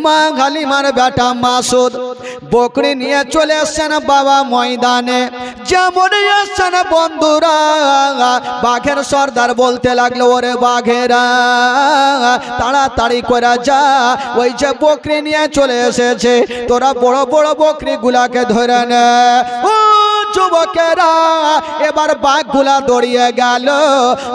মা হালিমার বেটা মাসুদ বকরি নিয়ে চলে এসছেন বাবা ময়দানে। যেমন এসছেন বন্ধুরা, বাঘের সর্দার বলতে লাগলো, ওরে বাঘেরা তাড়াতাড়ি করে যা, ওই যে বকরি নিয়ে চলে এসেছে, তোরা বড় বড় বকরি গুলাকে ধরে নে। ও যুবকেরা, এবার বাঘগুলা দৌড়িয়ে গেল,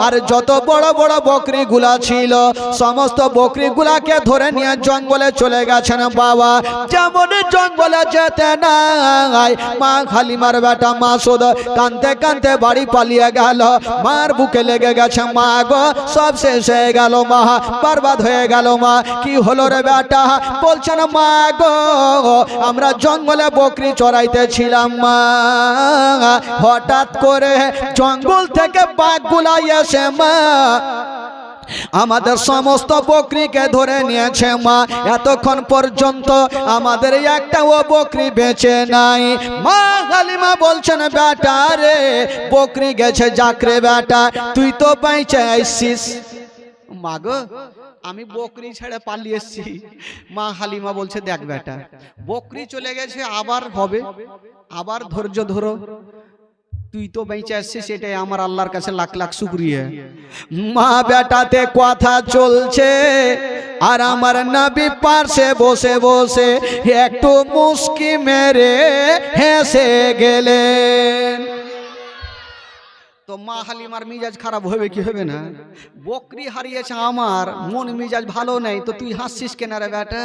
আর যত বড় বড় বকরি গুলা ছিল সমস্ত বকরি গুলাকে ধরে নিয়ে জঙ্গলে চলে গেছেন বাবা। যেমন জঙ্গলে যেতে নাই, মা হালিমার বেটা মাসুদ কাঁদতে কাঁদতে বাড়ি পালিয়ে গেল। মার বুকে লেগে গেছে, মা গো সব শেষ হয়ে গেল, মা বরবাদ হয়ে গেল। মা কি হলো রে বেটা? বলছেন, মা গো আমরা জঙ্গলে বকরি চড়াইতেছিলাম, মা হঠাৎ করে জঙ্গল থেকে বাঘগুলা এসে মা আমাদের সমস্ত বকরিকে ধরে নিয়েছে। মা এতক্ষণ পর্যন্ত আমাদের একটাও বকরি বেঁচে নাই। মা হালিমা বলছেন, বেটা রে বকরি গেছে যাকরে বেটা, তুই তো বেঁচে আইছিস। মা গো আমি বকরি ছেড়ে পালিয়ে এসেছি। মা হালিমা বলছে, দেখ বেটা বকরি চলে গেছে, আবার হবে, আবার ধৈর্য ধরো, তুই তো বেঁচে আসছিস, সেটাই আমার আল্লাহর কাছে লাখ লাখ শুকরিয়া। মা বেটাতে কথা চলছে, আর আমার নবী পাশে বসে বসে একটু মুস্কি মেরে হেসে গেলেন। তো মা হালিমার মিজাজ খারাপ হবে কি হবে না? বকরি হারিয়েছে, আমার মন মিজাজ ভালো নেই, তো তুই হাসছিস কেন রে বেটা?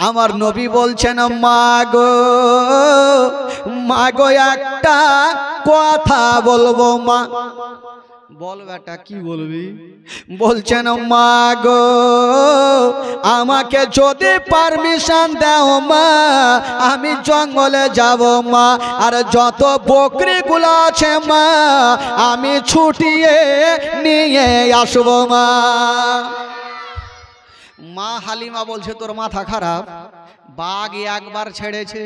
আমার নবী বলছেন, মা গো একটা কথা বলবো। মা বল বেটা কি বলবি? বলছেন, মা গো আমাকে যদি পারমিশন দাও মা, আমি জঙ্গলে যাব মা, আর যত বকরি গুলো আছে মা আমি ছুটিয়ে নিয়ে আসবো মা। মা হালিমা বলছে, তোর মাথা খারাপ, বাঘ একবার ছেড়েছে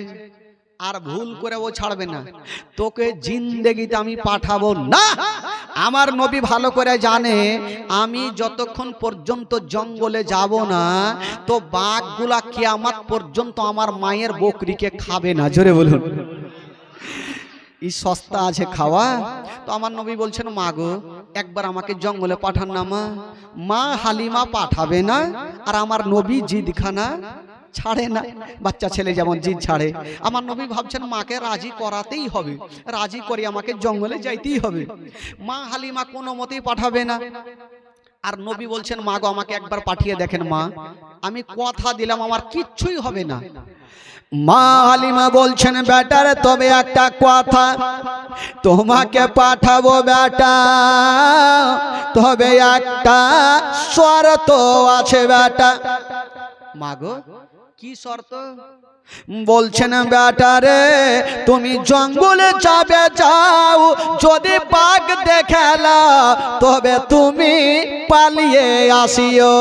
আর ভুল করে ও ছাড়বে না, তোকে জিন্দেগিতে আমি পাঠাবো না। আমার নবী ভালো করে জানে আমি যতক্ষণ পর্যন্ত জঙ্গলে যাব না, তো বাঘগুলা কিয়ামত পর্যন্ত আমার মায়ের বকরিকে খাবে না। জোরে বলুন, এই সস্তা আছে খাওয়া। তো আমার নবী বলছেন, মা গো একবার আমাকে জঙ্গলে পাঠান না মা। মা হালিমা পাঠাবে না, আর আমার নবী জিদখানা ছাড়ে না। বাচ্চা ছেলে যেমন জিদ ছাড়ে, আমার নবী ভাবছেন মাকে রাজি করাতেই হবে, রাজি করে আমাকে জঙ্গলে যাইতেই হবে। মা হালিমা কোনো মতেই পাঠাবে না, আর নবী বলছেন, মা গো আমাকে একবার পাঠিয়ে দেখেন মা, আমি কথা দিলাম আমার কিচ্ছুই হবে না। মা হালিমা বলছেন, বেটার তবে একটা কথা, তোমাকে পাঠাবো বেটা, তবে একটা শর্ত আছে বেটা। মা গো কি শর্ত? বলছেন, বেটা রে তুমি জঙ্গলে যাবে, যাও, যদি বাঘ দেখালা তবে তুমি পালিয়ে আসিও।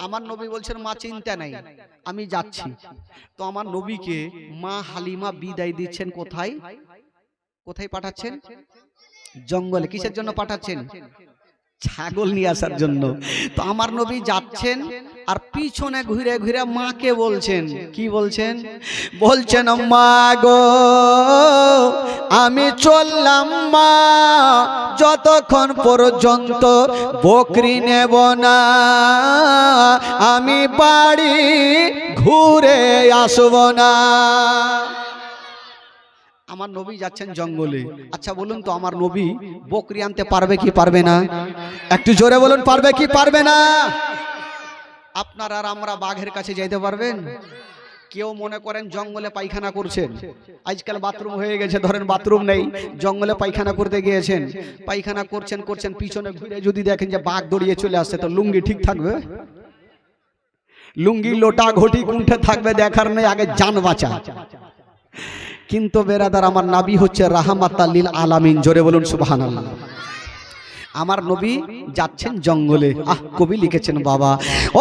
আমার নবী বলছেন, মা চিন্তা নাই আমি যাচ্ছি। তো আমার নবীকে মা হালিমা বিদায় দিচ্ছেন কোথায়? কোথায় পাঠাচ্ছেন? জঙ্গলে। কিসের জন্য পাঠাচ্ছেন? ছাগল নিয়ে আসার জন্য। তো আমার নবী যাচ্ছেন, আর পিছনে ঘুরে ঘুরে মাকে বলছেন, কি বলছেন? বলছেন, মা গো আমি চললাম মা, যতক্ষণ পর্যন্ত বকরি নেব না আমি বাড়ি ঘুরে আসব না। আমার নবী যাচ্ছেন জঙ্গলে। আচ্ছা বলুন তো, আমার নবী বকরি আনতে পারবে কি পারবে না? একটু জোরে বলুন, পারবে কি পারবে না? আপনারা আর আমরা বাঘের কাছে যেতে পারবেন? কেউ মনে করেন জঙ্গলে পায়খানা করছেন, আজকাল বাথরুম হয়ে গেছে, ধরেন বাথরুম নেই, জঙ্গলে পায়খানা করতে গিয়েছেন, পায়খানা করছেন করছেন, পিছনে ঘুরে যদি দেখেন যে বাঘ দৌড়িয়ে চলে আসছে, তো লুঙ্গি ঠিক থাকবে? লুঙ্গি লোটা ঘটি কুণ্ঠে থাকবে, দেখার নেই, আগে জান বাঁচা। কিন্তু বেরাদার আমার নবী হচ্ছে রাহমাতাল লিল আলামিন। জোরে বলুন সুবহানাল্লাহ। আমার নবী যাচ্ছেন জঙ্গলে। কবি লিখেছেন বাবা,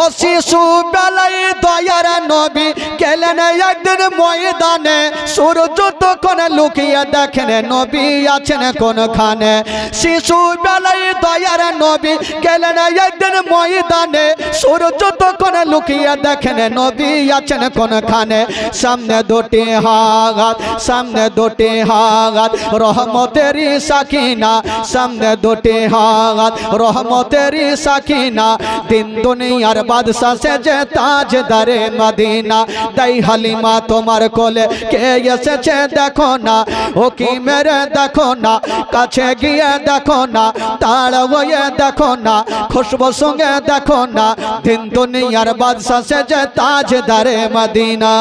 ও শিশু বেলায় দয়ার নবী গেলেন একদিন ময়দানে, সূর্য তখন লুকিয়ে দেখেন নবী আছেন কোনখানে। শিশু বেলায় দয়ার নবী গেলেন একদিন ময়দানে, সূর্য তখন লুকিয়ে দেখেন নবী আছেন কোনখানে। সামনে দুটি হাত, সামনে দুটি হাত রহমতেরই সাকিনা, সামনে দুটি হাত রহমতেরই সাকিনা। দিন দুনিয়ার বাদশা সেজে তাজদারে মদিনা। তাই হালিমা তোমার কোলে কে এসেছে দেখো না, ও কি মেরে দেখো না, কাছে গিয়ে দেখো না, তার হয়ে দেখো না, খুশবু সঙ্গে দেখো না। দিন দুনিয়ার বাদশা সেজে তাজদারে মদিনা।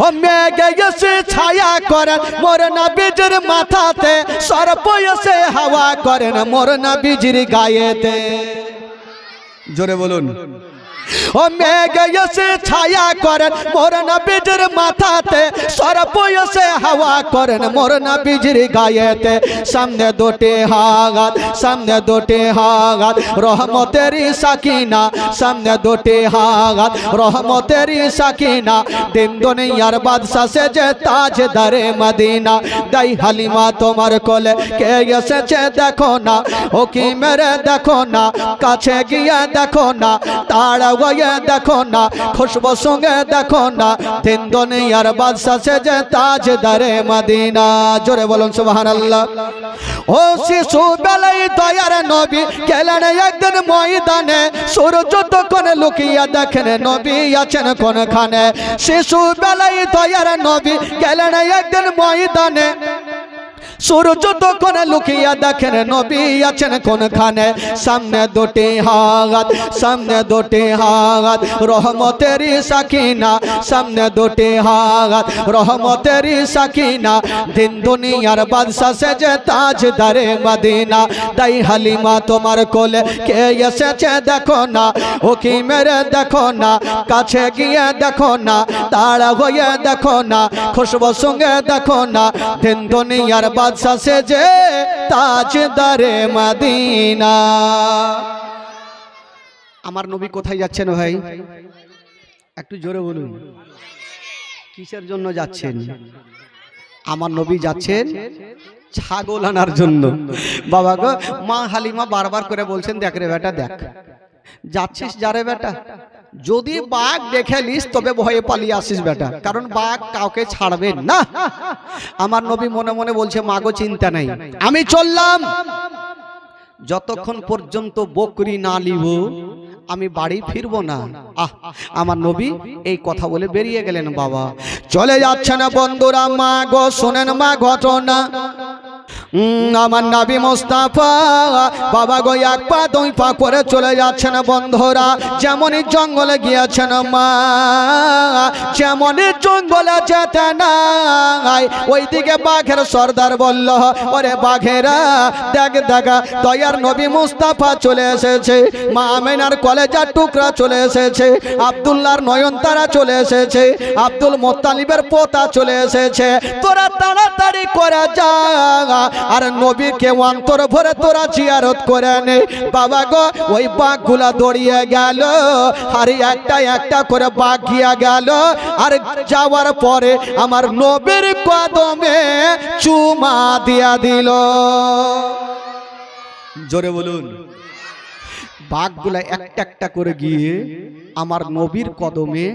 ও মেঘে এসে ছায়া করেন মোর নবীজির মাথাতে, সর্প এসে হাওয়া করেন মোর নবীজির গায়েতে। জোরে বলুন। ও মেঘে এসে ছায়া করেন মোর নবীজির মাথাতে, সর্প এসে হাওয়া করেন মোর নবীজির গায়েতে। সামনে দুটি হাত, সামনে দুটি হাত রহমতেরই সাকিনা, সামনে দুটি হাত রহমতেরই সাকিনা। দিন দুনিয়ার বাদশা সেজে তাজদারে মদিনা। তাই হালিমা তোমার কোলে কে এসেছে দেখো না, ও কি মেরে দেখো না, কাছে গিয়ে দেখো না, তাড়া হয়ে দেখো না, খুশবু সঙ্গে দেখো না। দিন দুনিয়ার বাদশা সেজে তাজদারে মদিনা। জোরে বলুন সুবহানাল্লাহ। ও শিশু বেলায় দয়ার নবী গেলেন একদিন ময়দানে, সূর্য তখন লুকিয়ে দেখেন নবী আছেন কোনখানে। শিশু বেলায় দয়ার নবী গেলেন একদিন ময়দানে, সূর্য তখন লুকিয়ে দেখেন নবী আছেন কোনখানে। সামনে দুটি হাত, সামনে দুটি হাত রহমতেরই সাকিনা, সামনে দুটি হাত রহমতেরই সাকিনা। দিন দুনিয়ার বাদশা সেজে তাজদারে মদিনা। তাই হালিমা তোমার কোলে কে এসেছে দেখো না, ও কি মেরে দেখো না, কাছে গিয়ে দেখো না, তাড়া হয়ে দেখো না, খুশবু সঙ্গে দেখো না। দিন দুনিয়ার বাদশা সেজে তাজদারে মদিনা। আমার নবী কোথায় যাচ্ছেন ভাই? একটু জোরে বলুন। কিসের জন্য যাচ্ছেন? আমার নবী যাচ্ছেন ছাগল আনার জন্য। বাবা গো, মা হালিমা বারবার করে বলছেন, দেখ রে বেটা দেখ, যাচ্ছিস যারে বেটা, যদি বাঘ দেখে লিস তবে ভয়ে পালিয়ে আসিস বেটা, কারণ বাঘ কাউকে ছাড়বেন না। আমার নবী মনে মনে বলছে, মাগো চিন্তা নাই, আমি চললাম, যতক্ষণ পর্যন্ত বকরি না লিব আমি বাড়ি ফিরবো না। আমার নবী এই কথা বলে বেরিয়ে গেলেন। বাবা চলে যাচ্ছেন বন্ধুরা। মা গো শোনেন মা ঘটনা, আমার নবী মুস্তাফা বাবা গো এক পা দুই পা করে চলে যাচ্ছেন বন্ধুরা। যেমনই জঙ্গলে গিয়েছেন মা, যেমনই জঙ্গলে যেতে নাই, ওইদিকে বাঘের সর্দার বলল, ওরে বাঘেরা দেখ দেখা, দয়ার নবী মুস্তাফা চলে এসেছে, মা আমেনার কলেজার টুকরা চলে এসেছে, আব্দুল্লাহর নয়নতারা চলে এসেছে, আব্দুল মোত্তালিবের পোতা চলে এসেছে, তোরা তাড়াতাড়ি করে যা আর নবীকে অন্তর ভরে তোরা জিয়ারত করে নে। বাবা গো ওই বাঘগুলা দৌড়িয়ে গেল, আর একটা একটা করে বাঘ গিয়া গেল, আর যাওয়ার পরে আমার নবীর কদমে চুমা দিয়া দিল। জোরে বলুন। বাঘগুলা একটা একটা করে গিয়ে আমার নবীর কদমে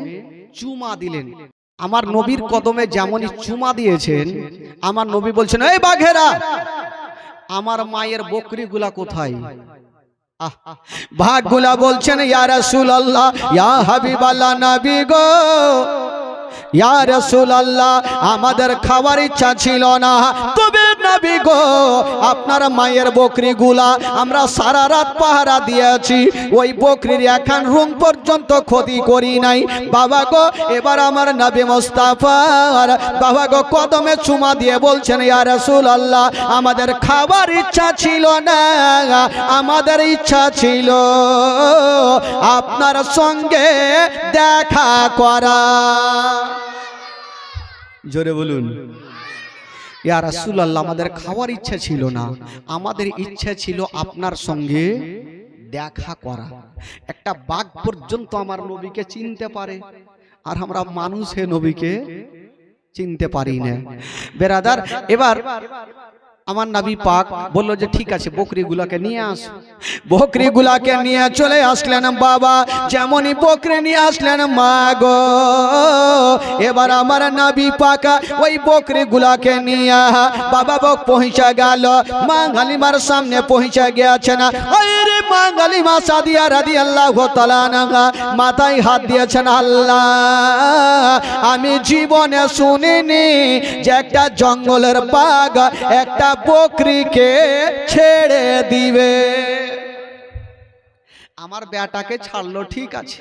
চুমা দিলেন। আমার নবীর কদমে যেমনই চুমা দিয়েছেন, আমার নবী বলছেন, এই বাঘেরা আমার মায়ের বকরিগুলা কোথায়? বাঘগুলা বলছেন, ইয়া রাসূলুল্লাহ, ইয়া হাবিবাল্লাহ, নবী গো, ইয়া রাসূলুল্লাহ, আমাদের খাওয়ার ইচ্ছা ছিল না, তবে নবী গো আপনার মায়ের বকরিগুলা আমরা সারা রাত পাহারা দিয়েছি, ওই বকরির এখন রুম পর্যন্ত ক্ষতি করি নাই। বাবা গো এবার আমার নবী মুস্তাফা বাবা গো কদমে চুমা দিয়ে বলছেন, ইয়া রাসূলুল্লাহ, আমাদের খাবার ইচ্ছা ছিল না, আমাদের ইচ্ছা ছিল আপনার সঙ্গে দেখা করা। জোরে বলুন। ইয়া রাসূলুল্লাহ, আমাদের খাওয়ার ইচ্ছা ছিল না, আমাদের ইচ্ছা ছিল আপনার সঙ্গে দেখা করা। একটা বাঘ পর্যন্ত আমার নবীকে চিনতে পারে, আর আমরা মানুষ হে নবীকে চিনতে পারি না। বেরাদার, এবার আমার নবী পাক বলল যে ঠিক আছে, বকরিগুলাকে নিয়ে আস। বকরিগুলাকে নিয়ে চলে আসলেন বাবা। যেমনই বকরি নিয়ে আসলেন মা গো, এবার আমার নবী পাক ওই বকরিগুলাকে নিয়ে বাবা বক পৌঁছে গেল। মা হালিমার সামনে পৌঁছে গিয়েছেন। আরে মা হালিমা সাদিয়া রাদিয়াল্লাহু তাআলা আনহা মাথায় হাত দিয়েছেন। আল্লাহ, আমি জীবনে শুনিনি যে একটা জঙ্গলের বাঘ একটা বকরিকে ছেড়ে দিবে। আমার বেটাকে ছাড়লো ঠিক আছে,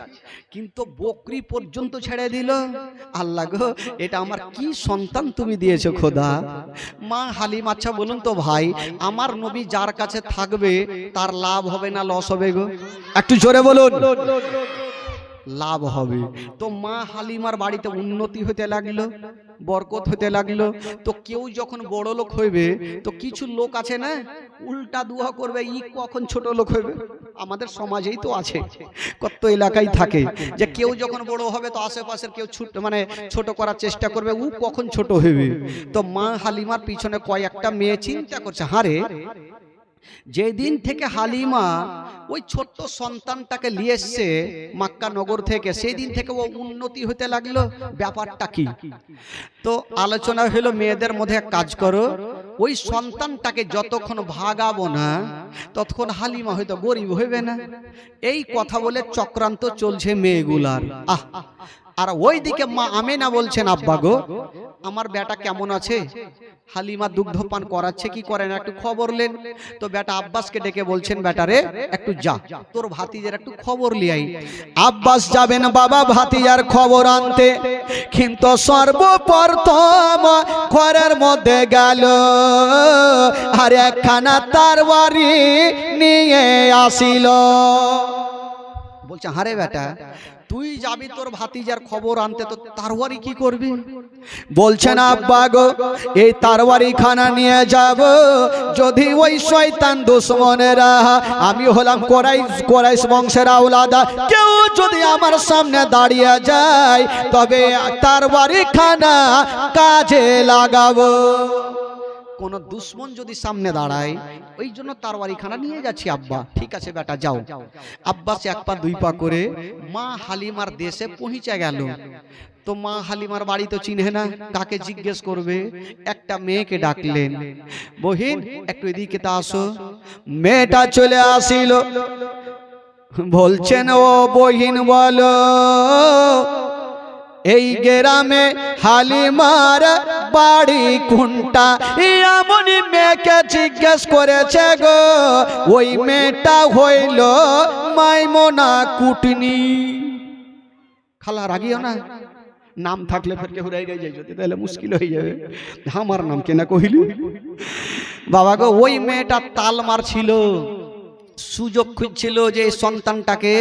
কিন্তু বকরি পর্যন্ত ছেড়ে দিল। আল্লাহ গো, এটা আমার কি সন্তান তুমি দিয়েছো খোদা। মা হালিম, আচ্ছা বলুন তো ভাই, আমার নবী যার কাছে থাকবে তার লাভ হবে না লস হবে গো? একটু জোরে বলুন। লাভ হবে। তো মা হালিমার বাড়িতে উন্নতি হতে লাগলো, বরকত হতে লাগলো। তো কেউ যখন বড় লোক হইবে, তো কিছু লোক আছে না উল্টা দুয়া করবে, ই কখন ছোট লোক হইবে। আমাদের সমাজেই তো আছে, কত এলাকায় থাকে যে কেউ যখন বড় হবে তো আশেপাশের কেউ ছোট করার চেষ্টা করবে, ও কখন ছোট হইবে। তো মা হালিমার পিছনে কয়েকটা মেয়ে চিন্তা করছে, হারে যেদিন থেকে হালিমা ওই ছোট্ট সন্তানটাকে নিয়ে এসছে মক্কা নগর থেকে, সেই দিন থেকে ও উন্নতি হতে লাগলো, ব্যাপারটা কি? তো আলোচনা হলো মেয়েদের মধ্যে এক কাজ করো, ওই সন্তানটাকে যতক্ষণ ভাগাবো না ততক্ষণ হালিমা হয়তো গরিব হইবে না। এই কথা বলে চক্রান্ত চলছে মেয়েগুলার। আর ওইদিকে মা আমেনা বলছেন, আব্বা গো, আমার বেটা কেমন আছে? হালিমা দুগ্ধপান করাচ্ছে কি করে না একটু খবর নেন। তো বেটা আব্বাসকে ডেকে বলছেন, বেটা রে একটু যা, তোর ভাতিজার একটু খবর লিয়াই। আব্বাস যাবেন বাবা ভাতিজার খবর আনতে, কিন্তু সর্বপ্রথম ঘরের মধ্যে গেল আর একখানা তরবারি নিয়ে আসিল। বলছে, হারে বেটা, তুই যাবি তোর ভাতিজার খবর আনতে, তো তরবারি কি করবি? বলছেন, আব্বা গো, এই তরবারি খানা নিয়ে যাব যদি ওই শয়তান দুশমনেরা, আমি হলাম কোরাইশ বংশের আওলাদা, কেউ যদি আমার সামনে দাঁড়িয়ে যায় তবে তরবারি খানা কাজে লাগাবো। কোন দুশ্মন যদি সামনে দাঁড়ায়, ওই জন্য তরবারি খানা নিয়ে যাচ্ছি আব্বা। ঠিক আছে বেটা যাও। আব্বাস এক পা দুই পা করে মা হালিমার দেশে পৌঁছে গেল। তো মা হালিমার বাড়ি তো চিনহে না, কাকে জিজ্ঞেস করবে? একটা মেয়েকে ডাকলেন, বহিন একটু এদিকে তা আসো। মেয়েটা চলে আসিল, বলছেন, ও বহিন বলো, এই গ্রামে হালিমার বাড়ি কোনটা? এমনই মেয়েকে জিজ্ঞেস করেছে গো, ওই মেয়েটা হইল মাইমুনা কুটনি। খালা রাগিও না, নাম থাকলে ফের কেউ রেগে যায় যদি, তাহলে মুশকিল হয়ে যাবে। আমার নাম কেনা কহিলি? বাবা গো, ওই মেয়েটা তাল মারছিল, সুযোগ খুঁজছিল যে সন্তানটাকে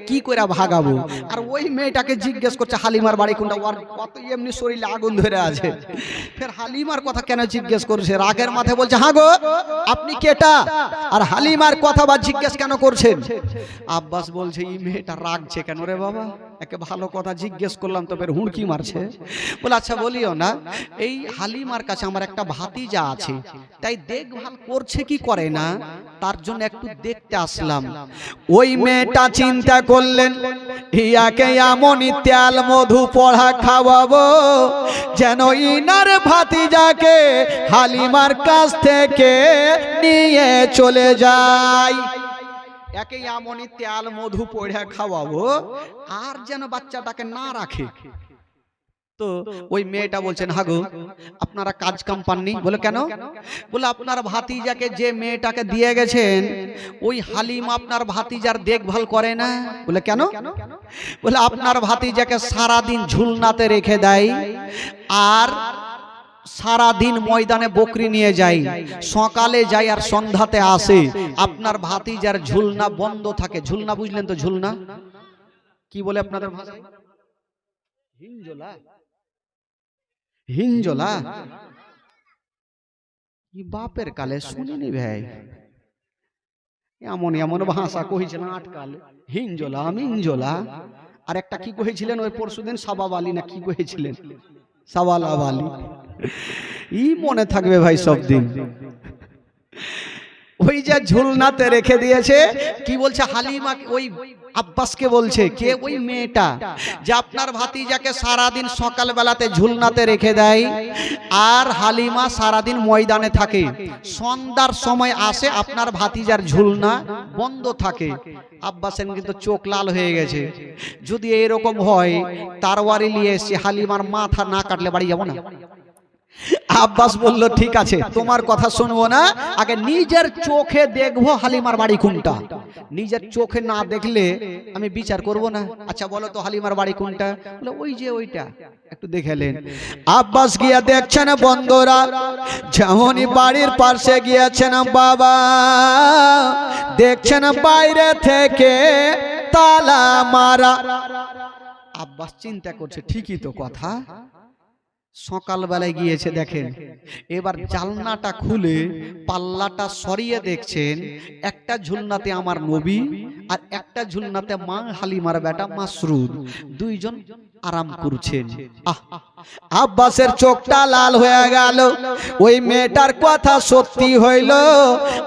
কি করে ভাগাবো। আর ওই মেয়েটাকে জিজ্ঞেস করছে হালিমার বাড়ি কোনটা। ওর কত এমনি শরীরে আগুন ধরে আছে, ফের হালিমার কথা কেন জিজ্ঞেস করছে? রাগের মাথায় বলছে, হ্যাঁ গো আপনি কেটা, আর হালিমার কথা বা জিজ্ঞেস কেন করছেন? আব্বাস বলছে, এই মেয়েটা রাগছে কেন রে বাবা? একে ভালো কথা জিজ্ঞেস করলাম তো ফের হুড়কি মারছে। বলে, আচ্ছা বলিও না, এই হালিমার কাছে আমার একটা ভাতিজা আছে, তাই দেখভাল করছে কি করে না, তার জন্য একটু দেখতে আসলাম। ওই মেয়েটা চিন্তা করলেন, ইয়াকে এমনই তেল মধু পড়া খাওয়াবো যেন ইনার ভাতিজাকে হালিমার কাছ থেকে নিয়ে চলে যায়। একে এমনই তেল মধু পড়া খাওয়াবো আর যেন বাচ্চাটাকে না রাখে। তো ওই মেয়েটা বলছেন, হাগো আপনারা কাজ কাম পাননি? বলে, কেন? বলে, আপনার ভাতিজাকে যে মেয়েটাকে দিয়ে গেছেন ওই হালিমা আপনার ভাতিজার দেখভাল করে না। বলে, কেন? বলে, আপনার ভাতিজাকে সারাদিন ঝুলনাতে রেখে দেয়, আর সারাদিন ময়দানে বকরি নিয়ে যায়, সকালে যায় আর সন্ধ্যাতে আসে। আপনার ভাতিজার ঝুলনা বন্ধ থাকে। ঝুলনা বুঝলেন তো? ঝুলনা কি বলে আপনাদের ভাষায়? হিঞ্জোলা। হিঞ্জোলা কি বাপের কালে শুনিনি ভাই, এমন এমন ভাষা কইছিলেন আটকাল, হিঞ্জোলা মিঞ্জোলা, আর একটা কি কহেছিলেন ওই পরশুদিন সাবাব আলী না কি কহেছিলেন, সাওয়ালাব আলী, ই মনে থাকবে ভাই সব দিন। ওই যে ঝুলনাতে রেখে দিয়েছে, কি বলছে হালিমা, ওই আব্বাসকে বলছে, কে ওই মেয়েটা যে আপনার ভাতিজাকে সারাদিন সকাল বেলাতে ঝুলনাতে রেখে দেয়, আর হালিমা সারাদিন ময়দানে থাকে, সন্ধ্যার সময় আসে আপনার ভাতিজার ঝুলনা বন্ধ থাকে। আব্বাসের কিন্তু চোখ লাল হয়ে গেছে, যদি এরকম হয় তারওয়ারি নিয়ে এসে হালিমার মাথা না কাটলে বাড়ি যাবো না। আব্বাস বলল ঠিক আছে, তোমার কথা শুনবো না, আগে নিজের চোখে দেখবো হালিমার বাড়ি কোনটা, নিজের চোখে না দেখলে আমি বিচার করব না। আচ্ছা বলো তো হালিমার বাড়ি কোনটা, বলে ওই যে ওইটা, একটু দেখেলেন। আব্বাস গিয়া দেখছেন বন্ধুরা, যেমনই বাড়ির পাশে গিয়েছেন বাবা, দেখছেন বাইরে থেকে তালা মারা। আব্বাস চিন্তা করছে ঠিকই তো কথা, সকালবেলায় গিয়েছে দেখেন, এবার জালনাটা খুলে পাল্লাটা সরিয়ে দেখছেন একটা ঝুলনাতে আমার নবী আর একটা ঝুলনাতে মা হালিমার বেটা মাসরুদ, দুইজন আরাম করছেন। আব্বাসের চোখটা লাল হয়ে গেল, ওই মেয়েটার কথা সত্যি হইল,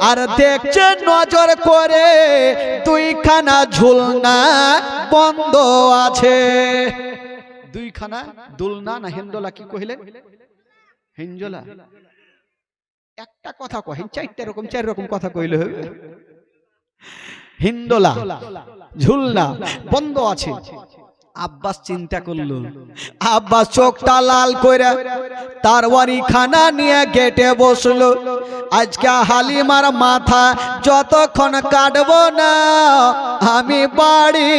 আর দেখছে নজর করে দুইখানা ঝুলনা বন্ধ আছে, দুইখানা দোলনা না হেন্দোলা কি কহিলেন, হেঞ্জোলা, একটা কথা কহেন চার রকম কথা কইলে হবে, হিন্দোলা ঝুলনা বন্ধ আছে। আব্বাস চিন্তা করলো, আব্বাস চোখটা লাল কইরা তারওয়ারি খানা নিয়ে গেটে বসলো, আজকে হালিমার মাথা যতক্ষণ কাটবো না আমি বাড়ি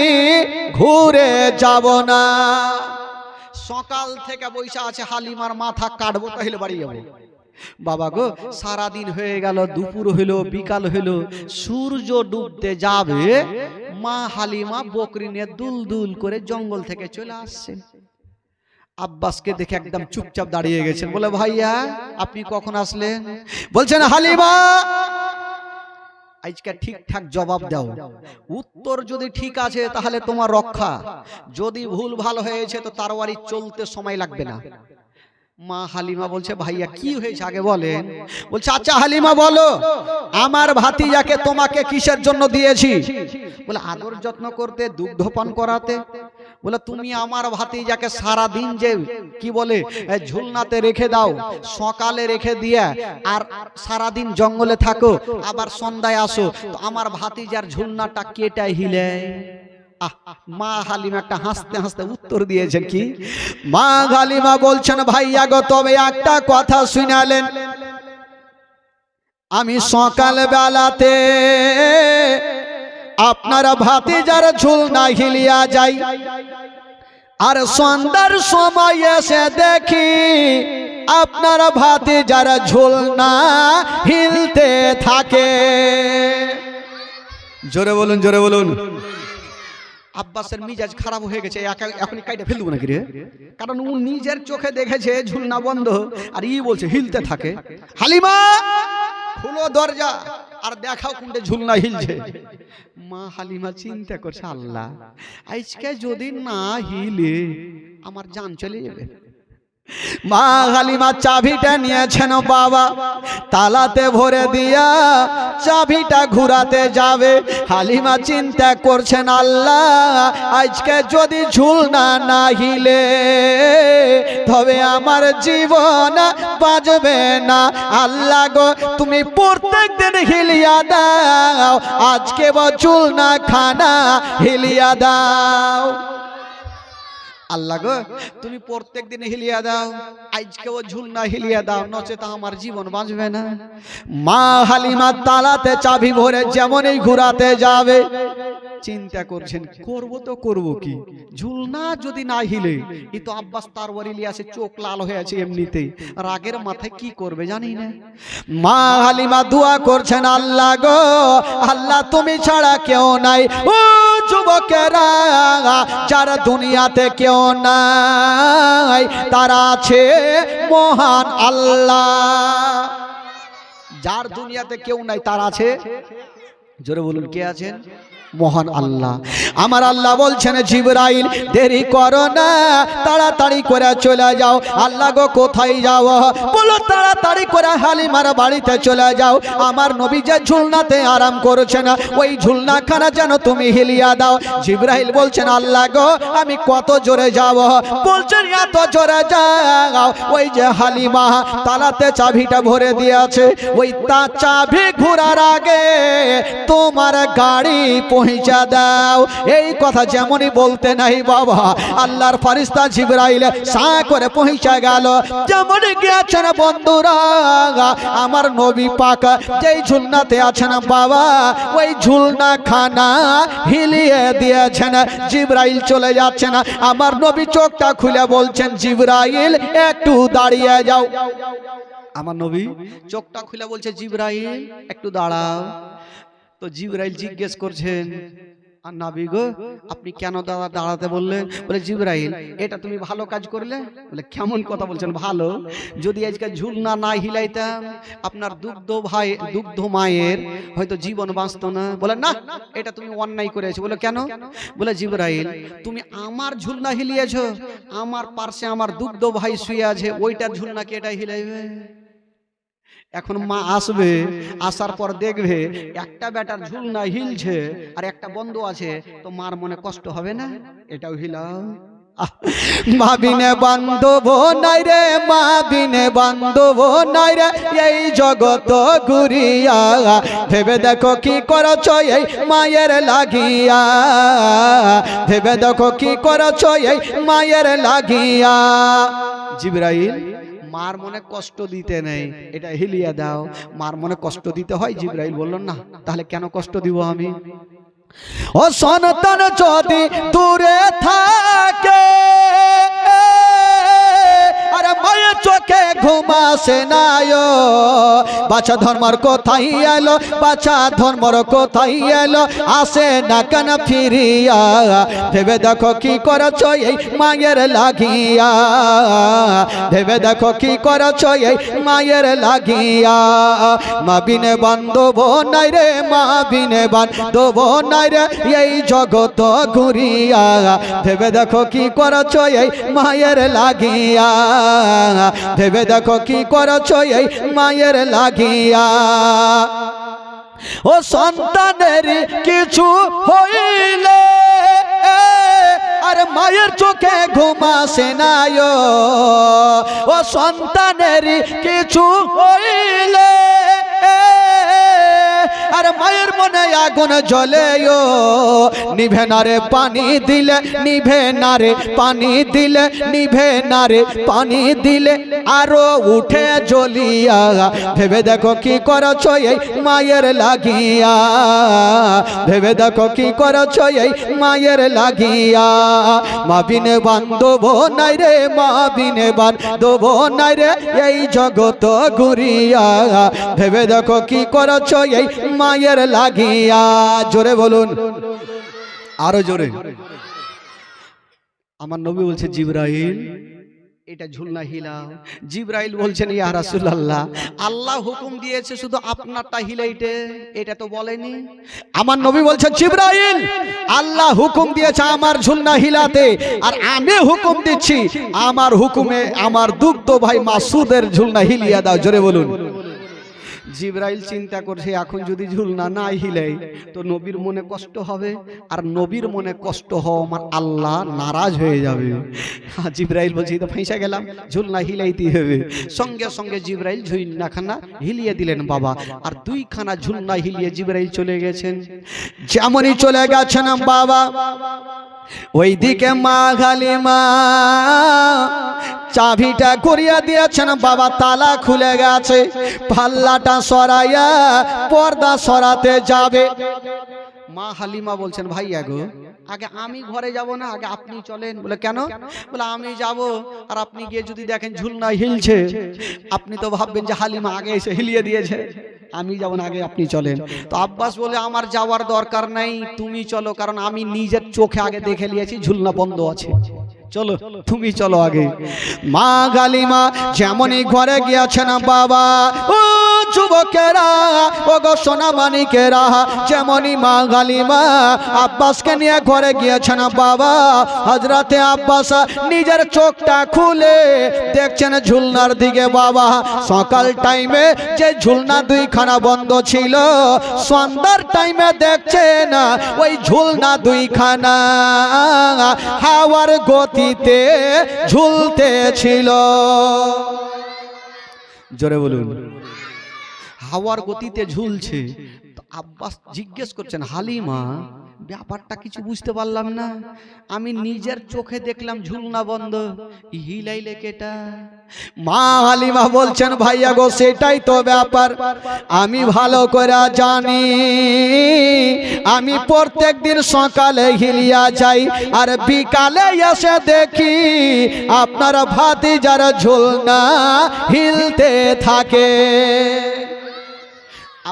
ঘুরে যাব না। সকাল থেকে বৈশা আছে হালিমার মাথা কাটবো তাহলে বাড়ি যাবো। বাবা গো, সারাদিন হয়ে গেল, দুপুর হইলো বিকাল হইলো, সূর্য ডুবতে যাবে, মা হালিমা বকরি নিয়ে দুল দুল করে জঙ্গল থেকে চলে আসছে। আব্বাসকে দেখে একদম চুপচাপ দাঁড়িয়ে গেছেন, বলে ভাইয়া আপনি কখন আসলেন? বলছেন হালিমা আজকে ঠিকঠাক জবাব দাও, উত্তর যদি ঠিক আছে তাহলে তোমার রক্ষা, যদি ভুল ভালো হয়েছে তো তারওয়ারি চলতে সময় লাগবে না। মা হালিমা বলছে ভাইয়া কি হয়েছে আগে বলেন। বলছে আচ্ছা হালিমা বলো, আমার ভাতিজাকে তোমাকে কিসের জন্য দিয়েছি? বলে আদর যত্ন করতে, দুগ্ধপান করাতে। বলে তুমি আমার ভাতিজাকে সারা দিন যে কি বলে ঝুলনাতে রেখে দাও, সকালে রেখে দিয়ে আর সারা দিন জঙ্গলে থাকো, আবার সন্ধ্যায় আসো, তো আমার ভাতিজার ঝুলনাটা কেটে হিলে। মা হালিমা একটা হাসতে হাসতে উত্তর দিয়েছেন, কি? মা হালিমা বলছেন ভাইয়া গো, তবে একটা কথা শুনালেন, আমি সকাল বেলাতে আপনারা ভাতিজার ঝুলনা হিলিয়া যাই, আর সন্ধ্যার সময় এসে দেখি আপনারা ভাতিজার ঝুলনা হিলতে থাকে। জোরে বলুন, জোরে বলুন। আব্বাসের মিজাজ খারাপ হয়ে গেছে, এখনই কাইটা ফেল দেবো নাকি রে, কারণ ও নিজের চোখে দেখেছে ঝুলনা বন্ধ আর ই বলছে হিলতে থাকে। হালিমা খুলো দরজা আর দেখাও কোনটা ঝুলনা হিলছে। মা হালিমা চিন্তা করছে, আল্লাহ আজকে যদি না হিলে আমার জান চলে যাবে। মা হালিমা চাবিটা নিয়েছেন বাবা, তালাতে ভরে দিয়া চাবিটা ঘুরাতে যাবে। হালিমা চিন্তা করছেন, আল্লাহ আজকে যদি ঝুলনা না হিলে তবে আমার জীবন বাঁচবে না। আল্লাহ গো তুমি প্রত্যেক দিন হিলিয়া দাও, আজকে ঝুলনা খানা হিলিয়া দাও। আল্লাহ গো তুমি প্রত্যেক দিন হিলিয়া দাও, আজকে ও ঝুলনা হিলিয়া দাও, নচেত আমার জীবন বাঁচবে না। মা হালিমা তালাতে চাবি ভরে যেমনই ঘুরাতে যাবে, চিন্তা করছেন করব তো করব কি, ঝুলনা যদি না হিলে, এই তো আব্বাস তারওয়ারি লিয়ে আসে, চোখ লাল হয়ে আছে এমনিতেই, রাগের মাথায় কি করবে জানি না। মা হালিমা দোয়া করছেন, আল্লাহ গো আল্লাহ তুমি ছাড়া কেউ নাই, ও যুবকেরা যারা দুনিয়াতে কেউ নাই, তারা আছে মহান আল্লাহ। যার দুনিয়াতে কেউ নাই তার আছে, জোরে বলুন কে আছেন? মহান আল্লাহ। আমার আল্লাহ বলছেন জিবরাইল দেরি করো না, তাড়াতাড়ি করে চলে যাও। আল্লাহ গো কোথায় যাও? বলো তাড়াতাড়ি করে হালিমার বাড়িতে চলে যাও। আমার নবী যে ঝুলনাতে আরাম করছে না, ওই ঝুলনাখানা যেন তুমি হিলিয়া দাও। জিবরাইল বলছেন আল্লাহ গো আমি কত জোরে যাব? বলছেন এত জোরে যাও ওই যে হালিমা তালাতে চাবিটা ভরে দিয়েছে, ওই তা চাবি ঘোরার আগে তোমার গাড়ি পৌঁছা দাও। এই কথা যেমনই বলতে নাই বাবা, আল্লাহর ফেরেশতা জিবরাইল সা করে পৌঁছা গেল। যেমনই গিয়েছেন বন্ধুরা, আমার নবী পাক যেই ঝুলনাতে আছেন বাবা, ওই ঝুলনা খানা হিলিয়ে দিয়েছেন। জিবরাইল চলে যাচ্ছেন, আমার নবী চোখটা খুলে বলছেন জিবরাইল একটু দাঁড়িয়ে যাও। আমার নবী চোখটা খুলে বলছে জিবরাইল একটু দাঁড়াও। তো জিবরাইল জিজ্ঞেস করছেন আর নবী গো আপনি কেন দাঁড়াতে বললেন? বলে জিবরাইল এটা তুমি ভালো কাজ করলে। বলে কেমন কথা বলছেন ভালো? যদি আজকে ঝুলনা না হিলাইতাম আপনার দুগ্ধ মায়ের হয়তো জীবন বাঁচত না। বলে না এটা তুমি অন্যায় করেছো। বলে কেন? বলে জিবরাইল তুমি আমার ঝুলনা হিলিয়েছো, আমার পাশে আমার দুগ্ধ ভাই শুয়ে আছে, ওইটার ঝুলনা কে এটা হিলাইবে? এখন মা আসবে, আসার পর দেখবে একটা বেটার ঝুলনা হিলছে আর একটা বন্ধ আছে, তো মার মনে কষ্ট হবে না? এটাও হিলাও। মা বিনে বান্ধব নাই রে, মা বিনে বান্ধব নাই রে এই জগত ঘুরিয়া, ভেবে দেখো কি করছো এই মায়ের লাগিয়া, ভেবে দেখো কি করছো এই মায়ের লাগিয়া। জিবরাইল মার মনে কষ্ট দিতে নেই, এটা হিলিয়া দাও। মার মনে কষ্ট দিতে হয়। জিবরাইল বলল না, তাহলে কেন কষ্ট দিব আমি? ও সন্তান যদি দূরে থাকে, আরে মায়ের চোখে ঘুমাসে না, বাচ্চা ধর্মর কোথায় এলো, বাচ্চা ধর্মর কোথায় এলো, আসে না কেন ফিরিয়া, ভেবে দেখো কি করছো এই মায়ের লাগিয়া, ভেবে দেখো কি করছো এই মায়ের লাগিয়া। মা বিনে বান্ধব নাই রে, মা বিনে বান্ধব নাই রে এই জগত ঘুরিয়া, ভেবে দেখো কি করছো এই মায়ের লাগিয়া, ভেবে দেখো কি করছো এই মায়ের লাগিয়া। ও সন্তানের কিছু হইলে আর মায়ের চোখে ঘুমাসে না, ও সন্তানের কিছু হইলে আর মায়ের মনে আগুন জ্বলে, নিভে না রে পানি দিলে, নিভে না রে পানি দিলে, নিভে না রে পানি দিলে আরো উঠে জ্বলিয়া, ভেবে দেখো কি করছো এই মায়ের লাগিয়া, ভেবে দেখো কি করছো এই মায়ের লাগিয়া। মা বিনে বান্ধব নাই রে, মা বিনে বান্ধব নাই রে এই জগত ঘুরিয়া, ভেবে দেখো কি করছো এই মায়ের লাগিয়া। জোরে বলুন, আরো জোরে। আমার নবী বলছে জিবরাইল এটা ঝুলনা হিলাও। জিবরাইল বলছেন ইয়া রাসূলুল্লাহ আল্লাহ হুকুম দিয়েছে শুধু আপনারটা হিলাইতে, এটা তো বলেনি। আমার নবী বলছেন জিবরাইল আল্লাহ হুকুম দিয়েছে আমার ঝুলনা হিলাতে, আর আমি হুকুম দিচ্ছি আমার হুকুমে আমার দুগ্ধ ভাই মাসুদের ঝুলনা হিলিয়া দাও। জোরে বলুন। জিবরাইল চিন্তা করছে এখন যদি ঝুলনা না হিলাই তো নবীর মনে কষ্ট হবে, আর নবীর মনে কষ্ট হওয়া আমার আল্লাহ নারাজ হয়ে যাবে। জিবরাইল বলছে তো ফাঁসা গেলাম, ঝুলনা হিলাইতে হবে। সঙ্গে সঙ্গে জিবরাইল ঝুলনাখানা হিলিয়ে দিলেন বাবা, আর দুইখানা ঝুলনা হিলিয়ে জিবরাইল চলে গেছেন। যেমনই চলে গেছেন বাবা, ওইদিকে মা হালিমা চাবিটা করিয়া দিয়েছেন বাবা, তালা খুলে গেছে। পাল্লাটা সরাইয়া পর্দা সরাতে যাবে। মা হালিমা বলছেন ভাইয়া গো আগে আমি ঘরে যাব না, আগে আপনি চলেন। বলে কেন? বলে আমি যাব আর আপনি গিয়ে যদি দেখেন ঝুলনা হিলছে, আপনি তো ভাববেন যে হালিমা আগে এসে হিলিয়ে দিয়েছে, আমি যাব না, আগে আপনি চলেন। তো আব্বাস বলে আমার যাওয়ার দরকার নাই, তুমি চলো, কারণ আমি নিজের চোখে আগে দেখে নিয়েছি ঝুলনা বন্ধ আছে, চলো তুমি চলো আগে। মা হালিমা যেমনই ঘরে গিয়েছেন বাবা, ও যুবকেরা ও গো সোনামানিকেরা, যেমনই মা হালিমা আব্বাসকে নিয়ে ঘরে গিয়েছেন, বাবা হযরতে আব্বাস নিজের চোখটা খুলে দেখছেন ঝুলনার দিকে। বাবা সকাল টাইমে যে ঝুলনা দুইখানা বন্ধ ছিল, সন্ধ্যার টাইমে দেখছেন ওই ঝুলনা দুইখানা হাওয়ার গতিতে ঝুলতে ছিল। জোরে বলুন, হাওয়ার গতিতে ঝুলছে। তো আব্বাস জিজ্ঞেস করছেন, হালিমা ব্যাপারটা কিছু বুঝতে পারলাম না, আমি নিজের চোখে দেখলাম ঝুলনা বন্ধ, হিলাইলে কেটা? মা হালিমা বলছেন, ভাইয়া গো সেটাই তো ব্যাপার, আমি ভালো করে জানি। আমি প্রত্যেক দিন সকালে হিলিয়া যাই আর বিকালে এসে দেখি আপনার ভাতিজার ঝুলনা হিলতে থাকে।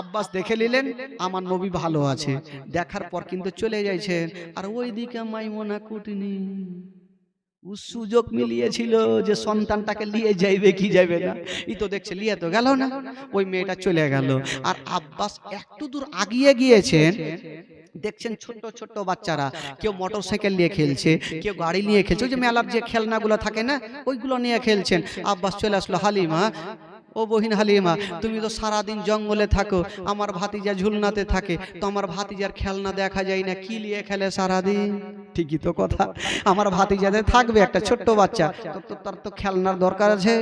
আব্বাস দেখে নিলেন আমার নবী ভালো আছে, দেখার পর কিন্তু চলে যাইছেন। আর ওইদিকে মাইমুনা কুটনি সুযোগ মিলিয়েছিল যে সন্তানটাকে নিয়ে যাইবে কি যাইবে না, এই তো দেখছে লিয়ে তো গেল না, ওই মেয়েটা চলে গেল। আর আব্বাস একটু দূর আগিয়ে গিয়েছেন, দেখছেন ছোট ছোট বাচ্চারা কেউ মোটরসাইকেল নিয়ে খেলছে, কেউ গাড়ি নিয়ে খেলছে, ওই যে মেলার যে খেলনাগুলো থাকে না ওইগুলো নিয়ে খেলছেন। আব্বাস চলে আসলো, হালিমা ও বহিন হালিমা, তুমি তো সারাদিন জঙ্গলে থাকো, আমার ভাতিজা ঝুলনাতে থাকে, তো আমার ভাতিজার খেলনা দেখা যায় না, কি নিয়ে খেলে সারাদিন? ঠিকই তো কথা, আমার ভাতিজাতে থাকবে একটা ছোট্ট বাচ্চা, তো তার তো খেলনার দরকার আছে।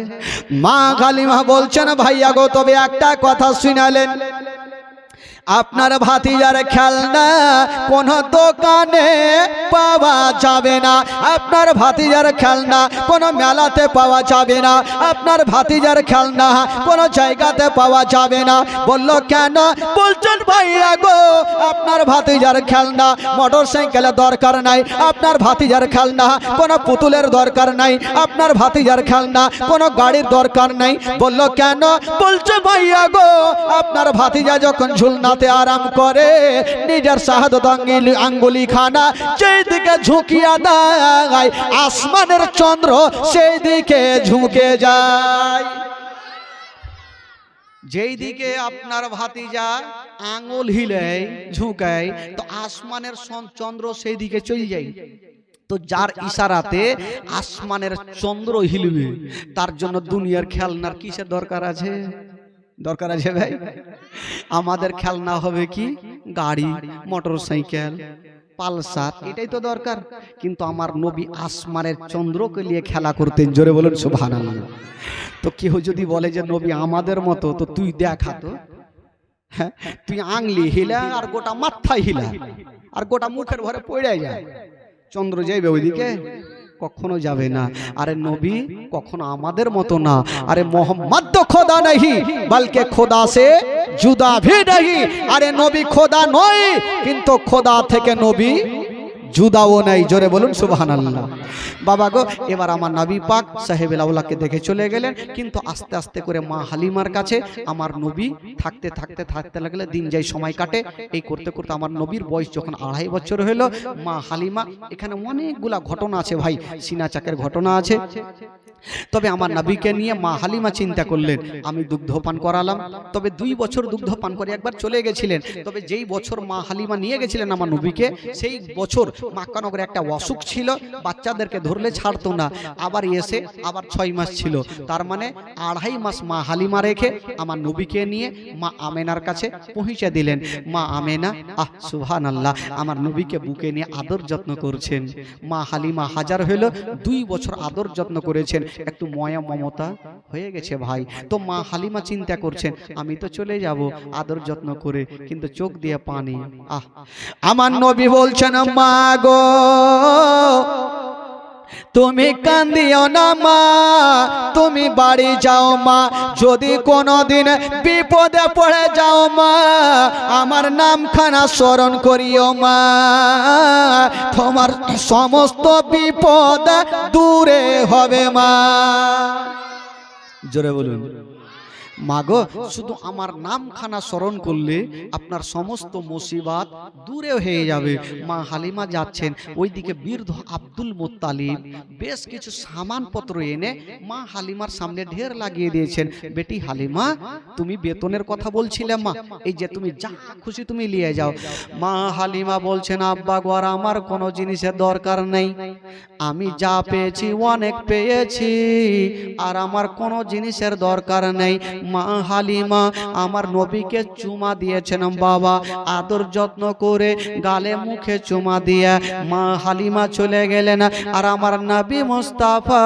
মা হালিমা বলছেন, ভাইয়া গো তবে একটা কথা শুনালেন, আপনার ভাতিজার খেলনা কোন দোকানে পাওয়া যাবে না, আপনার ভাতিজার খেলনা কোন মেলাতে পাওয়া যাবে না, আপনার ভাতিজার খেলনা কোন জায়গাতে পাওয়া যাবে না। বলল কেন? বলছেন ভাইয়া গো আপনার ভাতিজার খেলনা মোটর সাইকেলের দরকার নাই, আপনার ভাতিজার খেলনা কোন পুতুলের দরকার নাই, আপনার ভাতিজার খেলনা কোন গাড়ির দরকার নাই। বলল কেন? বলছে ভাইয়া গো আপনার ভাতিজা যখন ঝুলনা আরাম করে নিজের শাহাদত আঙ্গুলি খানা যেই দিকে ঝুঁকিয়া দেয় আসমানের চন্দ্র সেই দিকে ঝুঁকে যায়। যেই দিকে আপনার ভাতিজা আঙ্গুল হিলে ঝুঁকায় তো আসমানের চন্দ্র সেই দিকে চলে যায়। তো যার ইশারাতে আসমানের চন্দ্র হিলবে তার জন্য দুনিয়ার খেলনার কিসের দরকার আছে? দরকার আছে ভাই? আমাদের খেলনা হবে কি গাড়ি, মোটর সাইকেল, পালসার, এটাই তো দরকার। কিন্তু আমার নবী আসমানের চন্দ্রকে নিয়ে খেলা করতেন। জোরে বলুন সুবহানাল্লাহ। তো কেউ যদি বলে যে নবী আমাদের মতো, তো তুই দেখা তো, হ্যাঁ তুই আংলি হিলা আর গোটা মাথায় হিলা আর গোটা মুখের ঘরে পড়ে যায়, চন্দ্র যাইবে ওইদিকে? কখনো যাবে না। আরে নবী কখনো আমাদের মতো না। আরে মোহাম্মদ তো খোদা नहीं बल्कि খোদা से जुदा भी नहीं। আরে নবী খোদা নয় কিন্তু খোদা থেকে নবী जुदाও নাই। জোরে বলুন সুবহানাল্লাহ। বাবা গো এবার আমার নবী পাক সাহেবুল আউলাকে দেখে চলে গেলেন, কিন্তু আস্তে আস্তে করে মা হালিমার কাছে আমার নবী থাকতে থাকতে থাকতে লাগলে দিন যায়, সময় কাটে। এই করতে করতে আমার নবীর বয়স যখন 2.5 বছর হলো, মা হালিমা, এখানে অনেকগুলা ঘটনা আছে ভাই, সিনা চাকের ঘটনা আছে। তবে আমার নবীকে নিয়ে মা হালিমা চিন্তা করলেন, আমি দুগ্ধপান করালাম। তবে 2 বছর দুগ্ধপান করে একবার চলে গেছিলেন। তবে যেই বছর মা হালিমা নিয়ে গেছিলেন আমার নবীকে, সেই বছর মক্কা নগরে একটা অসুখ ছিল, বাচ্চাদেরকে ধরলে ছাড়তো না। আবার এসে আবার 6 মাস ছিল, তার মানে 2.5 মাস মা হালিমা রেখে আমার নবীকে নিয়ে মা আমেনার কাছে পৌঁছে দিলেন। মা আমেনা সুবহানাল্লাহ আমার নবীকে বুকে নিয়ে আদর যত্ন করছেন। মা হালিমা হাজার হলো 2 বছর আদর যত্ন করেছেন, একটু মায়া মমতা হয়ে গেছে ভাই। তো মা হালিমা চিন্তা করছেন আমি তো চলে যাব আদর যত্ন করে, কিন্তু চোখ দিয়ে পানি। আমার নবী বলছেন, মা গো তুমি কান্দিও না মা, তুমি বাড়ি যাও মা, যদি কোনোদিন বিপদে পড়ে যাও মা আমার নামখানা স্মরণ করিও মা, তোমার সমস্ত বিপদ দূরে হবে মা। জোরে বলুন। মাগো শুধু আমার নামখানা স্মরণ করলে আপনার সমস্ত মুসিবত দূরে হয়ে যাবে। মা হালিমা যাচ্ছেন, ওইদিকে বৃদ্ধ আব্দুল মুত্তালিব বেশ কিছু সামানপত্র এনে মা হালিমার সামনে ঢের লাগিয়ে দিয়েছেন। বেটি হালিমা, তুমি বেতনের কথা বলছিলে মা, এই যে তুমি যা খুশি তুমি নিয়ে যাও। মা হালিমা বলছেন, আব্বা গো আর আমার কোনো জিনিসের দরকার নেই, আমি যা পেয়েছি অনেক পেয়েছি, আর আমার কোনো জিনিসের দরকার নেই। মা হালিমা আমার নবীকে চুমা দিয়েছেন বাবা, আদর যত্ন করে গালে মুখে চুমা দিয়ে মা হালিমা চলে গেলেন। আর আমার নবী মুস্তাফা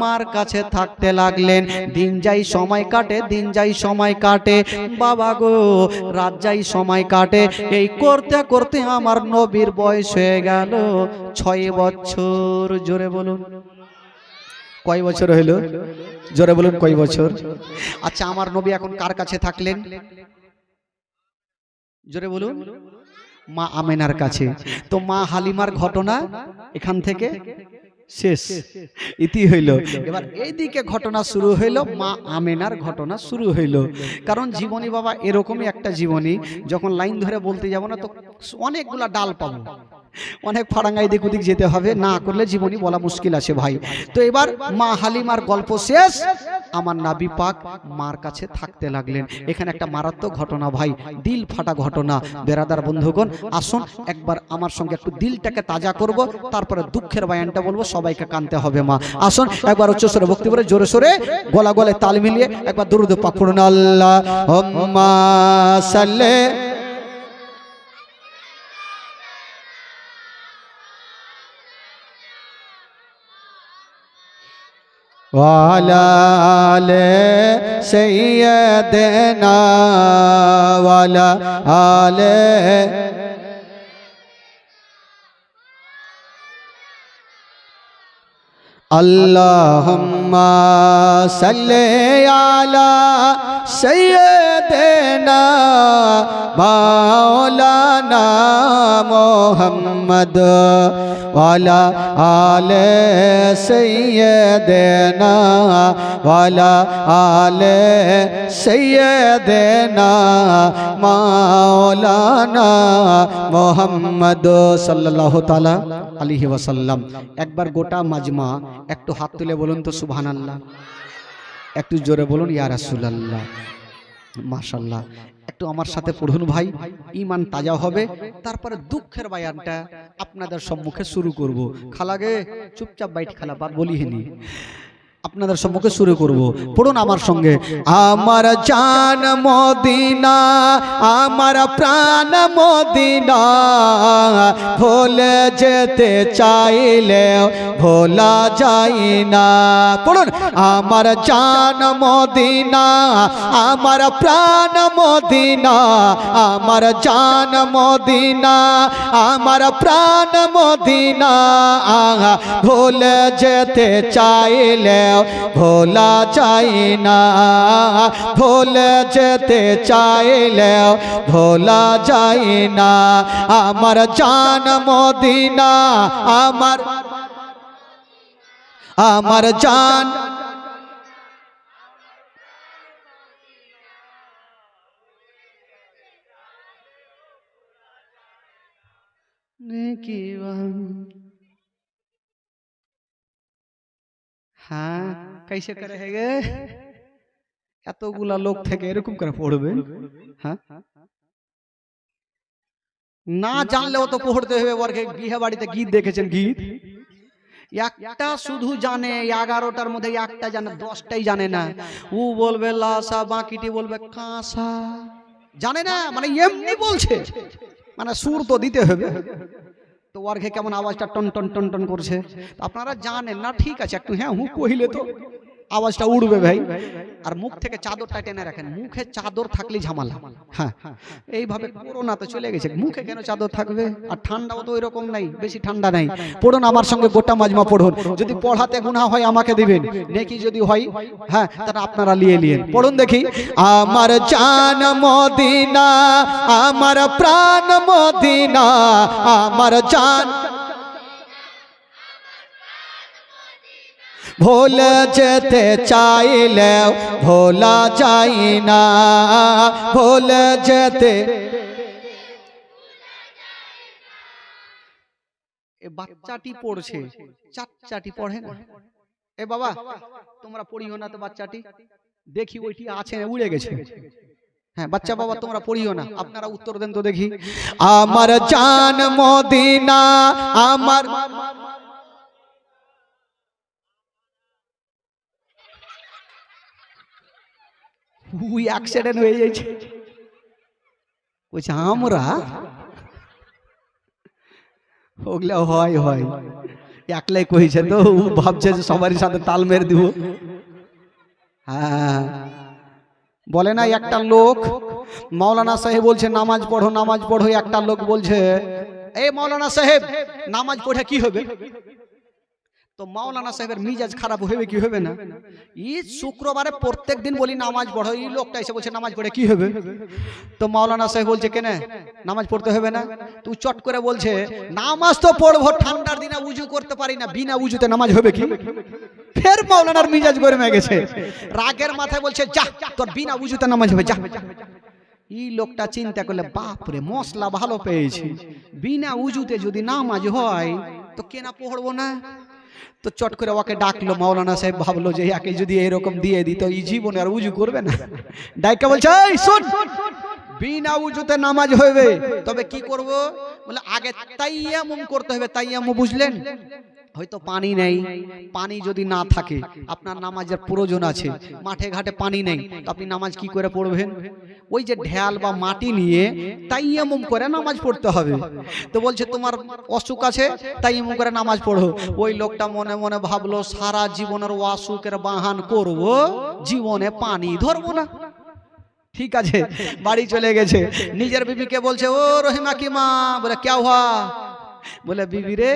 মার কাছে থাকতে লাগলেন। দিন যাই সময় কাটে, দিন যাই সময় কাটে বাবা গো, রাত যাই সময় কাটে। এই করতে করতে আমার নবীর বয়স হয়ে গেল 6 বছর। জোরে বলুন কয় বছর হইল? জোরে বলুন কয় বছর? আচ্ছা, আমার নবী এখন কার কাছে থাকলেন? জোরে বলুন। মা আমেনার কাছে। তো মা হালিমার ঘটনা এখান থেকে শেষ, ইতি হইল। এবার এইদিকে ঘটনা শুরু হইল, মা আমেনার ঘটনা শুরু হইল। কারণ জীবনী বাবা এরকমই একটা জীবনী, যখন লাইন ধরে বলতে যাব না তো অনেকগুলা ডাল পাবো, অনেক ফাড়াঙ্গাই দিক ওদিক যেতে হবে, না করলে জীবনী বলা মুশকিল আছে ভাই। তো এবার মা হালিমার গল্প শেষ, আমার নাবি পাক মার কাছে থাকতে লাগলেন। এখানে একটা মারাত্মক ঘটনা ভাই, দিল ফাটা ঘটনা। বেরাদার বন্ধুগণ, আসুন একবার আমার সঙ্গে একটু দিলটাকে তাজা করব, তারপরে দুঃখের বায়ানটা বলবো, সবাইকে কানতে হবে মা। আসুন একবার উচ্চ স্বরে ভক্তি করে জোরে সোরে গলা গলায় তাল মিলিয়ে একবার দুরূদ পাক পড়ুন। আল্লাহুম্মা সাল্লি ওয়ালা আলে সাইয়্যিদিনা ওয়ালা আলে আল্লাহুম্মা সাল্লি আলা সাইয়্যিদিনা মাওলানা মুহাম্মদ ওয়ালা আলে সাইয়্যিদিনা ওয়ালা আলে সাইয়্যিদিনা মাওলানা মুহাম্মদ সাল্লাল্লাহু তাআলা আলাইহি ওয়াসাল্লাম। একবার গোটা মাজমা একটু হাত তুলে বলুন তো সুবহানাল্লাহ, একটু জোরে বলুন ইয়া রাসূলুল্লাহ। মাশাআল্লাহ, একটু আমার সাথে পড়ুন ভাই, ঈমান তাজা হবে। তারপরে দুঃখের বায়ানটা আপনাদের সম্মুখে শুরু করব। খালাগে চুপচাপ বাইট, খালা বাদ বলিনি, আপনাদের সম্মুখে শুরু করব। পড়ুন আমার সঙ্গে। আমার জান মদিনা, আমার প্রাণ মদিনা, ভুলে যেতে চাইলে ভোলা যায় না। পড়ুন। আমার জান মদিনা, আমার প্রাণ মদিনা, আমার জান মদিনা, আমার প্রাণ মদিনা, ভুলে যেতে চাইলে ভোলা যায় না, ভুলে যেতে চাইলে ভোলা যায় না। আমার জান মদিনা, আমার জান নেকি। হ্যাঁ कैसे करेंगे? এতগুলা লোক থেকে এরকম করে পড়বে? হ্যাঁ, না জানলেও তো পড়তে হবে। বর্গে বিয়ে বাড়িতে গীত দেখেছেন? গীত একটা শুধু জানে, 11টার মধ্যে একটা জানে, 10টাই জানে না। ও বলবে লাসা, বাকিটি বলবে কাঁসা, জানে না, মানে এমনি বলছে, মানে সুর তো দিতে হবে। তো ওয়ার্ঘে কেমন আওয়াজটা টন টন টন টন করছে, আপনারা জানেন না, ঠিক আছে একটু হ্যাঁ হুঁ কইলে তো আওয়াজটা উড়বে ভাই। আর মুখ থেকে চাদরটা টেনে রাখেন, মুখে চাদর থাকলে ঝামেলা। হ্যাঁ, এইভাবে করোনা তো চলে গেছে, মুখে কেন চাদর থাকবে? আর ঠান্ডাও তো এরকম নাই, বেশি ঠান্ডা নাই। পড়ুন আমার সঙ্গে গোটা মাজমা পড়ুন। যদি পড়াতে গুনাহ হয় আমাকে দিবেন, নেকি যদি হয় হ্যাঁ তারা আপনারা নিয়ে নিয়েন। পড়ুন দেখি। আমার জান মদিনা, আমার প্রাণ মদিনা, আমার জান ভুলে যেতে চাইলেও ভোলা যায় না, ভুলে যেতে। এ বাচ্চাটি পড়ছে, চাচাটি পড়ে না। এ বাবা তোমরা পড়িও না তো, বাচ্চাটি দেখি ওইটি আছে উড়ে গেছে। হ্যাঁ বাচ্চা বাবা তোমরা পড়িও না, আপনারা উত্তর দেন তো দেখি। আমার জান মদিনা, আমার অ্যাক্সিডেন্ট হয়ে যাচ্ছে। বলছে আমরা ওগুলা হয় হয় একলাই কইছে তো, ভাবছে যে সবারই সাথে তাল মেরে দিব। হ্যাঁ বলে না একটা লোক, মৌলানা সাহেব বলছে নামাজ পড়ো নামাজ পড়ো, একটা লোক বলছে এই মৌলানা সাহেব নামাজ পড়ে কি হবে? তো মৌলানা সাহেবের মিজাজ খারাপ হবে কি হবে না? ঈদ শুক্রবারে প্রত্যেক দিন বলি নামাজ পড়ো, এই লোকটা এসে বলছে নামাজ পড়ে কি হবে? তো মৌলানা সাহেব বলছে কেন নামাজ পড়তে হবে না? তুই চট করে বলছে নামাজ তো পড়বো, ঠান্ডার দিনে উজু করতে পারি না, বিনা উজুতে নামাজ হবে কি? ফের মৌলানার মিজাজ গরমে গেছে, রাগের মাথায় বলছে যা তোর বিনা উজুতে নামাজ হবে যা। এই লোকটা চিন্তা করলে বাপরে মশলা ভালো পেয়েছি, বিনা উজুতে যদি নামাজ হয় তো কেনা পড়বো না। তো চট করে ওকে ডাকলো, মৌলানা সাহেব ভাবলো যে একে যদি এরকম দিয়ে দিত এই জীবনে আর উজু করবে না। ডাইকা বলছে এই শোন, বিনা উজুতে নামাজ হবে, তবে কি করব? বলে আগে তাইয়ামুম করতে হবে। তাইয়ামুম বুঝলেন? হয়তো পানি নেই, পানি যদি না থাকে আপনার নামাজের প্রয়োজন আছে, মাঠে ঘাটে পানি নেই, তো আপনি নামাজ কি করে পড়বেন? ওই যে ঢেল বা মাটি নিয়ে তাইয়ামুম করে নামাজ পড়তে হবে। তো বলছে তোমার অসুখ আছে, তাইয়ামুম করে নামাজ পড়ো। ওই লোকটা মনে মনে ভাবলো সারা জীবনের অসুখের বাহান করব, জীবনে পানি ধরবো না। ঠিক আছে, বাড়ি চলে গেছে, নিজের বিবিকে বলছে ও রহিমা কি মা, বলে ক্যা হুয়া? বলে বিবি রে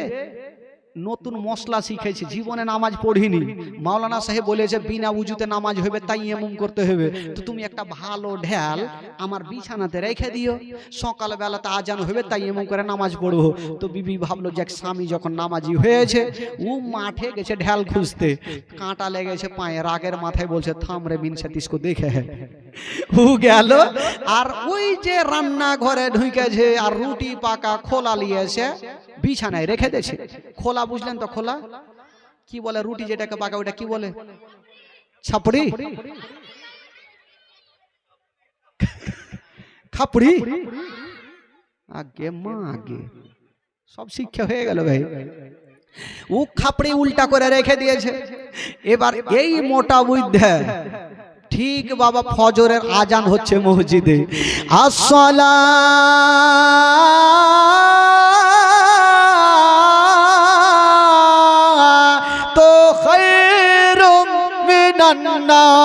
নতুন মশলা শিখেছি, জীবনে নামাজ পড়িনি, মাওলানা সাহেব বলেছে বিনা উজুতে নামাজ হবে, তাইয়ামুম করতে হবে, তো তুমি একটা ভালো ঢেল আমার বিছানাতে রেখে দিও, সকাল বেলাতে আজান হবে তাইয়ামুম করে নামাজ পড়বো। তো বিবি ভাবলো যে স্বামী যখন নামাজি হয়েছে, ও মাঠে গেছে ঢেল খুঁজতে, কাঁটা লেগেছে পায়ে, রাগের মাথায় বলছে থাম রে বিন সাতিসকে দেখে। ও গেল আর ওই যে রান্না ঘরে ঢুকেছে আর রুটি পাকা খোলা লিয়েছে বিছানায় রেখে দিয়েছে। খোলা বুঝলেন তো? খোলা কি বলে? রুটি যেটাকে পাকা ওটা কি বলে? ছাপড়ি, খাপড়ি, আগে মা আগে সব শিক্ষা হয়ে গেল ভাই। ও খাপড়ি উল্টা করে রেখে দিয়েছে। এবার এই মোটা বুদ্ধে ঠিক বাবা ফজরের আজান হচ্ছে মসজিদে, আসসালা তো খায়রুম মিনান নাম।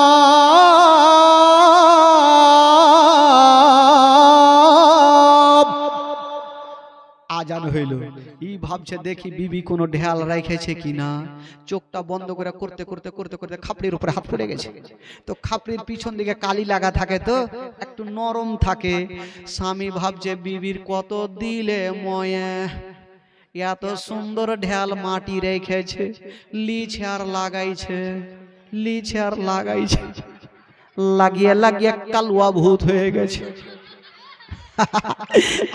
আজান হইল, এই ভাবছে দেখি বিবি কোনো ঢেল রেখেছে কিনা, চোখটা বন্ধ করে করতে করতে করতে করতে খাপড়ির উপরে হাত পড়ে গেছে। তো খাপড়ির পিছন দিকে কালি লাগা থাকে, তো একটু নরম থাকে। স্বামী ভাবছে বিবির কত দিলে ময়ে, এত সুন্দর ঢেল মাটি রেখেছে, লিছে আর লাগাইছে, লিছে আর লাগাইছে, লাগিয়ে লাগিয়ে কালুয়া ভূত হয়ে গেছে।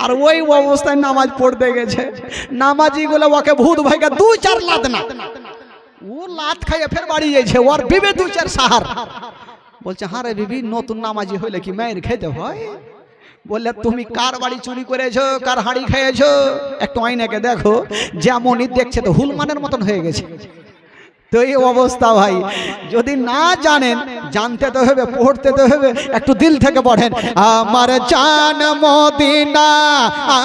আর ওই অবস্থায় নামাজ পড়তে গেছে, নামাজি গুলো ওকে ভূত ভাইকে 2-4 লাত না, ও লাত খাইয়ে ফের বাড়ি যাইছে, ওর বিবি 2-4 সাহার। বলছে হ্যাঁ রে বিবি, নতুন নামাজি হইলে কি মায়ের খেতে হয়? বললে তুমি কার বাড়ি চুরি করেছো, কার হাঁড়ি খেয়েছো, একটু আয়নাকে দেখো, যেমনই দেখছে তো হুলমানের মতন হয়ে গেছে। তো এই অবস্থা ভাই, যদি না জানেন জানতে তো হবে, পড়তে তো হবে, একটু দিল থেকে পড়েন। আমার জান মদিনা,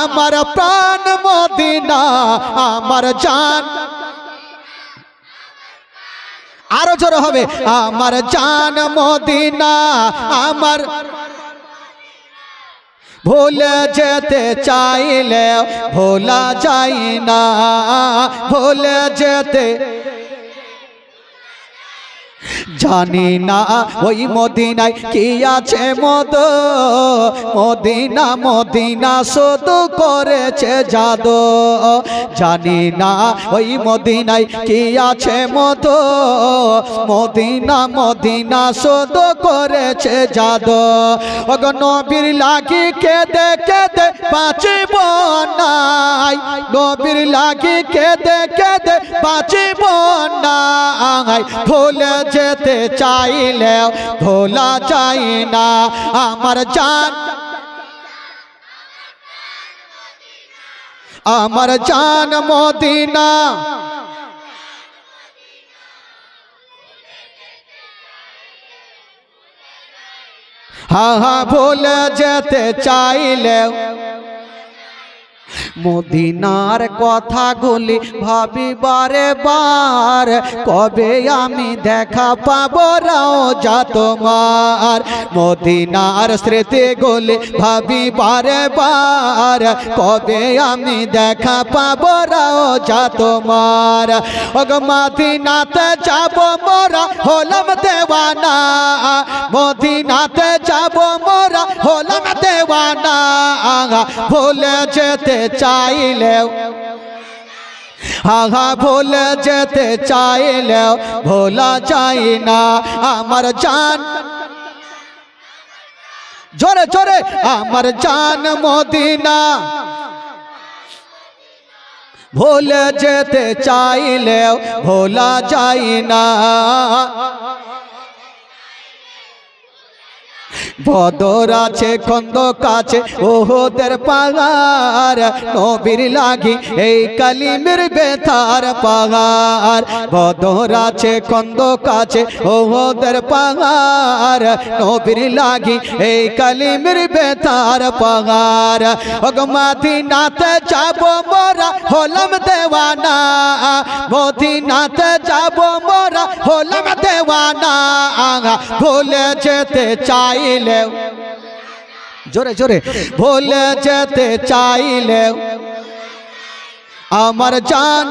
আমার প্রাণ মদিনা, আমার জান, আরো জোরে হবে, আমার জান মদিনা, আমার ভুলে যেতে চাইলে ভোলা যায় না, ভুলে যেতে জানি না ওই মদিনায় কি আছে মধু, মদিনা মদিনা শুধু করেছে জাদু। জানি না ওই মদিনায় কি আছে মধু, মদিনা মদিনা শুধু করেছে জাদু। ওগো নবীর লাগি কেঁদে কেঁদে বাঁচিব নাই, নবীর লাগি কেঁদে কেঁদে বাঁচিব নাই। ভুলে যেতে চাইলেও ভোলা যায় না আমার জান, আমার জান মদিনা। হ্যাঁ হ্যাঁ ভুলে যেতে চাইলেও মদিনার কথাগুলি ভাবি বারে বার, কবে আমি দেখা পাবো রওজা তোমার। মদিনার স্মৃতিগুলি ভাবি বারে বার, কবে আমি দেখা পাবো রওজা তোমার। ওগো মদিনাতে যাব মোরা হলাম দেওয়ানা, মদিনাতে যাব মোরা হলাম দেওয়ানা। ভুলে যেতে চাইলেও, হা ভুলে যেতে চাইলেও ভোলা যায় না আমার জান। জোরে জোরে আমার জান মদিনা। ভুলে যেতে চাইলেও ভোলা যায় না। বদর আছে খন্দক আছে ওহদের পাহাড়, নবীর লাগি এই কালিমের বেতার পাহাড়। বদর আছে খন্দক আছে ওহদের পাহাড়, নবীর লাগি এই কালিমের বেতার পাহাড়। ওগো মদিনাতে যাব মোরা হলাম দেওয়ানা, মদিনাতে যাব মোরা হলাম দেওয়ানা। ভুলে যেতে চাইলেও, জোরে জোরে ভুলে যেতে চাইলেও আমার জান।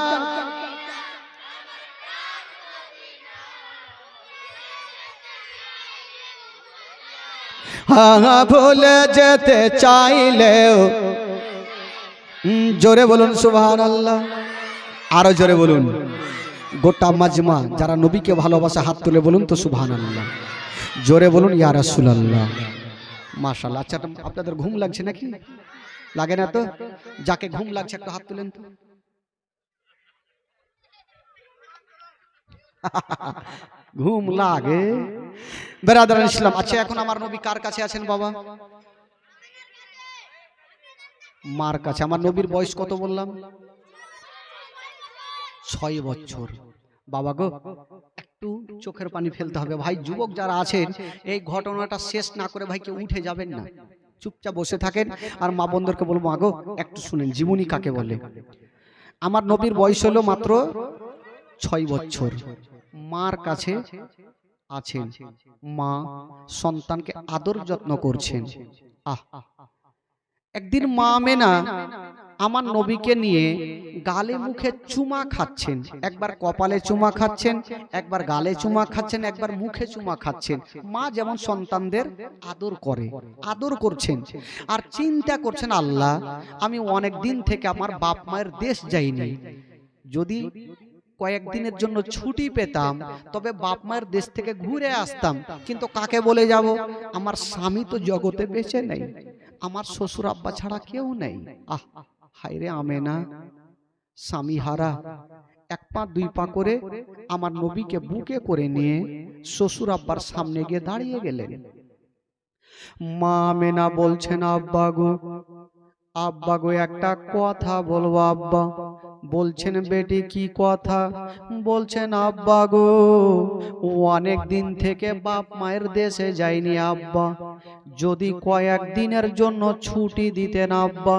হ্যাঁ ভুলে যেতে চাইলেও, জোরে বলুন সুবহানাল্লাহ। আরো জোরে বলুন। গোটা মাজমা যারা নবীকে ভালোবাসে হাত তুলে বলুন তো সুবহানাল্লাহ। জোরে বলুন ইয়া রাসূলুল্লাহ। মাশাআল্লাহ। আচ্ছা আপনাদের ঘুম লাগছে নাকি? লাগে না তো? যাকে ঘুম লাগছে একটু হাত তুলেন তো। ঘুম লাগে বেরাদারান ইসলাম। আচ্ছা এখন আমার নবী কার কাছে আছেন বাবা? মার কাছে। আমার নবীর বয়স কত বললাম? 6 বছর। বাবা গো একটু চোখের পানি ফেলতে হবে ভাই। যুবক যারা আছেন এই ঘটনাটা শেষ না করে ভাই কেউ উঠে যাবেন না, চুপচাপ বসে থাকেন। আর মা বোনদেরকে বলবো আগো একটু শুনেন জীবনী কাকে বলে। আমার নবীর বয়স হলো মাত্র 6 বছর। মার কাছে আছেন, মা সন্তানকে আদর যত্ন করছেন। একদিন মা আমেনা আমার নবীকে নিয়ে গালে মুখে চুমা খাচ্ছেন। একবার কপালে চুমা খাচ্ছেন, একবার গালে চুমা খাচ্ছেন, একবার মুখে চুমা খাচ্ছেন। মা যেমন সন্তানদের আদর করে আদর করছেন। আর চিন্তা করছেন আল্লাহ আমি অনেক দিন থেকে আমার বাপ মায়ের দেশ যাইনি, যদি কয়েকদিনের জন্য ছুটি পেতাম তবে বাপ মায়ের দেশ থেকে ঘুরে আসতাম। কিন্তু কাকে বলে যাব? আমার স্বামী তো জগতে বেঁচে নেই, আমার শ্বশুর আব্বা ছাড়া কেউ নেই। আহ হায়রে আমেনা স্বামী হারা। 1 পা 2 পা করে আমার নবীকে বুকে করে নিয়ে শ্বশুর আব্বার সামনে গিয়ে দাঁড়িয়ে গেলেন। মা আমেনা বলছেন আব্বা গো একটা কথা বলবো আব্বা। বলছেন বেটি কি কথা? বলছেন আব্বা গো অনেক দিন থেকে বাপ মায়ের দেশে যাইনি আব্বা, যদি কয়েকদিনের জন্য ছুটি দিতেন আব্বা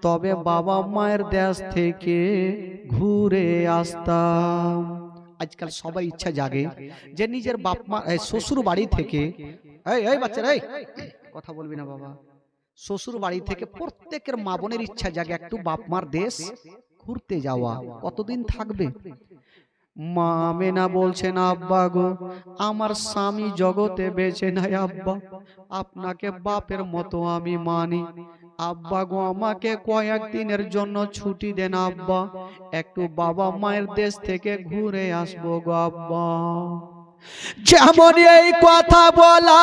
তবে বাবা মায়ের দেশ থেকে ঘুরে আসতাম। আজকাল সবাই ইচ্ছা জাগে যে নিজের বাপ মা শ্বশুর বাড়ি থেকে, এই বাচ্চারা এই কথা বলবি না বাবা, শ্বশুর বাড়ি থেকে প্রত্যেকের মা বোনের ইচ্ছা জাগে একটু বাপ মার দেশ ঘুরতে যাওয়া। কতদিন থাকবে? মা আমেনা বলছেন, আব্বা গো, আমার স্বামী জগতে বেঁচে নাই আব্বা, আপনাকে বাপের মতো আমি মানি। আব্বা গো, আমাকে কয়েকদিনের জন্য ছুটি দেন আব্বা, একটু বাবা মায়ের দেশ থেকে ঘুরে আসবো গো আব্বা। যেমন এই কথা বলা,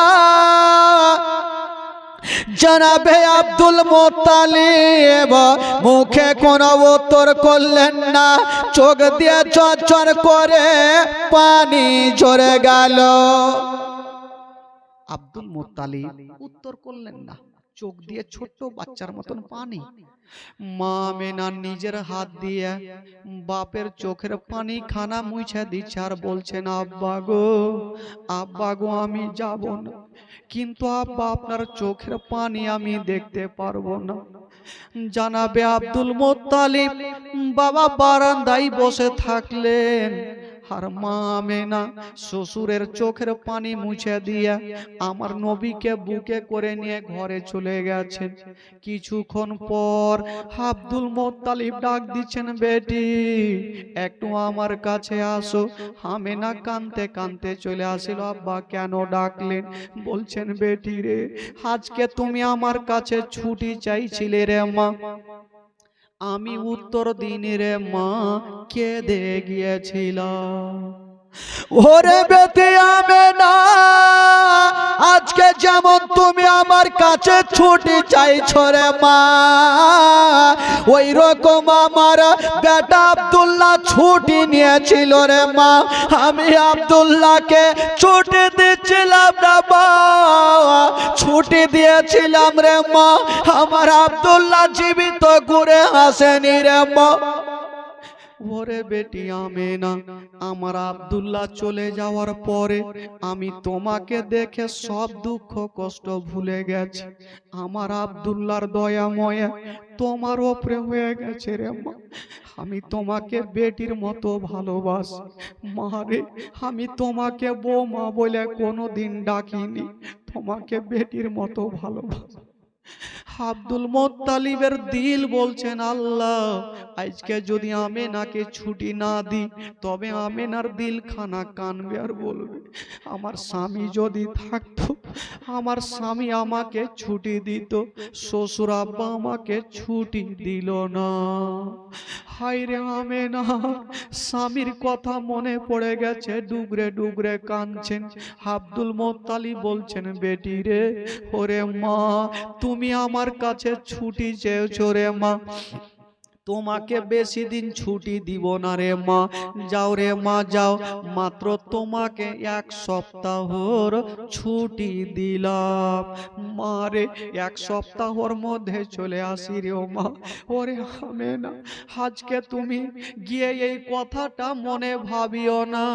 জনাবে আব্দুল মুত্তালিব মুখে কোনো উত্তর করলেন না, চোখ দিয়ে চরচর করে পানি ঝরে গেল। আব্দুল মুত্তালিব উত্তর করলেন না, চোখ দিয়ে ছোট্ট বাচ্চার মতন পানি। মা আমেনা নিজের হাত দিয়ে বাপের চোখের পানি খানা মুছে দিচ্ছে আর বলছেন, আব্বা গো, আমি যাব না, কিন্তু আব্বা আপনার চোখের পানি আমি দেখতে পারবো না। জানাবে আব্দুল মুত্তালিব বাবা বারান্দায় বসে থাকলেন, আর মা আমেনা শ্বশুরের চোখের পানি মুছে দিয়ে আমার নবীকে বুকে করে নিয়ে ঘরে চলে গেছেন। কিছুক্ষণ পর আব্দুল মুত্তালিব ডাক দিচ্ছেন, বেটি একটু আমার কাছে আসো। আমেনা কাঁদতে কাঁদতে চলে আসিল। আব্বা কেন ডাকলেন? বলছেন, বেটি রে, আজকে তুমি আমার কাছে ছুটি চাইছিলে রে মা, আমি উত্তর দিনে রে মা কেঁদে গিয়েছিলাম। ওরে বেটি আমেনা, আজকে যেমন তুমি আমার কাছে ছুটি চাইছো রে মা, ওই রকম আমার বেটা আব্দুল্লাহ ছুটি নিয়েছিল রে মা। আমি আব্দুল্লাহকে ছুটি দিচ্ছিলাম না মা, ছুটি দিয়েছিলাম রে মা, আমার আব্দুল্লাহ জীবিত ঘুরে আসেনি রে মা। ওরে বেটি আমেনা, আমার আব্দুল্লাহ চলে যাওয়ার পরে আমি তোমাকে দেখে সব দুঃখ কষ্ট ভুলে গেছি। আমার আব্দুল্লাহর দয়া ময়া তোমার উপরে হয়ে গেছে রে মা। আমি তোমাকে বেটির মতো ভালোবাসি মা রে, আমি তোমাকে বৌমা বলে কোনোদিন ডাকিনি, তোমাকে বেটির মতো ভালোবাসি। আব্দুল মুত্তালিবের দিল বলছেন, আল্লাহ আজকে যদি আমেনাকে ছুটি না দিই তবে আমেনার দিল খানা কানবে আর বলবে, আমার স্বামী যদি থাকতো, আমার স্বামী আমাকে ছুটি দিত, শ্বশুর আব্বা আমাকে ছুটি দিল না। হায় রে আমেনা, স্বামীর কথা মনে পড়ে গেছে, ডুগরে ডুগরে কাঁদছেন। আব্দুল মুত্তালিব বলছেন, বেটি রে, ওরে মা তুমি আমার কাছে ছুটি চেয়েছো রে মা, তোমাকে বেশি দিন ছুটি দিব না রে মা, যাও রে মা যাও, মাত্র তোমাকে 1 সপ্তাহর ছুটি দিলাম। মা রে 1 সপ্তাহর মধ্যে চলে আসি রে মা। ওরে আমেনা, আজকে তুমি গিয়ে এই কথাটা মনে ভাবিও না,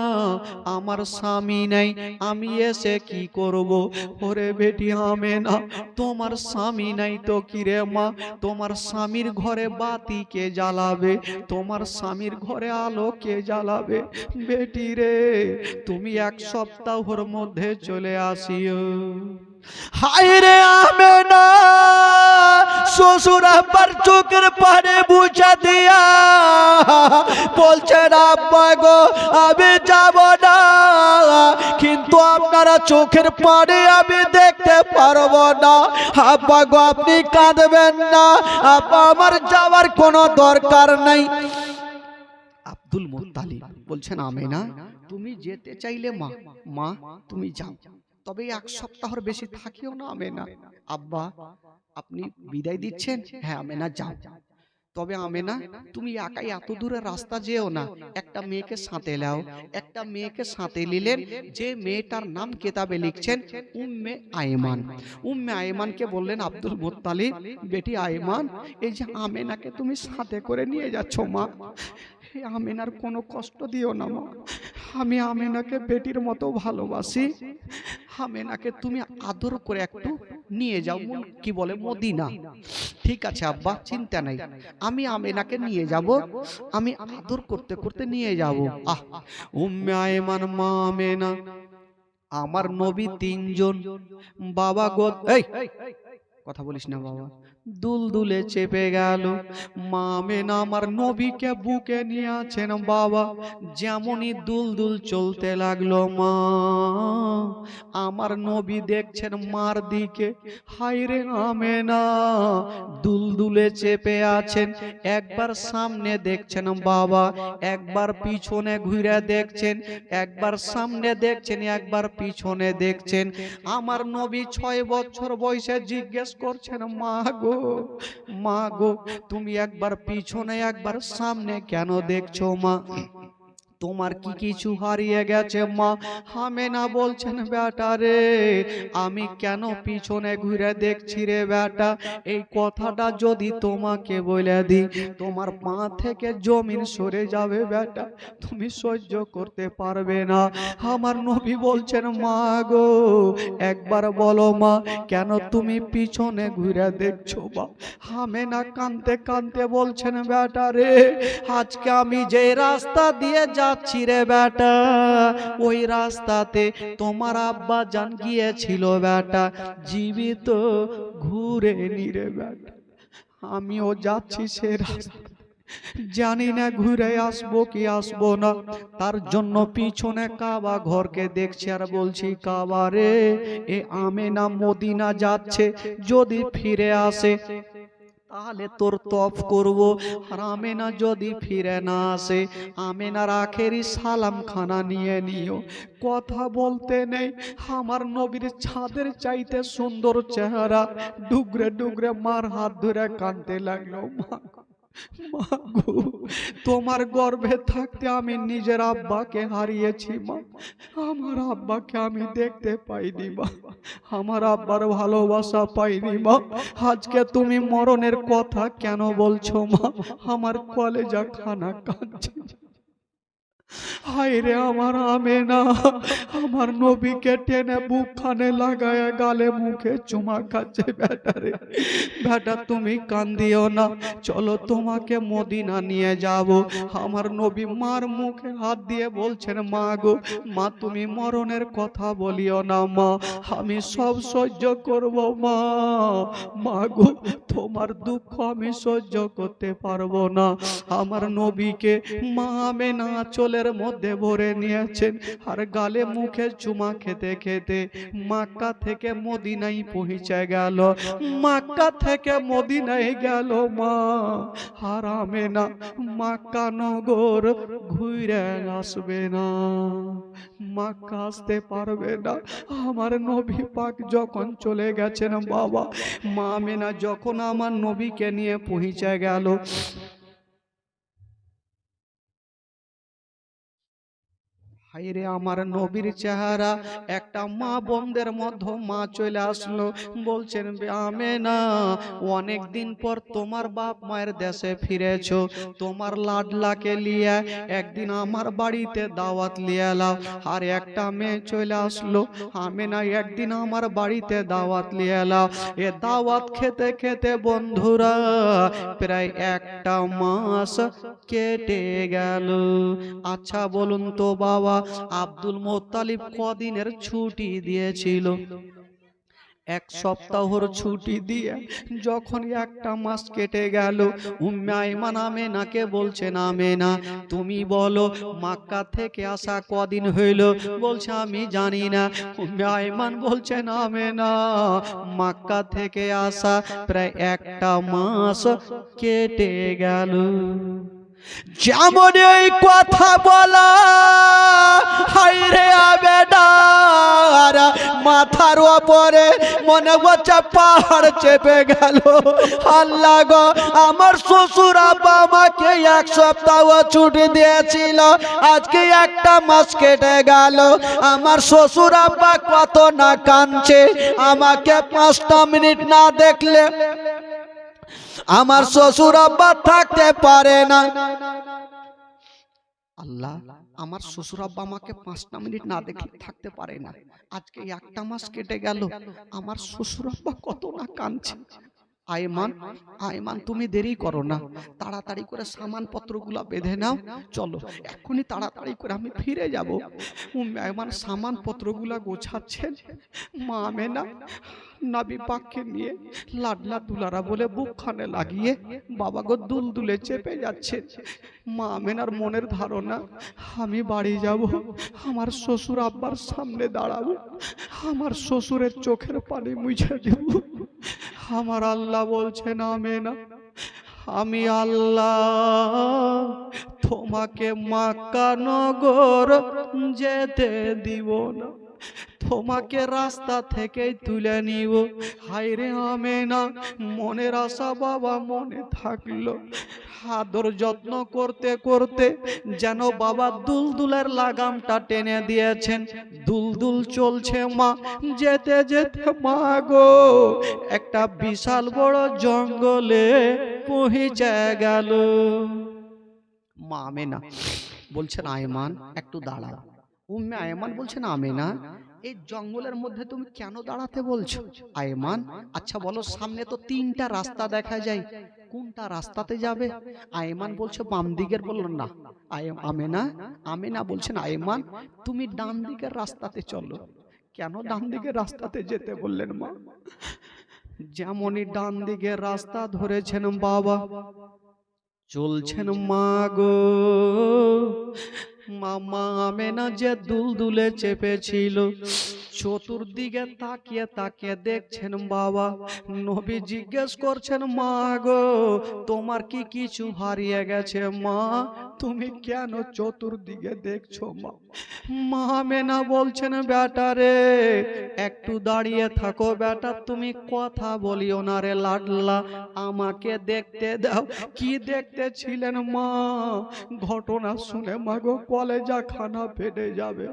আমার স্বামী নেই, আমি এসে কি করব? ওরে বেটি আমেনা, তোমার স্বামী নাই তো কি রে মা, তোমার স্বামীর ঘরে বাতি কে জ্বালাবে, তোমার স্বামীর ঘরে আলো কে জ্বালাবে? বেটি রে, তুমি 1 সপ্তাহের মধ্যে চলে আসিও। হায় রে আমেনা, শ্বশুর আব্বার চোখের পানি বুঝা দিয়া বলছেন, আব্বা গো আমি যাব না, কিন্তু আপনারা চোখের পানি আমি দেখতে পারবো না। আব্বা গো আপনি কাঁদবেন না, আব্বা আমার যাওয়ার কোনো দরকার নাই। আব্দুল মুত্তালিব বলছেন, আমেনা তুমি যেতে চাইলে মা তুমি যাও, তবে 1 সপ্তাহের বেশি থাকিও না আমেনা। আব্বা আপনি বিদায় দিচ্ছেন? হ্যাঁ আমেনা যাও, তবে আমেনা তুমি একাই এত দূরের রাস্তা যেও না, একটা মেয়েকে সাথে নাও। একটা মেয়েকে সাথে নিলেন, যে মেয়েটার নাম কিতাবে লিখছেন উম্মে আয়মান। উম্মে আয়মানকে বললেন আব্দুল মুত্তালিব, বেটি আয়মান, এই যে আমেনাকে তুমি সাথে করে নিয়ে যাচ্ছ মা, আমেনার কোনো কষ্ট দিও না মা, আমি আমেনাকে বেটির মতো ভালোবাসি, আমেনাকে তুমি আদর করে একটু নিয়ে যাও, কি বলে মদিনা। ঠিক আছে আব্বা, চিন্তা নাই, আমি আমেনাকে নিয়ে যাব, আমি আদর করতে করতে নিয়ে যাব। উম্মে আয়মান, মা আমেনা, আমার নবী 3 জন, বাবা গো এই কথা বলিস না বাবা, দুলদুলে চেপে গেল। মা আমেনা আমার নবীকে বুকে নিয়ে আছেন বাবা, যেমনই দুলদুল চলতে লাগলো মা আমার নবী দেখছেন মার দিকে, হায়রে আমেনা দুলদুলে চেপে আছেন। একবার সামনে দেখছেন বাবা, একবার পিছনে ঘুরে দেখছেন, একবার সামনে দেখছেন, একবার পিছনে দেখছেন। আমার নবী 6 বছর বয়সে জিজ্ঞেস করছেন, মা গো মা গো তুমি একবার পিছনে একবার সামনে কেন দেখছো মা, তোমার কি কিছু হারিয়ে গেছে মা? আমেনা বলছেন, বেটা রে আমি কেন পিছনে ঘুরে দেখছি রে বেটা, এই কথাটা যদি তোমাকে বলে দিই তোমার পা থেকে জমিন সরে যাবে বেটা, তুমি সহ্য করতে পারবে না। আমার নবী বলছেন, মা গো একবার বলো মা কেন তুমি পিছনে ঘুরে দেখছো মা? আমেনা কাঁদতে কাঁদতে বলছেন, বেটা রে আজকে আমি যে রাস্তা দিয়ে যাচ্ছি রে বেটা, ওই রাস্তাতে তোমার আব্বা জান গিয়েছিল বেটা, জীবিত ঘুরে নি রে বেটা, আমিও যাচ্ছি সে রাস্তা, জানি না ঘুরে আসবো কি আসবো না। তার জন্য পিছনে কাবা ঘরকে দেখছি আর বলছি, কাবা রে এ আমেনা মদিনা যাচ্ছে, যদি ফিরে আসে তাহলে তোর তফ করব, আর আমেনা যদি ফিরে না আসে আমেনার আখেরি সালাম খানা নিয়ে নিও। কথা বলতে নেই, আমার নবীর ছাদের চাইতে সুন্দর চেহারা, ডুগরে ডুগরে মার হাত ধরে কাঁদতে লাগলো, মা মা গো তোমার গর্ভে থাকতে আমি নিজের আব্বাকে হারিয়েছি মা, আমার আব্বাকে আমি দেখতে পাইনি মা, আমার আব্বার ভালোবাসা পাইনি মা, আজকে তুমি মরণের কথা কেন বলছো মা? আমার কলেজা খানা কাঁদছে। হায়রে আমার আমেনা আমার নবীকে টেনে বুক খানে লাগায় গালে মুখে চুমা খাচ্ছে। বেটা রে বেটা তুমি কান্দিও না, চলো তোমাকে মদিনা নিয়ে যাব। আমার নবী মার মুখে হাত দিয়ে বলছেন, মা গো মা তুমি মরণের কথা বলিও না মা, আমি সব সহ্য করব মা, মা গো তোমার দুঃখ আমি সহ্য করতে পারবো না। আমার নবীকে মা আমেনা চলে মধ্যে ভরে নিয়েছেন আর গালে মুখে চুমা খেতে খেতে মক্কা থেকে মদিনায় পৌঁছে গেল, মক্কা থেকে মদিনায় গেল মা, আর আমেনা মক্কা নগর ঘুরে আসবে না, মক্কা আসতে পারবে না। আমার নবী পাক যখন চলে গেছেন বাবা, মা আমেনা যখন আমার নবীকে নিয়ে পৌঁছে গেল, হায়রে আমার নবীর চেহারা, একটা মা বোনদের মধ্যে মা চলে আসলো, বলছেন আমেনা অনেক দিন পর তোমার বাপ মায়ের দেশে ফিরেছো, তোমার লাডলাকে লিয়ে একদিন আমার বাড়িতে দাওয়াত লিয়ে এলাও। আর একটা মেয়ে চলে আসলো, আমেনা একদিন আমার বাড়িতে দাওয়াত লিয়ে এলাও। এ দাওয়াত খেতে খেতে বন্ধুরা প্রায় একটা মাস কেটে গেল। আচ্ছা বলুন তো বাবা, আব্দুল মোত্তালিব কদিনের ছুটি দিয়েছিল? 1 সপ্তাহর ছুটি দিয়ে যখন একটা মাস কেটে গেল, উম্মে আইমান আমেনাকে বলছেন, আমেনা তুমি বলো মক্কা থেকে আসা কদিন হইল? বলছে আমি জানি না। উম্মে আইমান বলছেন, আমেনা মক্কা থেকে আসা প্রায় একটা মাস কেটে গেল। যেমন এই কথা বলা হায়রে আবেদার মাথার উপরে মনে হচ্ছে পাহাড় চেপে গেল। আল্লাহ গো আমার শ্বশুর আব্বা আমাকে 1 সপ্তাহ ছুটি দিয়েছিল, আজকে একটা মাস কেটে গেল। আমার শ্বশুর আব্বা কত না কাঁদছে, আমাকে 5টা মিনিট না দেখলে আমার শ্বশুর আব্বা থাকতে পারে না। আল্লাহ আমার শ্বশুর আব্বা আমাকে 5টা মিনিট না দেখলে থাকতে পারে না, আজকে একটা মাস কেটে গেল, আমার শ্বশুর আব্বা কত না কাঁদছে। আয়মান, আয়মান তুমি দেরি করো না, তাড়াতাড়ি করে সামান পত্রগুলা বেঁধে নাও, চলো এক্ষুনি তাড়াতাড়ি করে আমি ফিরে যাব। আয়মান সামান পত্রগুলা গোছাচ্ছেন, মা আমেনা নবী পাককে নিয়ে লাডলা দুলারা বলে বুকখানে লাগিয়ে বাবা গো দুলদুলে চেপে যাচ্ছে। মা আমেনার মনের ধারণা, আমি বাড়ি যাব, আমার শ্বশুর আব্বার সামনে দাঁড়াবো, আমার শ্বশুরের চোখের পানি মুছে দেব। আমার আল্লাহ বলছেন আমেনা, আমি আল্লাহ তোমাকে মক্কা নগর যেতে দিব না, তোমাকে রাস্তা থেকেই তুলে নিব। হায়রে আমেনা, মনের আশা বাবা মনে থাকলো। আদর যত্ন করতে করতে যেন বাবা দুলদুলের লাগামটা টেনে দিয়েছেন, দুলদুল চলছে মা। যেতে যেতে মা গো একটা বিশাল বড় জঙ্গলে পৌঁছে গেল। মা আমেনা বলছেন আয়মান একটু দাঁড়াও। উম্মে আয়মান বলছেন আমেনা এই জঙ্গলের মধ্যে তুমি কেন দাঁড়াতে বলছো? আয়মান আচ্ছা বলো, সামনে তো 3টা রাস্তা দেখা যায়, কোনটা রাস্তাতে যাবে? আয়মান বলছে বাম দিকের। বলল না আমেনা, আমেনা বলছেন আয়মান তুমি ডান দিকের রাস্তাতে চলো। কেন ডান দিকের রাস্তাতে যেতে বললেন মা? যেমনই ডান দিকের রাস্তা ধরেছেন বাবা, চলছেন মা গো, মামা আমেনা যে দুলদুলে চেপেছিল চতুর্দিকে তাকিয়ে তাকিয়ে দেখছেন বাবা। নবী জিজ্ঞেস করছেন মা গো তোমার কি কিছু হারিয়ে গেছে মা? তুমি কেন চতুর্দিকে দেখছো মা? মা আমেনা বলছেন বেটা রে একটু দাঁড়িয়ে থাকো বেটা, তুমি কথা বলিও না রে লাডলা, আমাকে দেখতে দাও। কি দেখতেছিলেন মা? ঘটনা শুনে মাগো কলেজা খানা ফেটে যাবে।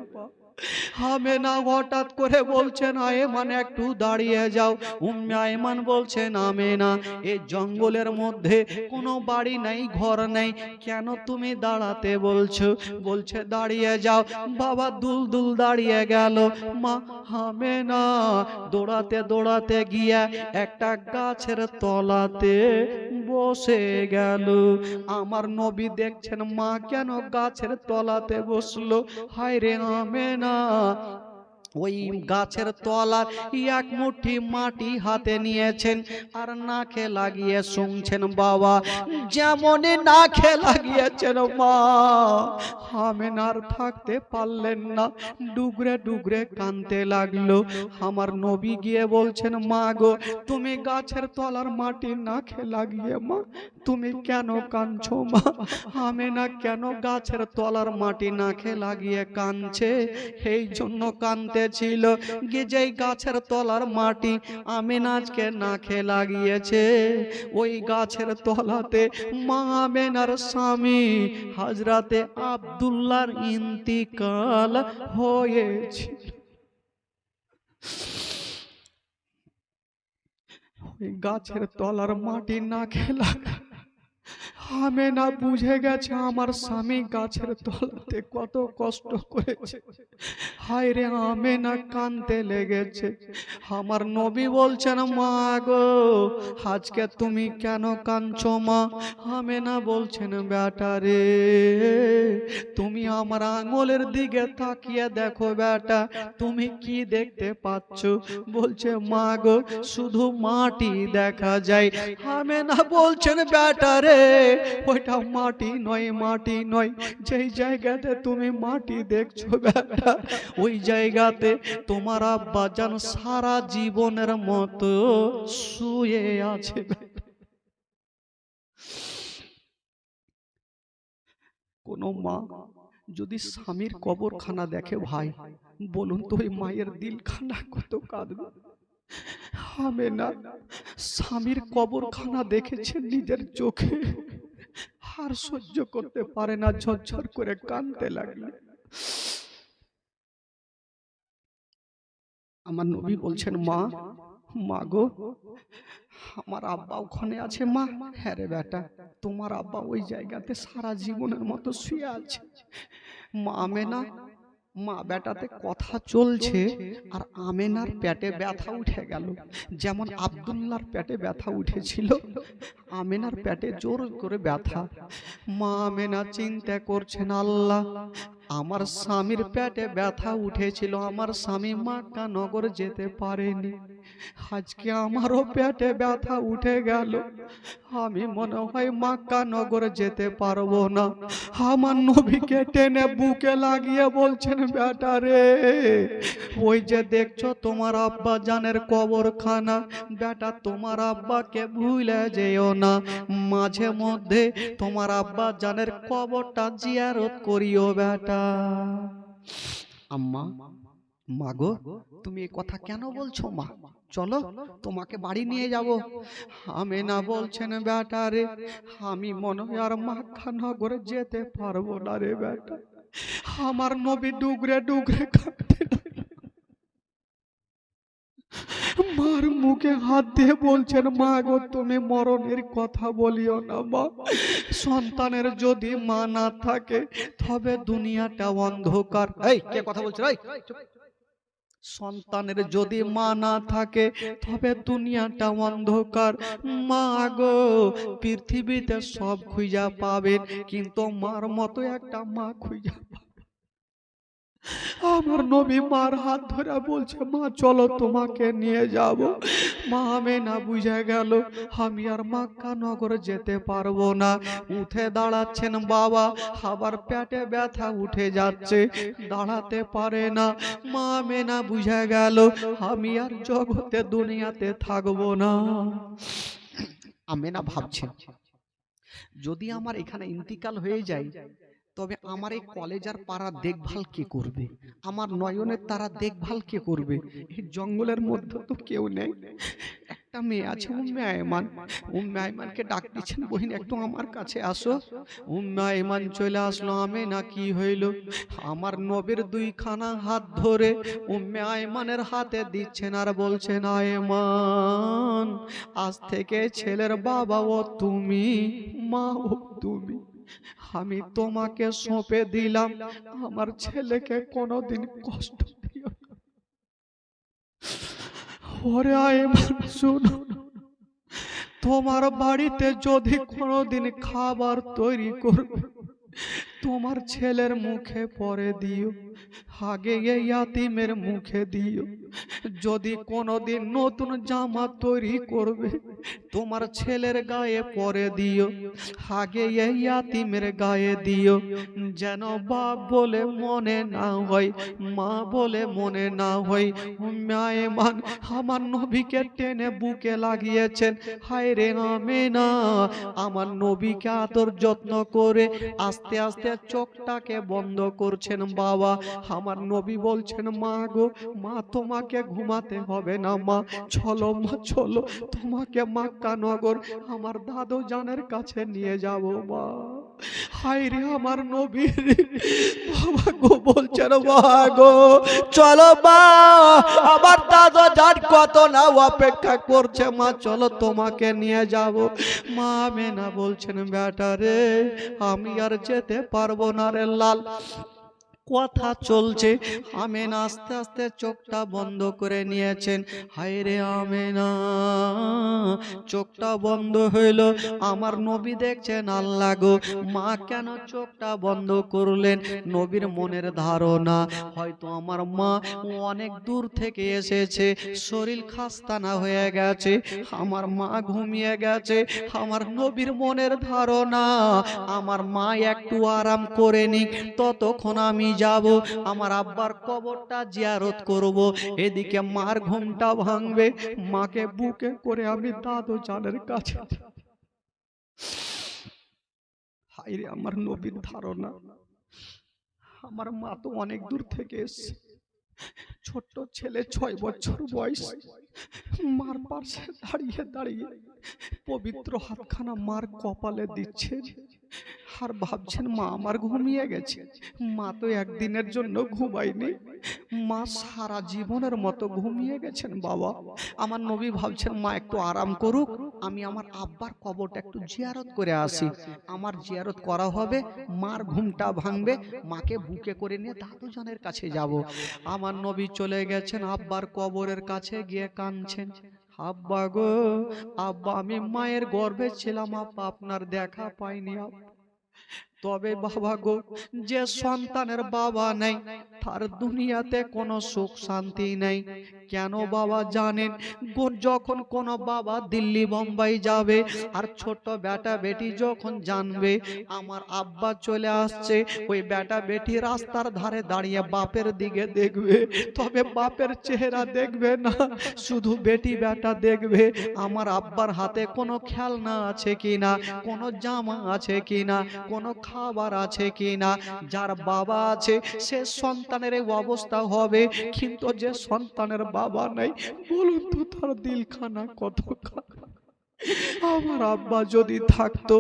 আমেনা হঠাৎ করে বলছেন আয়মান একটু দাঁড়িয়ে যাও। উম্মে আয়মান বলছেন আমেনা এই জঙ্গলের মধ্যে কোনো বাড়ি নাই, ঘর নাই, কেন তুমি দাঁড়াতে বলছো? বলছে দাঁড়িয়ে যাও। বাবা দুলদুল দাঁড়িয়ে গেল। মা আমেনা দৌড়াতে দৌড়াতে গিয়া একটা গাছের তলাতে বসে গেল। আমার নবী দেখছেন মা কেন গাছের তলাতে বসলো। হায় রে আমেনা, ওই গাছের তলার এক মুঠি মাটি হাতে নিয়েছেন আর নাকে লাগিয়ে শুনছেন বাবা। যেমনই নাকে লাগিয়েছেন মা আমেনার থাকতে পারলেন না, ডুগরে ডুগরে কাঁদতে লাগলো। আমার নবী গিয়ে বলছেন মা গো তুমি গাছের তলার মাটি নাকে লাগিয়ে মা তুমি কেন কাঁদছো মা? আমেনা কেন গাছের তলার মাটি নাকে লাগিয়ে কাঁদছে? এই জন্য কাঁদতে ছিল যেই গাছের তলার মাটি আমেনাকে নাকে লাগিয়েছে ওই গাছের তলাতে মা আমেনার স্বামী হযরতে আব্দুল্লাহর ইন্তিকাল হয়েছিল। ওই গাছের তলার মাটি নাকে লাগা আমেনা বুঝে গেছে আমার স্বামী গাছের তলাতে কত কষ্ট করেছে। হায় রে আমেনা কাঁদতে লেগেছে। আমার নবী বলছেন মা গো আজকে তুমি কেন কাঁদছো মা? আমেনা বলছেন বেটা রে তুমি আমার আঙুলের দিকে তাকিয়ে দেখো বেটা, তুমি কি দেখতে পাচ্ছ? বলছে মা গো শুধু মাটি দেখা যায়। আমেনা বলছেন বেটা রে ওইটা মাটি নয়, মাটি নয়, যেই জায়গাতে তুমি মাটি দেখছো বেটা ওই জায়গাতে তোমার আব্বাজান সারা জীবনের মতো শুয়ে আছে। কোন মা যদি স্বামীর কবরখানা দেখে ভাই বলুন তো ওই মায়ের দিলখানা কত কাঁদবে। আমেনা স্বামীর কবরখানা দেখেছে নিজের চোখে, আর সহ্য করতে পারে না, ঝরঝর করে কাঁদতে লাগলো। আমার নবী বলছেন মা, মা গো আমার আব্বা ওখানে আছে মা। হ্যাঁ রে বেটা তোমার আব্বা ওই জায়গাতে সারা জীবনের মতো শুয়ে আছে। মা আমেনা মা বেটাতে কথা চলছে আর আমেনার পেটে ব্যথা উঠে গেল। যেমন আব্দুল্লাহর পেটে ব্যথা উঠেছিল, আমেনার পেটে জোর করে ব্যথা। মা আমেনা চিন্তা করছেন, আল্লাহ আমার স্বামীর পেটে ব্যথা উঠেছিল, আমার স্বামী মক্কা নগর যেতে পারেনি, আজকে আমারও পেটে ব্যথা উঠে গেল, আমি মনে হয় মক্কা নগর যেতে পারবো না। আমার নবীকে টেনে বুকে লাগিয়ে বলছেন, বেটা রে ওই যে দেখছো তোমার আব্বা জানের কবরখানা, বেটা তোমার আব্বাকে ভুলে যেও না, মাঝে মধ্যে তোমার আব্বা জানের কবরটা জিয়ারত করিও বেটা। আম্মা, মাগো তুমি এই কথা কেন বলছো মা? চলো তোমাকে বাড়ি নিয়ে যাব। আমেনা বলছেন, বেটা রে আমি মনে হয় আর মক্কা নগরে যেতে পারবো না রে বেটা। আমার নবী ডুগরে ডুগরে কাঁদতে মার মুখে হাত দিয়ে বলছেন, মা গো তুমি মরণের কথা বলিও না মা, সন্তানের যদি মা না থাকে তবে দুনিয়াটা অন্ধকার। এই কে কথা বলছে? সন্তানের যদি মা না থাকে তবে দুনিয়াটা অন্ধকার। মা গো পৃথিবীতে সব খুঁজা পাবেন কিন্তু মার মতো একটা মা খুঁজা পাবেন। আমার নবী মার হাত ধরে বলছে, মা চলো তোমাকে নিয়ে যাব। মা আমেনা বুঝে গেল আমি আর মক্কা নগর যেতে পারবো না। উঠে দাঁড়াচ্ছেন বাবা, আবার পেটে ব্যথা উঠে যাচ্ছে, দাঁড়াতে পারে না। মা আমেনা বুঝে গেল আমি আর জগতে দুনিয়াতে থাকবো না। আমেনা ভাবছেন, যদি আমার এখানে ইন্তিকাল হয়ে যায় তবে আমার এই কলেজ আর পাড়ার দেখভাল কে করবে? আমার নয়নের তারা দেখভাল কে করবে? এই জঙ্গলের মধ্যে তো কেউ নেই। একটা মেয়ে আছে উম্মে আয়মান, উম্মে আয়মানকে ডাক দিচ্ছেন, বহিন একটু আমার কাছে আসো। উম্মে আয়মান চলে আসলো। আমেনা কি হইল? আমার নবীর দুইখানা হাত ধরে উম্মে আয়মানের হাতে দিচ্ছেন আর বলছেন, আয়মান আজ থেকে ছেলের বাবা ও তুমি, মা ও তুমি, আমি তোমাকে সঁপে দিলাম, আমার ছেলেকে কোনোদিন কষ্ট দিও না। ওরে আয়মান শুনো, তোমার বাড়িতে যদি কোনোদিন খাবার তৈরি করবে তোমার ছেলের মুখে পরে দিও, আগে এই ইয়াতিমের মুখে দিও। যদি কোনোদিন নতুন জামা তৈরি করবে তোমার ছেলের গায়ে পরে দিও, আগে এই ইয়াতিমের গায়ে দিও, যেন বাপ বলে মনে না হয়, মা বলে মনে না হয়। উম্মে আয়মান আমার নবীকে টেনে বুকে লাগিয়েছেন। হায় রে আমেনা, আমার নবীকে আদর যত্ন করে আস্তে আস্তে চোখটাকে বন্ধ করছেন। বাবা আমার নবী বলছেন, মা গো মা তোমাকে ঘুমাতে হবে না, মা চলো মা চলো, তোমাকে মক্কা নগর আমার দাদু জানের কাছে নিয়ে যাব মা। হায় রে আমার নবী, বাবা গো বলছেন, মা গো চলো মা, আমার দাদু জান কত না অপেক্ষা করছে, মা চলো তোমাকে নিয়ে যাব। মা আমেনা বলছেন, বেটা রে আমি আর যেতে পারবো না রে লাল। কথা চলছে, আমেনা আস্তে আস্তে চোখটা বন্ধ করে নিয়েছেন। হায় রে আমেনা, চোখটা বন্ধ হইল। আমার নবী দেখছেন, আল্লাহ গো মা কেন চোখটা বন্ধ করলেন? নবীর মনের ধারণা হয়তো আমার মা অনেক দূর থেকে এসেছে, শরীর খাস্তানা হয়ে গেছে, আমার মা ঘুমিয়ে গেছে। আমার নবীর মনের ধারণা আমার মা একটু আরাম করে নিক, ততক্ষণ আমি যাব আমার আব্বার কবরটা জিয়ারত করব। এদিকে মার ঘুমটা ভাঙবে, মাকে বুকে করে আমি দাদু জানের কাছে। হায়রে আমার নবীর ধারণা, আমার মা তো অনেক দূর থেকে এসেছে, ছোট্ট ছেলে 6 বছর বয়স, মার পাশে দাঁড়িয়ে দাঁড়িয়ে পবিত্র হাতখানা মার কপালে দিচ্ছে। আর ভাবছেন মা আমার ঘুমিয়ে গেছে। মা তো একদিনের জন্য ঘুমায়নি, মা সারা জীবনের মতো ঘুমিয়ে গেছেন বাবা। আমার নবী ভাবছেন মা একটু আরাম করুক, আমি আমার আব্বার কবরটা একটু জিয়ারত করে আসি। আমার জিয়ারত করা হবে, মার ঘুমটা ভাঙবে, মাকে বুকে করে নিয়ে দাদুজনের কাছে যাব। আমার নবী চলে গেছেন আব্বার কবরের কাছে, গিয়ে কাঁদছেন, আব্বা গো আব্বা, আমি মায়ের গর্ভে ছিলাম আব্বা, আপনার দেখা পাইনি আব্বা। তবে বাবা গো, যে সন্তানের বাবা নেই তার দুনিয়াতে কোনো সুখ শান্তি নেই। কেন বাবা জানেন? যখন কোনো বাবা দিল্লি বোম্বাই যাবে আর ছোট বেটা বেটি যখন জানবে আমার আব্বা চলে আসছে, ওই বেটা বেটি রাস্তার ধারে দাঁড়িয়ে বাপের দিকে দেখবে, তবে বাপের চেহারা দেখবে না, শুধু বেটি বেটা দেখবে আমার আব্বার হাতে কোনো খেলনা আছে কিনা, কোনো জামা আছে কিনা, কোনো খাবার আছে কিনা। যার বাবা আছে সে সন্তানের এই অবস্থা হবে, কিন্তু যে সন্তানের বাবা নাই, বলুন তো তার দিলখানা কত খারাপ। আমার আব্বা যদি থাকতো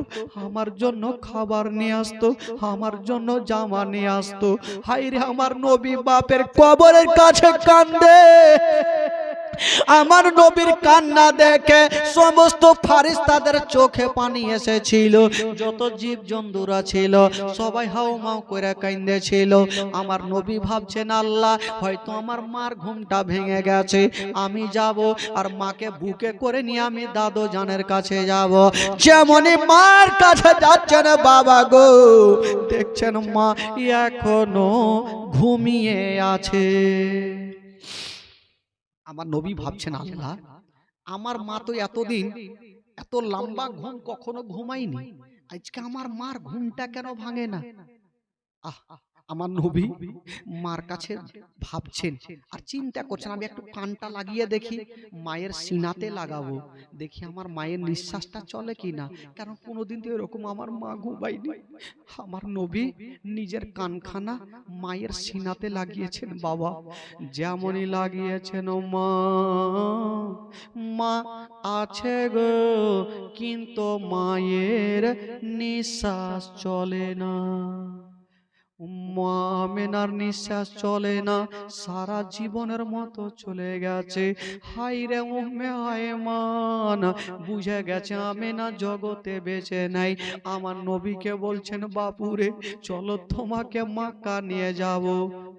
আমার জন্য খাবার নিয়ে আসতো, আমার জন্য জামা নিয়ে আসতো। হায়রে আমার নবী বাপের কবরের কাছে কান্দে। আমার নবীর কান্না দেখে সমস্ত ফারিস্তাদের চোখে পানি এসেছিল, যত জীব জন্তুরা ছিল সবাই হাউমাউ করে কাঁদেছিল। আমার নবী ভাবছেন আল্লাহ হয়তো আমার মার ঘুমটা ভেঙে গেছে, আমি যাব আর মাকে বুকে করে নিয়ে আমি দাদু জানের কাছে যাব। যেমনই মার কাছে যাচ্ছেন বাবা গো, দেখছেন মা এখনো ঘুমিয়ে আছে। আমার নবী ভাবছেন আল্লাহ, আমার মা তো এতদিন এত লম্বা ঘুম কখনো ঘুমায়নি, আজকে আমার মার ঘুমটা কেন ভাঙে না? আমার নবী মার কাছে ভাবছেন আর চিন্তা করছেন, আমি একটু কানটা লাগিয়ে দেখি, মায়ের সিনাতে লাগাবো, দেখি আমার মায়ের নিঃশ্বাসটা চলে কিনা, কারণ কোনোদিন তো এরকম আমার মা ঘুমায়নি। আমার নবী নিজের কানখানা মায়ের সিনাতে লাগিয়েছেন বাবা। যেমনই লাগিয়েছেন মা মা আছে গো, কিন্তু মায়ের নিঃশ্বাস চলে না। মা আমেনার নিঃশ্বাস চলে না, সারা জীবনের মতো চলে গেছে। হায়রে উম্মে আয়মান বুঝে গেছে আমেনা জগতে বেঁচে নাই। আমার নবীকে বলছেন বাপুরে চলো তোমাকে মক্কা নিয়ে যাব।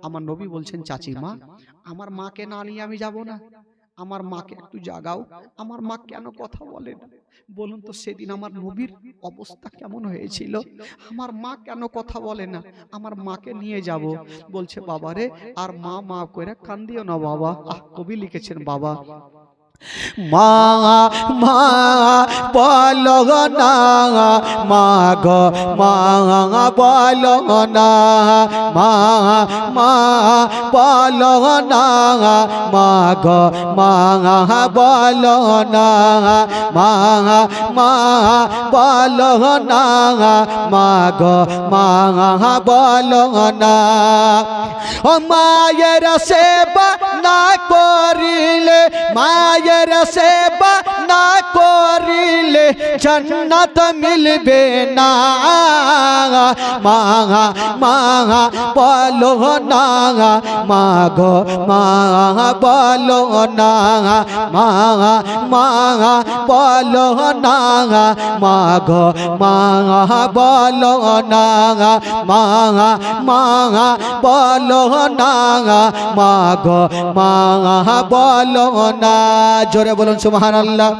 আমার নবী বলছেন চাচি মা, আমার মাকে না নিয়ে আমি যাব না, আমার মাকে একটু জাগাও। আমার মা কেন কথা বলে না বলুন তো? সেদিন আমার নবীর অবস্থা কেমন হয়েছিল? আমার মা কেন কথা বলে না? আমার মাকে নিয়ে যাব। বলছে বাবারে আর মা মা করে কান্দিও না বাবা। কবি লিখেছেন বাবা, মা মা বলো না, মা গো মা বলো না, মা মা বলো না, মা গো মা বলো না, মা মা বলো না, মা গো মা বলো না। ও মায়ের সেবা না করিলে, মায়ের সেবা না করিলে জান্নাত মিলবে না। মা মা বলো না, মা গো মা বলো না, মা মা বলো না, মা গো মা বলো না, মা মা বলো না, মা গো মা বলো না। জোরে বলুন সুবহানাল্লাহ।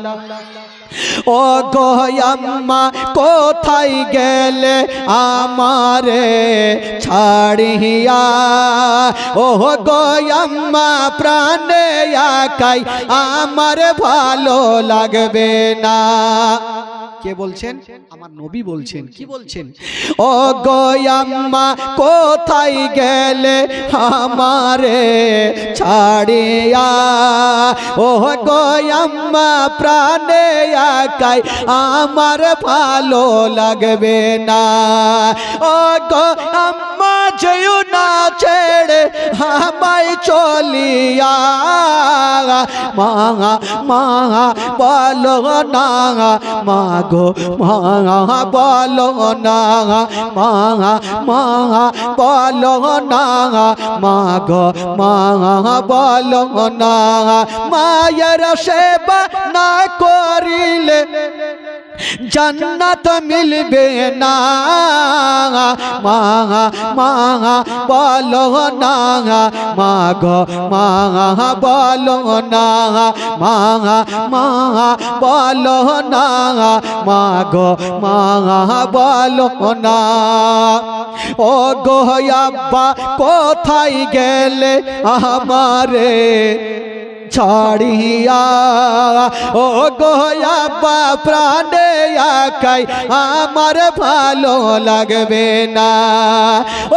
ও গো আম্মা কোথায় গেলে আমারে ছাড়িয়া, ও গো আম্মা প্রাণে একাই আমার ভালো লাগবে না। কে বলছেন? আমার নবী বলছেন। কি বলছেন? ও গো আম্মা কোথায় গেলে আমারে ছাড়িয়া, ও গো আম্মা প্রাণে একাই আমার ভালো লাগবে না। ও গো আম্মা যেও না ছেড়ে আমায় চলিয়া মা মা বলো না মা গো মা বলো না মা মা বলো না মা গো মা বলো না মায়ের সেবা না করিলে জান্নাত মিলবে না মা মা বলো না মা গো মা বলো না মা মা বলো না মা গো মা বলো না ও গো আব্বা কোথায় গেলে আমারে ছাড়িয়া ও গো আব্বা প্রাণে একাই আমার ভালো লাগবে না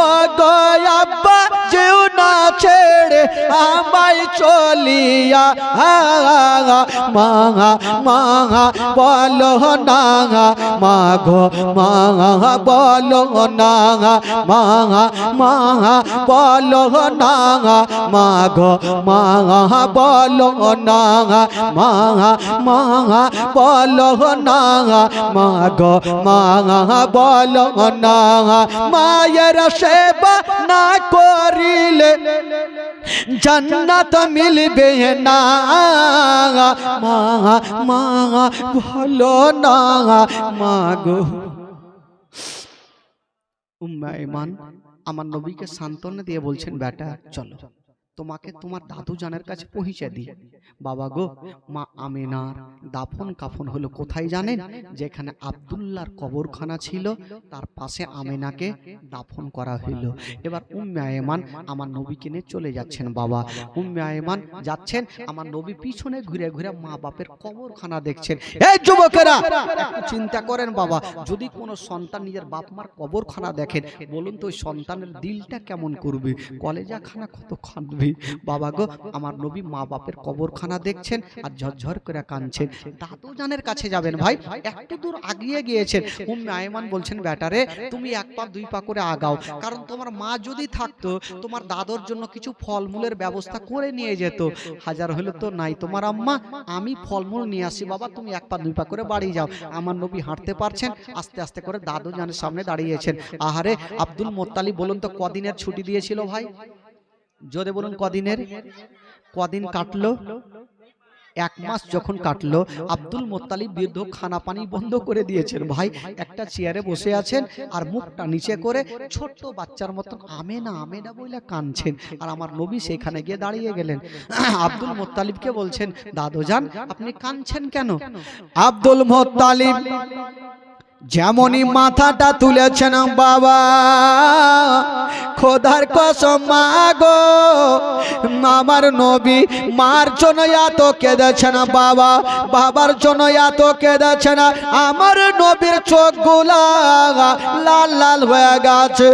ও গো আব্বা যেও না ছেড়ে আমায় চলিয়া মা মা বলো না মা গো মা বলো না মা মা বলো না মা গো মা বলো না মা মা বলো না মা গো মা বলো না মায়ের সেবা না করিলে জান্নাত মিলবে না মা মা বলো না মা গো উম্মে আইমান আমার নবীকে সান্ত্বনা দিয়ে বলছেন বেটা চলো তোমাকে তোমার দাদু জানের কাছে পৌঁছে দিই বাবা গো মা আমিনার দাফন কাফন হলো কোথায় জানেন যেখানে আব্দুল্লাহর কবরখানা ছিল তার পাশে আমিনাকে দাফন করা হইল এবার উম্মে আইমান আমার নবীকে নিয়ে চলে যাচ্ছেন বাবা উম্মে আইমান যাচ্ছেন আমার নবী পিছনে ঘুরে ঘুরে মা বাপের কবরখানা দেখছেন এই যুবকেরা একটু চিন্তা করেন বাবা যদি কোনো সন্তান নিজের বাপ মার কবরখানা দেখেন বলুন তো ওই সন্তানের দিলটা কেমন করবে কলেজাখানা কত খানবে বাবা গো আমার নবী মা বাপের কবরখানা দেখছেন আর ঝরঝর করে কাঁদছেন দাদু জানের কাছে যাবেন ভাই একটু দূর আগিয়ে গিয়েছেন উম্মে আইমান বলছেন বেটারে তুমি এক পা দুই পা করে আগাও কারণ তোমার মা যদি থাকতো তোমার দাদুর জন্য কিছু ফলমূলের ব্যবস্থা করে নিয়ে যেত হাজার হলো তো নাই তোমার আম্মা আমি ফলমূল নিয়ে আসি বাবা তুমি এক পা দুই পা করে বাড়ি যাও আমার নবী হাঁটতে পারছেন আস্তে আস্তে করে দাদু জানের সামনে দাঁড়িয়েছেন আহারে আব্দুল মোত্তালিব বলুন তো কদিনের ছুটি দিয়েছিল ভাই জোরে বলুন কদিনের কদিন কাটলো এক মাস যখন কাটলো আব্দুল মোত্তালিব বৃদ্ধ খানা পানি বন্ধ করে দিয়েছেন ভাই একটা চেয়ারে বসে আছেন আর মুখটা নিচে করে ছোট্ট বাচ্চার মতন আমেনা আমেনা বইলা কাঁদছেন আর আমার নবী সেখানে গিয়ে দাঁড়িয়ে গেলেন আব্দুল মোত্তালিবকে বলছেন দাদু জান আপনি কাঁদছেন কেন আব্দুল মোত্তালিব যেমনই মাথাটা তুলেছেন বাবা খোদার কসম মা গো আমার নবী মার জন্য এত কেঁদেছেন বাবা বাবার জন্য এত কেঁদেছেন আমার নবীর চোখগুলা লাল লাল হয়ে গেছে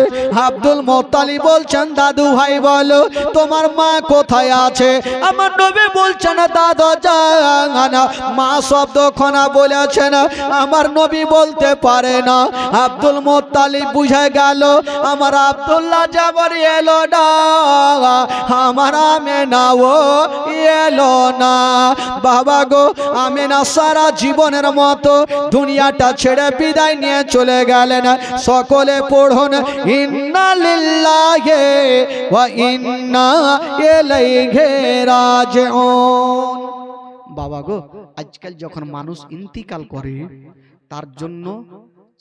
আব্দুল মোত্তালিব বলছেন দাদু ভাই বলো তোমার মা কোথায় আছে আমার নবী বলছেন দাদু জান মা শব্দ খনা বলেছেন আমার নবী বলতে পারে না আব্দুল মোত্তালিব বুঝে গেল আমার আব্দুল্লাহ যাবার এলো না আমার আমেনা ও এলো না বাবা গো আমেনা সারা জীবনের মতো দুনিয়াটা ছেড়ে বিদায় নিয়ে চলে গেলেন সকলে পড়ুন ইন্না লিল্লাহি ওয়া ইন্না ইলাইহি রাজিউন বাবা গো আজকাল যখন মানুষ ইন্তিকাল করে তার জন্য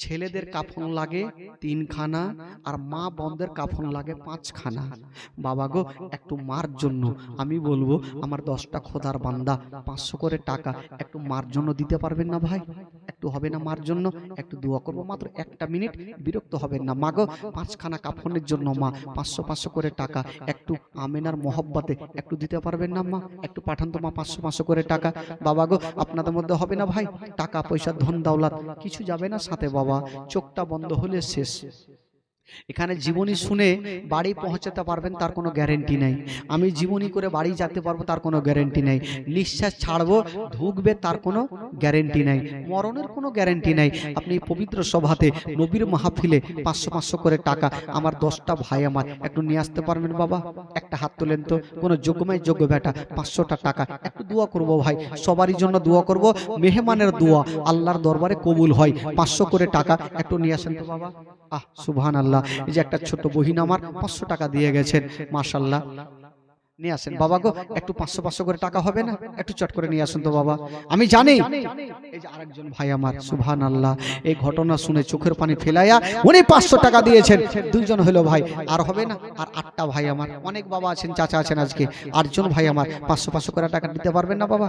ছেলেদের কাফন লাগে 3 খানা আর মা বোনদের কাফন লাগে 5 খানা বাবা গো একটু মার জন্য আমি বলবো আমার 10টা খোদার বান্দা 500 করে টাকা একটু মার জন্য দিতে পারবেন না ভাই একটু হবে না মার জন্য একটু দোয়া করব মাত্র 1 মিনিট বিরক্ত হবেন না মা গো 5 খানা কাফনের জন্য মা 500 500 করে টাকা একটু আমিনার মহব্বতে একটু দিতে পারবেন না মা একটু পাঠান তো মা 500 500 করে টাকা বাবা গো আপনাদের মধ্যে হবে না ভাই টাকা পয়সা ধন দৌলত কিছু যাবে না সাথে বাবা চোখটা বন্ধ হলে শেষ এখানে জীবনী শুনে বাড়ি পৌঁছাতে পারবেন তার কোনো গ্যারেন্টি নেই। আমি জীবনী করে বাড়ি যেতে পারবো তার কোনো গ্যারেন্টি নেই। নিঃশ্বাস ছাড়বো ঢুকবে তার কোনো গ্যারেন্টি নেই। মরণের কোনো গ্যারেন্টি নেই। আপনি পবিত্র সভাতে নবীর মাহফিলে 500 করে টাকা আমার 10টা ভাই আমার একটু নিয়ে আসতে পারবেন বাবা? একটা হাত তোলেন তো। কোনো যোগ্যময় যোগ্য বেটা 500টা টাকা একটু দোয়া করব ভাই, সবারই জন্য দোয়া করব। মেহমানের দোয়া আল্লাহর দরবারে কবুল হয়। 500 করে টাকা একটু নিয়ে আসেন তো বাবা। আহ সুবহানাল্লাহ। এই যে একটা ছোট বহিন আমার 500 টাকা দিয়ে গেছেন, মাশাআল্লাহ। নিয়ে আসেন বাবা গো, একটু 500 করে টাকা হবে না? একটু চট করে নিয়ে আসেন তো বাবা। আমি জানি এই যে আরেকজন ভাই আমার সুবহানাল্লাহ, এই ঘটনা শুনে চোখের পানি ফেলাইয়া উনি 500 টাকা দিয়েছেন। দুইজন হলো ভাই, আর হবে না? আর 8টা ভাই আমার, অনেক বাবা আছেন, চাচা আছেন, আজকে 8জন ভাই আমার 500 করে টাকা দিতে পারবেন না বাবা?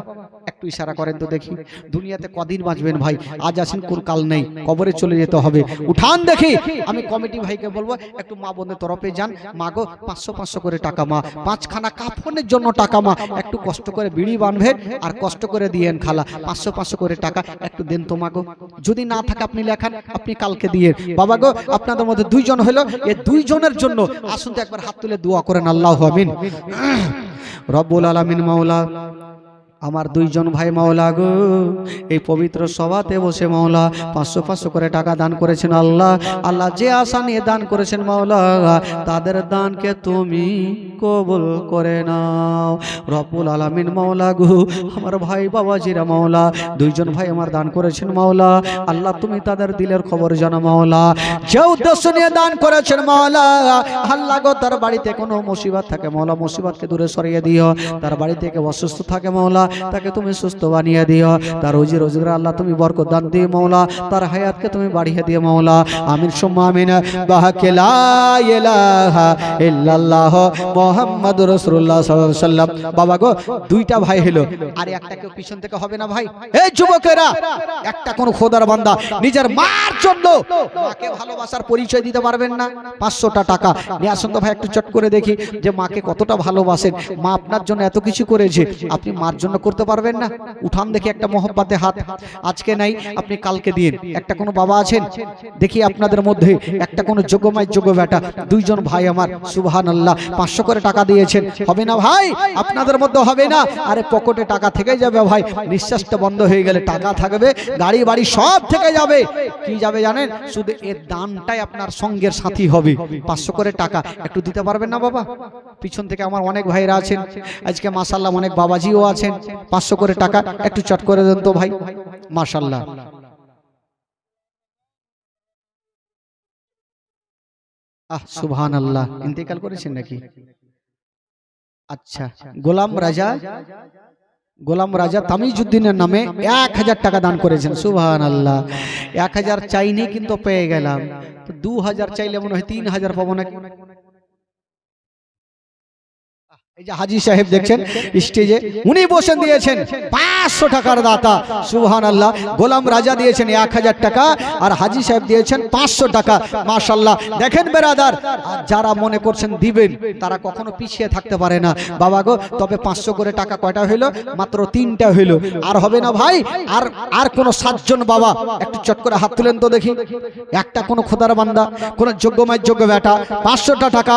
একটু ইশারা করেন তো দেখি। দুনিয়াতে কদিন বাঁচবেন ভাই? আজ আছেন কাল নেই, কবরে চলে যেতে হবে। উঠান দেখি। আমি কমিটি ভাইকে বলবো একটু মা বোনের তরফে যান, মা গো 500 করে টাকা, মা 5খানা কাফনের জন্য টাকা, মা একটু কষ্ট করে বিড়ি বাঁধবেন আর কষ্ট করে দিয়েন খালা, 500 করে টাকা একটু দেন তো মা গো। যদি না থাকে আপনি লেখান, আপনি কালকে দিয়ে বাবা গো। আপনাদের মধ্যে 2জন হলো, এই 2জনের জন্য আসুন তো একবার হাত তুলে দোয়া করেন। আল্লাহু আমিন। রব্বুল আলামিন মাওলা, আমার 2জন ভাই মাওলা গো, এই পবিত্র সভাতে বসে মাওলা 500 করে টাকা দান করেছেন। আল্লাহ আল্লাহ যে আশা নিয়ে দান করেছেন মাওলা, তাদের দানকে তুমি কবুল করে নাও রব্বুল আলামিন মাওলা গো। আমার ভাই বাবাজিরা মাওলা 2জন ভাই আমার দান করেছেন মাওলা, আল্লাহ তুমি তাদের দিলের খবর জানো মাওলা। যে উদ্দেশ্য নিয়ে দান করেছেন মাওলা, আল্লাহ গো তার বাড়িতে কোনো মুসিবত থাকে মাওলা, মুসিবতকে দূরে সরিয়ে দিও। তার বাড়ি থেকে অসুস্থ থাকে মাওলা, তাকে তুমি সুস্থ বানিয়ে দিও। তার রুজি রোজগার আল্লাহ তুমি বরকত দান দিও মাওলা, তার হায়াতকে তুমি বাড়িয়ে দিও মাওলা। আমিন সুম্মা আমিন। বাহাকে লা ইলাহা ইল্লাল্লাহ মুহাম্মাদুর রাসূলুল্লাহ সাল্লাল্লাহু আলাইহি ওয়াসাল্লাম। বাবা গো 2টা ভাই হলো, আর একটা কেউ পিছন থেকে হবে না ভাই? এই যুবকেরা, একটা কোন খোদার বান্দা নিজের মার জন্য মাকে ভালোবাসার পরিচয় দিতে পারবেন না? 500টা টাকা নিয়ে আসুন তো ভাই, একটু চট করে দেখি যে মাকে কতটা ভালোবাসেন। মা আপনার জন্য এত কিছু করেছে, আপনি মার জন্য করতে পারবেন না? উঠান দেখি একটা মহব্বতে হাত। আজকে নাই, আপনি কালকে দিন। একটা কোনো বাবা আছেন দেখি আপনাদের মধ্যে, একটা কোনো যোগ্যময় যোগ্য বেটা, 2জন ভাই আমার সুবহানাল্লাহ 500 করে টাকা দিয়েছেন। হবে না ভাই? আপনাদের মধ্যে হবে না? আরে পকেটে টাকা থেকে যাবে ভাই, নিঃশ্বাসটা বন্ধ হয়ে গেলে টাকা থাকবে, গাড়ি বাড়ি সব থেকে যাবে। কি যাবে জানেন? শুধু এর দানটাই আপনার সঙ্গের সাথী হবে। 500 করে টাকা একটু দিতে পারবেন না বাবা? পিছন থেকে আমার অনেক ভাইরা আছেন আজকে মাশাআল্লাহ, অনেক বাবাজিও আছেন। 500 করে টাকা একটু চট করে দেন তো ভাই, মাশাআল্লাহ। আহ সুবহানাল্লাহ। ইন্তেকাল করেছেন নাকি? আচ্ছা, গোলাম রাজা তামিজউদ্দিনের নামে 1000 টাকা দান করেছেন। সুবহানাল্লাহ। 1000 চাইনি কিন্তু পেয়ে গেলাম। তো 2000 চাইলে মনে হয় 3000 পাবো নাকি? এই যে হাজী সাহেব দেখছেন স্টেজে, উনি বসে দিয়েছেন 500 টাকার দাতা। সুবহানাল্লাহ। গোলাম রাজা দিয়েছেন 1000 টাকা, আর হাজী সাহেব দিয়েছেন 500 টাকা। মাশাআল্লাহ। দেখেন বেরাদার, যারা মনে করছেন দিবেন তারা কখনো পিছিয়ে থাকতে পারে না বাবা গো। তবে 500 করে টাকা কয়টা হইলো? মাত্র 3টা হইলো। আর হবে না ভাই? আর কোন 7জন বাবা একটু চট করে হাত তুলেন তো দেখি। একটা কোন খোদার বান্দা, কোন যোগ্যময় যোগ্য বেটা 500টা টাকা,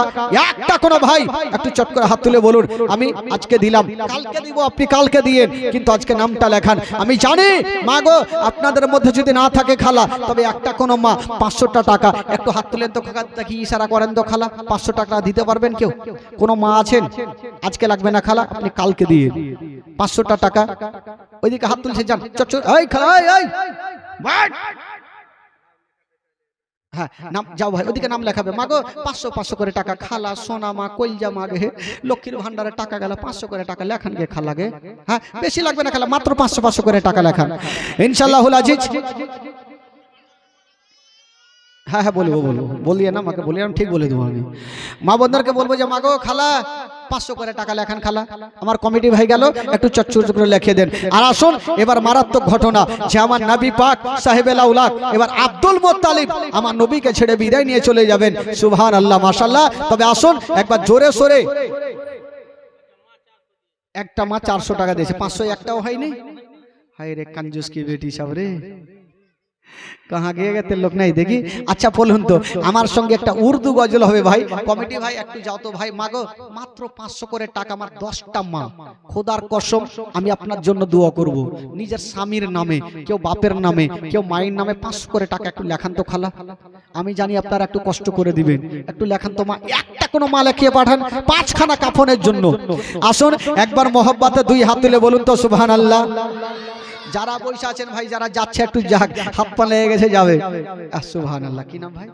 একটা কোন ভাই একটু চট করে হাত তুলে বলুন, আমি আজকে দিলাম, কালকে দিব, আপনি কালকে দিয়েন, কিন্তু আজকে নামটা লেখান। আমি জানি মা গো আপনাদের মধ্যে যদি না থাকে খালা, তবে একটা কোন মা 500টা টাকা একটু হাত তুলেন তো, দেখি ইশারা করেন তো খালা, 500 টাকা দিতে পারবেন কেউ? কোন মা আছেন? আজকে লাগবে না খালা, আপনি কালকে দিয়ে 500টা টাকা। ওইদিকে হাত তুলছে, যান চট চট। এই খালা, এই হ্যাঁ নাম যাও ভাই, ওদিকে নাম লেখাবে। মাগো 500 করে টাকা, খালা সোনা মা কইলজা মাগে, লক্ষ্মীর ভান্ডারে টাকা গেল 500 করে টাকা লেখান গে খালা গে। হ্যাঁ বেশি লাগবে না খালা, মাত্র 500 করে টাকা লেখান ইনশাআল্লাহুল আজিজ। হ্যাঁ হ্যাঁ বলবো বলিয়ে না মাকে, বলিয়ে ঠিক বলে দেবো আমি। মা বোনদেরকে বলবো যে মাগো খালা 500 করে টাকা লেখান খালা। আমার কমিটি ভাই গেল, একটু চটচট করে লিখে দেন। আর আসুন এবার মারাত্মক ঘটনা, যে আমার নবী পাক সাহেবে লাউলাক এবার আব্দুল মুত্তালিব আমার নবীকে ছেড়ে বিদায় নিয়ে চলে যাবেন। সুবহানাল্লাহ, মাশাআল্লাহ। তবে আসুন একবার জোরে সোরে, একটা মা 400 টাকা দিয়েছে, 500 একটাও হয়নি। হায় রে কাঞ্জুস কি বেটি সব রে। कहाँ गए गए लोक नहीं देखी। अच्छा बोलুন তো আমার সঙ্গে একটা উর্দু গজল হবে ভাই। কমিটি ভাই একটু যাও তো ভাই। মাগো মাত্র 500 করে টাকা, আমার 10টা মা, খোদার কসম আমি আপনার জন্য দোয়া করব। নিজের স্বামীর নামে, কেউ বাপের নামে, কেউ মায়ের নামে 500 করে টাকা একটু লেখান তো খালা। আমি জানি আপনারা একটু কষ্ট করে দিবেন, একটু লেখান তো মা। একটা কোনো মা লিখিয়ে পাঠান 5খানা কাফনের জন্য। আসুন একবার মহব্বতে 2 হাত তুলে বলুন তো সুবহানাল্লাহ। যারা বসে আছেন ভাই, যারা যাচ্ছে একটু যাক, হাত পা লেগে গেছে যাবে। সুবহানাল্লাহ। কি নাম ভাই?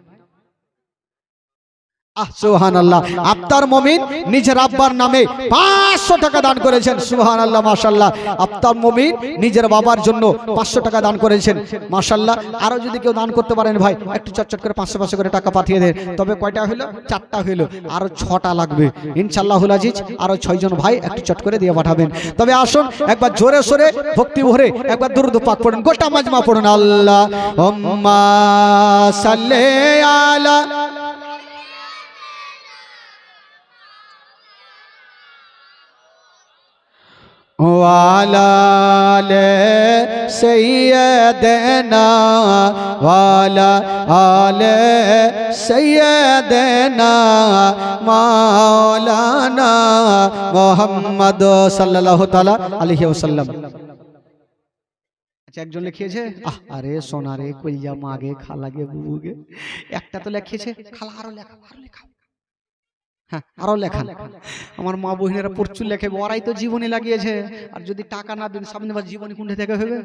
সুবহানাল্লাহ। আফতার মুমিন নিজের আব্বার নামে 500 টাকা দান করেছেন। সুবহানাল্লাহ মাশাআল্লাহ। আফতার মুমিন নিজের বাবার জন্য 500 টাকা দান করেছেন। মাশাআল্লাহ। আরো যদি কেউ দান করতে পারেন ভাই, একটু চটচট করে 500 করে টাকা পাঠিয়ে দেন। তবে কয়টা হলো? 4টা হলো, আরো 6টা লাগবে ইনশাআল্লাহুল আজিজ। আরো 6 জন ভাই একটু চট করে দিয়ে পাঠাবেন। তবে আসুন একবার জোরে সোরে ভক্তি ভরে একবার দুরূদ পাক পড়ুন, গোটা মাজমা পড়ুন। আল্লাহুম্মা সাল্লি আলা वाला ले सैयदना वाला आले सैयदना मौलाना मोहम्मद सल्लल्लाहु ताला अलैहि वसल्लम। अच्छा একজন লিখিয়েছে, আরে সোনা রে কইয়া মাগে খালাগে বুবুগে, একটা তো লিখিয়েছে, খালা আরো লেখা, আরো লেখা। হ্যাঁ আরো লেখান। আমার মা বহিনেরা প্রচুর লেখে, ওরাই তো জীবনী লাগিয়েছে। আর যদি টাকা না দেন সামনে বা জীবনী কোনটা থেকে হবে?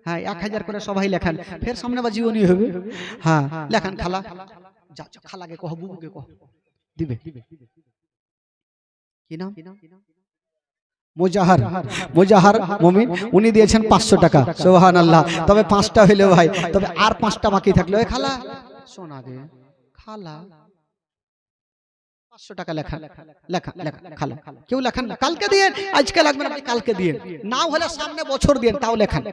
হ্যাঁ 1000 করে সবাই লেখান, ফের সামনে বা জীবনী হবে। হ্যাঁ লেখান খালা, যা খালাকে কহ, বুবুকে কহ, দিবে। কি নাম? মুজাহার, মুজাহার মুমিন, উনি দিয়েছেন 500 টাকা। সুবহানাল্লাহ। তবে 5টা হইলো ভাই, তবে আর 5টা বাকি থাকলো। ওই খালা শোনা গে খালা 500 টাকা লেখা লেখা লেখা খালা। কেউ লেখান না, কালকে দিয়ে, আজকে লাগবে না, কালকে দিয়ে, না হলে সামনে বছর দিয়ে তাও লেখান।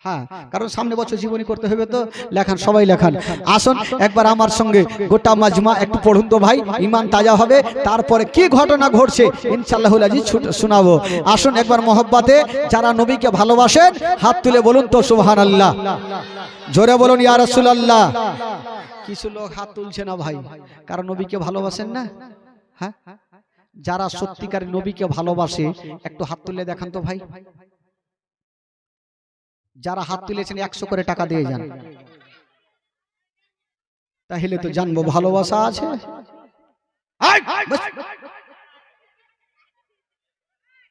হ্যাঁ কারণ সামনে বছর জীবনী করতে হবে তো লেখান, সবাই লেখান। আসুন একবার আমার সঙ্গে গোটা মাজমা একটু পড়ুন তো ভাই, ঈমান তাজা হবে। তারপরে কি ঘটনা ঘটছে ইনশাআল্লাহুল আজিজ শোনাবো। আসুন একবার মহব্বতে যারা নবীকে ভালোবাসেন হাত তুলে বলুন তো সুবহানাল্লাহ। জোরে বলুন ইয়া রাসূলুল্লাহ। কিছু লোক হাত তুলছে না ভাই, কারণ নবীকে ভালোবাসেন না। হ্যাঁ যারা সত্যিকার নবীকে ভালোবাসে একটু হাত তুলে দেখান তো ভাই। যারা হাত তুলেছেন 100 করে টাকা দিয়ে যান, তাহলে তো জানবো ভালোবাসা আছে।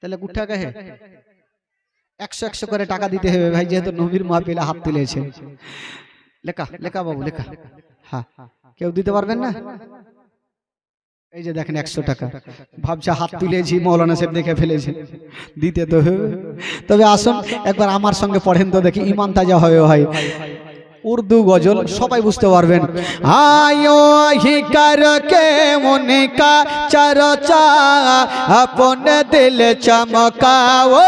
তাহলে গুঠা কাহে 100 করে টাকা দিতে হবে ভাই, যেহেতু নবীর মাহফিলে হাত তুলেছে। লেখা লেখা বাবু লেখা। হ্যাঁ কেউ দিতে পারবেন না? এই যে দেখেন 100 টাকা, ভাবছে হাত তুলেছি মৌলানা সাহেব দেখে ফেলেছে, দিতে তো হবে। তবে আসুন একবার আমার সঙ্গে পড়েন তো দেখি, ঈমান তাজা হবে ভাই। उर्दू गजल सबाई बुझते पारबेन। आयो ही करके उनका चर्चा अपने दिल चमकाओ,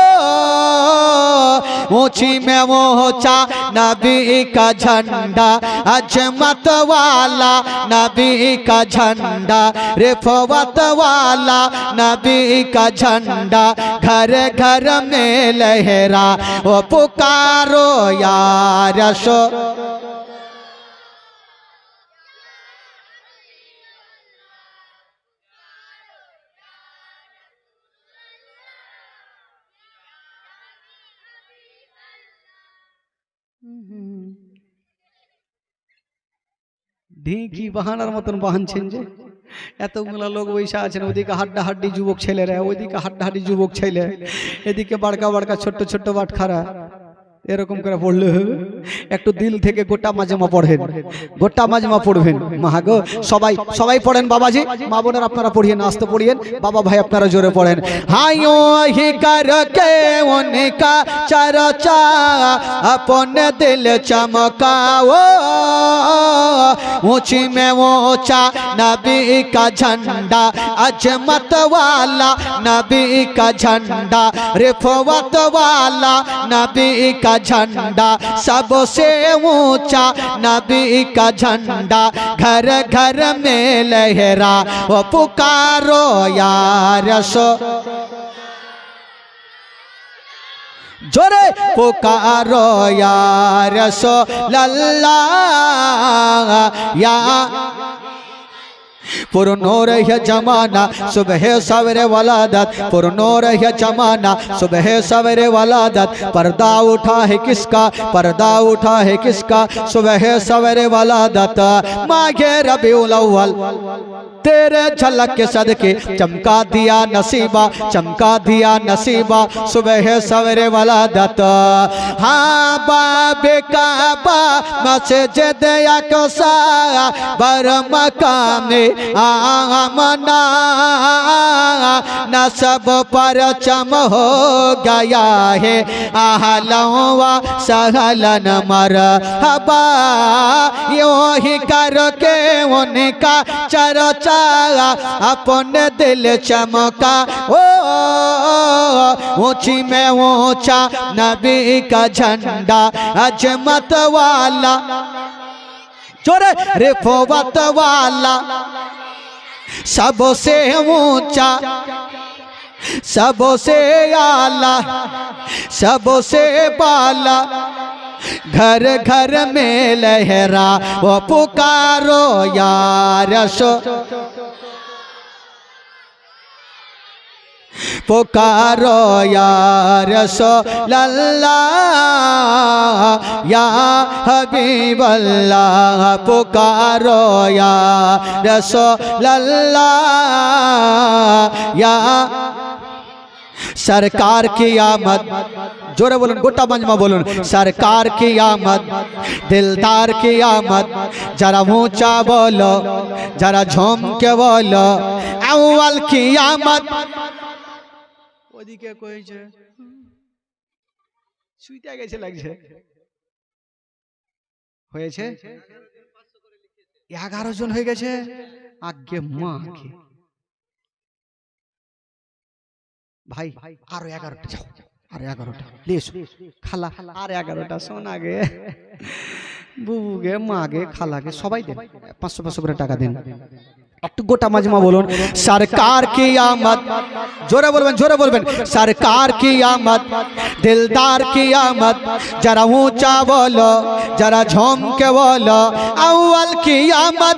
ऊंची में ऊंचा नबी का झंडा, अजमत वाला नबी का झंडा, रिफवत वाला नबी का झंडा, घर घर में लहरा वो पुकारो या रसूल। ঢেঁকি বাহানার মতন বাহানছেন যে, এতগুলো লোক বৈশা আছেন, ওদিকে হাড্ডাহাড্ডি যুবক ছেলেরা, ওইদিকে হাড্ডাহাড্ডি যুবক ছেলে, এদিকে বাড়কা বাড়কা ছোট্ট ছোট্ট বাটখারা, এরকম করে পড়লে হবে। একটু দিল থেকে গোটা মাজমা পড়েন, গোটা মাজমা পড়বেন। মাগো সবাই সবাই পড়েন বাবাজি, মা বোনেরা আপনারা পড়িয়েন, আস্তে পড়িয়েন, বাবা ভাই আপনারা জোরে পড়েন। হাইও হি করকে উনকা চর্চা अपने दिल चमकाओ, ऊंची में ऊंचा नबी का झंडा, अजमत वाला नबी का झंडा, रिफवत वाला नबी का झंडा, सबसे ऊंचा नबी का झंडा, घर घर में लहरा वो पुकारो या रसूल। जोरे पुकारो या रसूलल्लाह या पुरनो रहे जमाना सुबह सवेरे वलादत, पुरनो रहे जमाना सुबह सवेरे वलादत। पर्दा उठा है किसका, पर्दा उठा है किसका, सुबह सवेरे वलादत। मागे रबीउल अव्वल तेरे झलक के सदके चमका दिया नसीबा, चमका दिया नसीबा सुबह सवेरे वलादत। हाँ बाबे काबा मस्जिद अक़सा बर मकाम आमना नसब पर चम हो गया है आहलों व सहलन मरहबा। यूं ही करके उनका चर्चा अपने दिल चमका। ओ ऊंची में ऊंचा नबी का झंडा अजमत वाला, जोरे रिफवत वाला, सबसे ऊंचा सबसे आला सबसे बाला। घर घर में लहरा वो पुकारो या रसूल, पुकारो या रसूलल्लाह या हबीबल्लाह, पुकारो या रसूलल्लाह या सरकार की आमद। जोरे बोलून गोटा मंजमा बोलून सरकार की आमद, दिलदार की आमद। जरा ऊंचा बोलो, जरा झूम के बोलो अव्वल की आमद। ওদিকে কইছে শুইতে গেছে লাগছে হয়েছে 11 জন হয়ে গেছে। আগে মাকে ভাই আরো 11টা যাও, আরো 11টা লিস খালা, আর 11টা শোন আগে বুবুকে মাকে খালাকে সবাই দেন 500 করে টাকা দেন। একটু গোটা মাজমা বলুন सरकार की आमद। जोरे बोलবেন, जोरे बोलবেন सरकार की आमद, दिलदार की आमद। जरा ऊंचा बोलो, जरा झूम के बोलो अव्वल की आमद,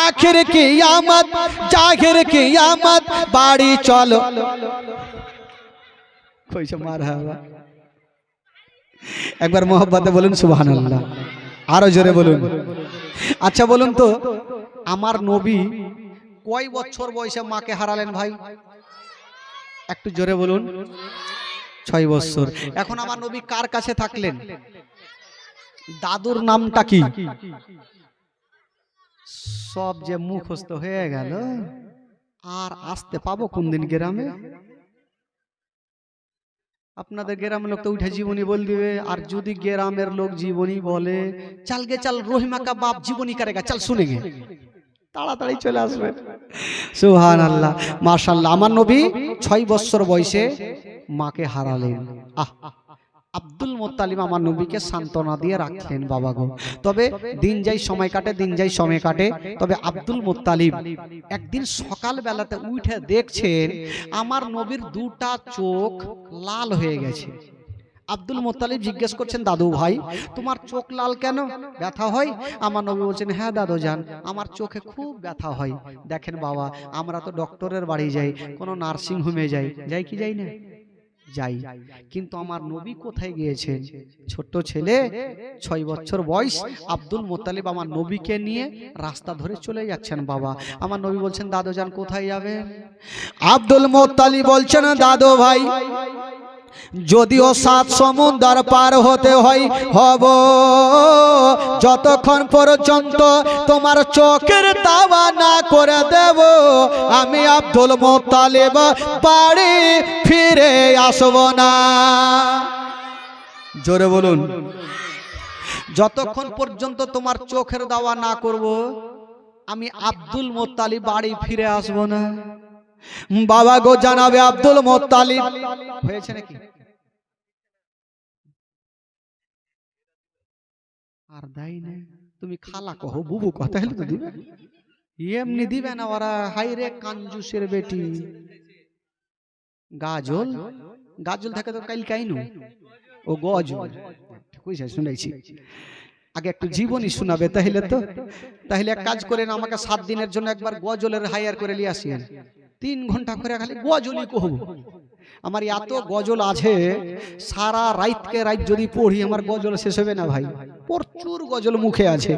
आखिर की आमद, जाहिर की आमद। बाड़ी चलो कोई से मार है एक बार मोहब्बत बोलুন সুবহানাল্লাহ। আরো জোরে বলুন। আচ্ছা বলুন তো আমার নবী কয় বছর বয়সে মাকে হারালেন ভাই? একটু জোরে বলুন। 6 বছর। এখন আমার নবী কার কাছে থাকলেন? দাদুর নামটা কি? সব যে মুখস্থ হয়ে গেল, আর আসতে পাবো কোন দিন গ্রামে? আপনাদের গ্রামের লোক তো উঠে জীবনী বল দিবে, আর যদি গ্রামের লোক জীবনী বলে চল গে চল রহিমা কা বাপ জীবনী করেগা চল শুনেগে, তাড়াতাড়ি চলে আসবে। সুবহানাল্লাহ মাশাআল্লাহ। আমার নবী 6 বছর বয়সে মাকে হারালেন। আব্দুল মুত্তালিব আমার নবীকে সান্ত্বনা দিয়ে রাখলেন বাবা গো। তবে দিন যাই সময় কাটে, দিন যাই সময় কাটে। তবে আব্দুল মুত্তালিব একদিন সকাল বেলাতে উঠে দেখছেন আমার নবীর দুটা চোখ লাল হয়ে গেছে। আব্দুল মুত্তালিব জিজ্ঞেস করছেন দাদু ভাই তোমার চোখ লাল কেন, ব্যথা হয়? আমার নবী বলছেন হ্যাঁ দাদু জান আমার চোখে খুব ব্যথা হয়। দেখেন বাবা আমরা তো ডক্টরের বাড়ি যাই, কোনো নার্সিং হোমে যাই, যাই কি যাই না? যাই। কিন্তু আমার নবী কোথায় গিয়েছেন? ছোট ছেলে 6 বছর বয়স আব্দুল মুত্তালিব আমার নবীকে নিয়ে রাস্তা ধরে চলে যাচ্ছেন বাবা। আমার নবী বলছেন দাদু জান কোথায় যাবে? আব্দুল মুত্তালিব বলছেন দাদু ভাই যদিও 7 সমুদ্র পার হতে হয় হব, যতক্ষণ পর্যন্ত তোমার চোখের তাওয়া না করে দেব আমি আব্দুল মুত্তালিব বাড়ি ফিরে আসব না। জোরে বলুন। যতক্ষণ পর্যন্ত তোমার চোখের দাওয়া না করব আমি আব্দুল মুত্তালিব বাড়ি ফিরে আসব না। বাবা গো জানাবে আব্দুল মুত্তালিব হয়েছে নাকি? আর দাই না তুমি খালা কহো বুবু কহ তাহলে তো দিবে, এমনি দিবে না ওরা। হাই রে কাঞ্জুসের বেটি। গাজল গাজল থাকে তো কাইল কাইনু ও গজল বুঝে শুনেছি। আগে একটু জীবনী শোনাবে তাহলে এক কাজ করেন, আমাকে 7 দিনের জন্য একবার গজলের হায়ার করে নিয়ে আসেন, 3 ঘন্টা করে খালি গজলই কহব। আমার এত গজল আছে, সারা রাতকে রাত যদি পড়ি আমার গজল শেষ হবে না ভাই। প্রচুর গজল মুখে আছে,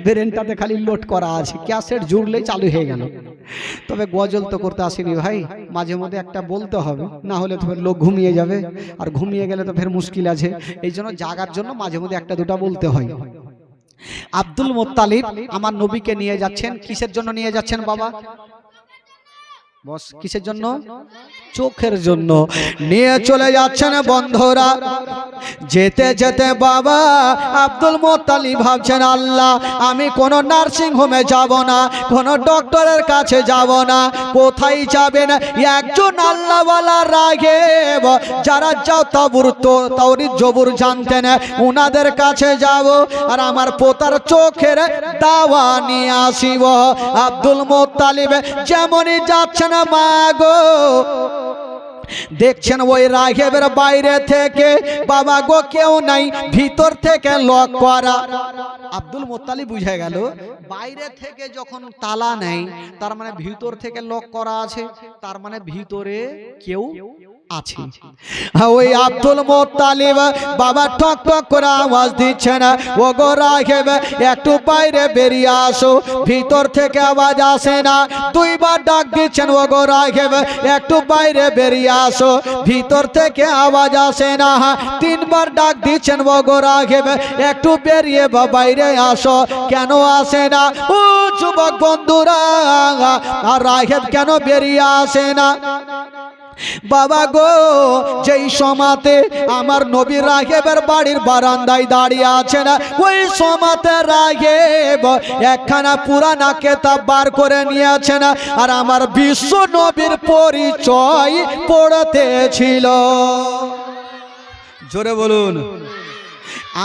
ব্রেনটাতে খালি লোড করা আছে, ক্যাসেট জুড়লেই চালু হয়ে গেল। তবে গজল তো করতে আসেনি ভাই, মাঝে মধ্যে একটা বলতে হবে, না হলে তো লোক ঘুমিয়ে যাবে, আর ঘুমিয়ে গেলে তো ফের মুশকিল আছে। এই জন্য জাগার জন্য মাঝে মধ্যে একটা দুটা বলতে হয়। আব্দুল মুত্তালিব আমার নবীকে নিয়ে যাচ্ছেন, কিসের জন্য নিয়ে যাচ্ছেন বাবা? বস কিসের জন্য? চোখের জন্য নিয়ে চলে যাচ্ছেন বন্ধুরা। যেতে যেতে বাবা আব্দুল মুত্তালিব ভাবছেন, আল্লাহ আমি কোনো নার্সিং হোমে যাব না, কোনো ডক্টরের কাছে যাব না, কোথায় যাবেন? একজন আল্লাহওয়ালা রাগেব যারা যাও তাওরীত জবুর জানতেন, ওনাদের কাছে যাব আর আমার পোতার চোখের দাওয়া নিয়ে আসিব। আব্দুল মুত্তালিব যেমনই যাচ্ছেন মা গো, দেখছেন ওই রাগেবের বাইরে থেকে বাবা গো কেউ নাই, ভিতর থেকে লক করা। আব্দুল মুত্তালিব বুঝে গেল বাইরে থেকে যখন তালা নেই তার মানে ভিতর থেকে লক করা আছে, তার মানে ভিতরে কেউ আছে। ওই আব্দুল মুত্তালিব বাবা ঠক ঠক করে আওয়াজ দিচ্ছেন, ও গো রাগেব একটু বাইরে বেরিয়ে আসো, ভিতর থেকে আওয়াজ আসে না। 2 বার ডাক দিচ্ছেন, ও গো রাগেব একটু বাইরে বেরিয়ে আসো, ভিতর থেকে আওয়াজ আসে না। 3 বার ডাক দিচ্ছেন, ও গো রাগেব একটু বেরিয়ে বাইরে আসো, কেন আসে না? ও যুবক বন্ধুরা, আর রাগেব কেন বেরিয়ে আসে না? বাবা গো যেই সমাতে আমার নবী রাগেবের বাড়ির বারান্দায় দাঁড়িয়ে আছেন, ওই সমাতে রাগেব একখানা পুরানা কিতাব বার করে নিয়েছেন আর আমার বিশ্ব নবীর পরিচয় পড়তেছিল। জোরে বলুন,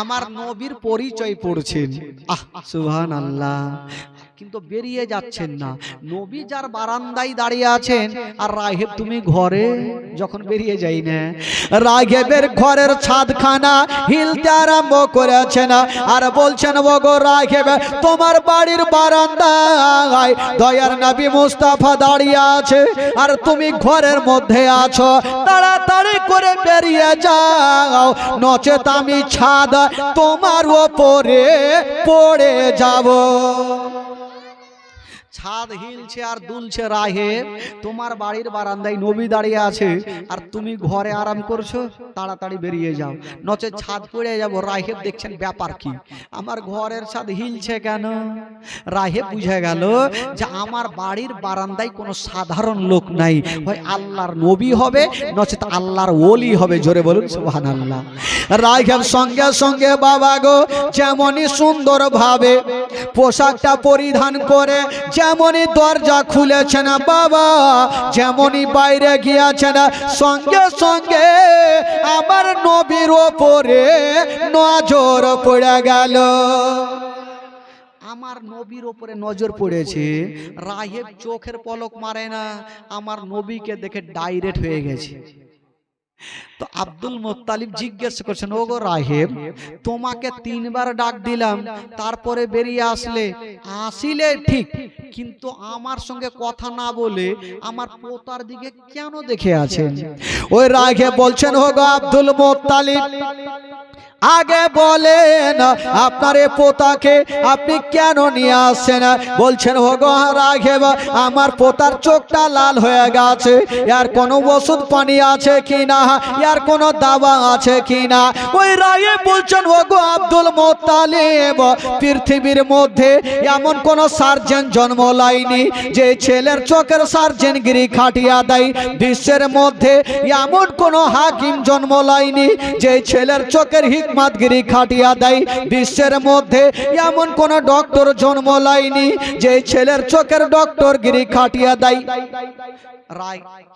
আমার নবীর পরিচয় পড়ছেন। আহ সুবহানাল্লাহ। কিন্তু বেরিয়ে যাচ্ছেন না। নবী যার বারান্দায় দাঁড়িয়ে আছেন আর রাগেব তুমি ঘরে যখন বেরিয়ে যাই না, রাগেবের ঘরের ছাদখানা হিলতে আরম্ভ করেছেন আর বলছেন, ও গো রাগেব তোমার বাড়ির বারান্দায় দয়ার নবী মুস্তাফা দাঁড়িয়ে আছে আর তুমি ঘরের মধ্যে আছো, তাড়াতাড়ি করে বেরিয়ে যাও, নচেত আমি ছাদ তোমার ওপরে পড়ে যাব। ছাদ হিলছে আর দুলছে রাগেব, তোমার বাড়ির বারান্দায় নবী দাঁড়িয়ে আছে আর তুমি ঘরে আরাম করছো, তাড়াতাড়ি বেরিয়ে যাও, নচেত ছাদ পড়ে যাব। রাগেব দেখছেন ব্যাপার কি, আমার ঘরের ছাদ হিলছে কেন? রাগেব বুঝে গেল যে আমার বাড়ির বারান্দায় কোনো সাধারণ লোক নাই, হয় আল্লাহর নবী হবে নচেত আল্লাহর ওলি হবে। জোরে বলুন সুবহানাল্লাহ। রাগেব সঙ্গে সঙ্গে বাবা গো যেমনই সুন্দর ভাবে পোশাকটা পরিধান করে যেমনই দরজা খুলেছেন বাবা, যেমনই বাইরে গিয়েছেন, সঙ্গে সঙ্গে আমার নবীর ওপরে নজর পড়ে গেল। আমার নবীর ওপরে নজর পড়েছে, রাগেব চোখের পলক মারে না, আমার নবীকে দেখে ডাইরেক্ট হয়ে গেছে। তো আব্দুল মুত্তালিব জিজ্ঞেস করছেন, ও গো রাগেব তোমাকে 3 বার ডাক দিলাম, তারপরে বেরিয়ে আসিলে ঠিক, কিন্তু আমার সঙ্গে কথা না বলে আমার পোতার দিকে কেন দেখে আছেন? ওই রাগেব বলছেন, ও গো আব্দুল মুত্তালিব আগে বলেন আপনার এই পোতাকে আপনি কেন নিয়ে আসছেন? বলছেন, ও গো রাগেব আমার পোতার চোখটা লাল হয়ে গেছে, এর কোনো ওষুধ পানি আছে কিনা, এর কোনো দাবা আছে কিনা? ওই রাগেব বলছেন, ও গো আব্দুল মুত্তালিব পৃথিবীর মধ্যে এমন কোন সার্জন জন্ম লাইনি যে ছেলের চোখের সার্জনগিরি খাটিয়া দেয়, বিশ্বের মধ্যে এমন কোন হাকিম জন্ম লাইনি যে ছেলের চোখের হিকমতগিরি খাটিয়া দেয়, বিশ্বের মধ্যে এমন কোন ডক্টর জন্ম লাইনি যে ছেলের চোখের ডক্টরগিরি খাটিয়া দেয়।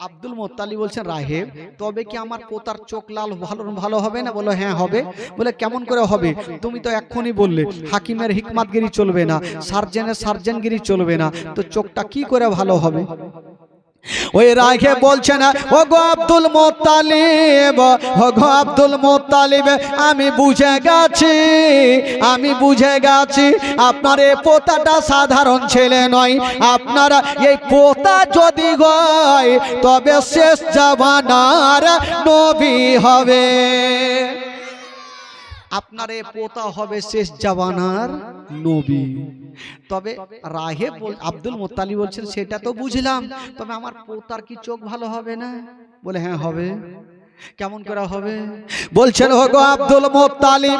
আব্দুল মুত্তালিব বলছেন, রাগেব তবে কি আমার পোতার চোখ লাল ভালো হবে না? বলো হ্যাঁ হবে। বলে কেমন করে হবে? তুমি তো এক্ষুনি বললে হাকিমের হিকমতগিরি চলবে না, সার্জনের সার্জনগিরি চলবে না, তো চোখটা কি করে ভালো হবে? ওই রাগে বলছেন ও গো আব্দুল মুত্তালিব, ও গো আব্দুল মুত্তালিব, আমি বুঝে গেছি আপনার এই পোতাটা সাধারণ ছেলে নয়। আপনারা এই পোতা যদি হয় তবে শেষ জামানার নবী হবে। আপনার এই পোতা হবে শেষ জামানার নবী। তবে রাহেব আব্দুল মুত্তালিব বলছেন সেটা তো বুঝলাম, তবে আমার পোতার কি চোখ ভালো হবে না? বলে হ্যাঁ হবে। কেমন করে হবে? বলছেন ও গো আব্দুল মুত্তালিব,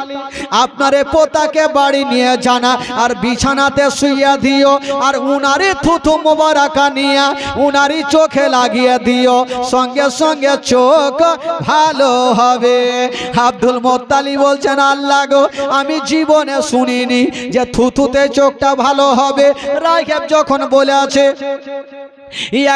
আপনার এই পোতাকে বাড়ি নিয়ে জানা আর বিছানাতে শুইয়ে দিও, আর উনারে থুথু মোবারকা নিয়ে উনারি চোখে লাগিয়ে দিও, সঙ্গে সঙ্গে চোখ ভালো হবে। আব্দুল মুত্তালিব বলছেন আল্লাহ গো, আমি জীবনে শুনিনি যে থুথুতে চোখটা ভালো হবে। রাহেব যখন বলে আছে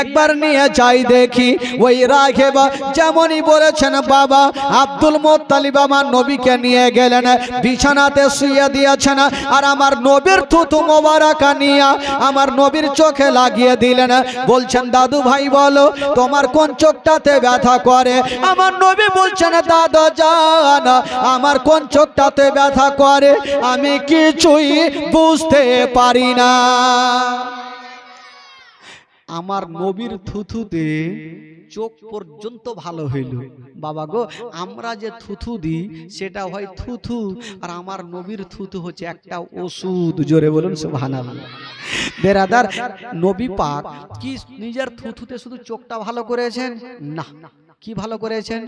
একবার নিয়ে যাই দেখি। ওই রাহেব যেমনই বলেছেন বাবা আব্দুল মুত্তালিব আমার নবীকে নিয়ে গেলেন, বিছানাতে শুইয়ে দিয়েছেন, আর আমার নবীর থুথু মোবারকা নিয়ে আমার নবীর চোখে লাগিয়ে দিলেন। বলছেন দাদু ভাই বলো তোমার কোন চোখটাতে ব্যথা করে? আমার নবী বলছেন দাদা জান, আমার কোন চোখটাতে ব্যথা করে আমি কিছুই বুঝতে পারি না। আমার নবীর থুথুতে চোখ পর্যন্ত ভালো হইল। বাবা গো, আমরা যে থুথু দিই সেটা হয় থুথু, আর আমার নবীর থুথু হচ্ছে একটা ওষুধ। জোরে বলুন সুবহানাল্লাহ। বেরাদার, নবী পাক কি নিজের থুথুতে শুধু চোখটা ভালো করেছেন? না, কি ভালো করেছেন?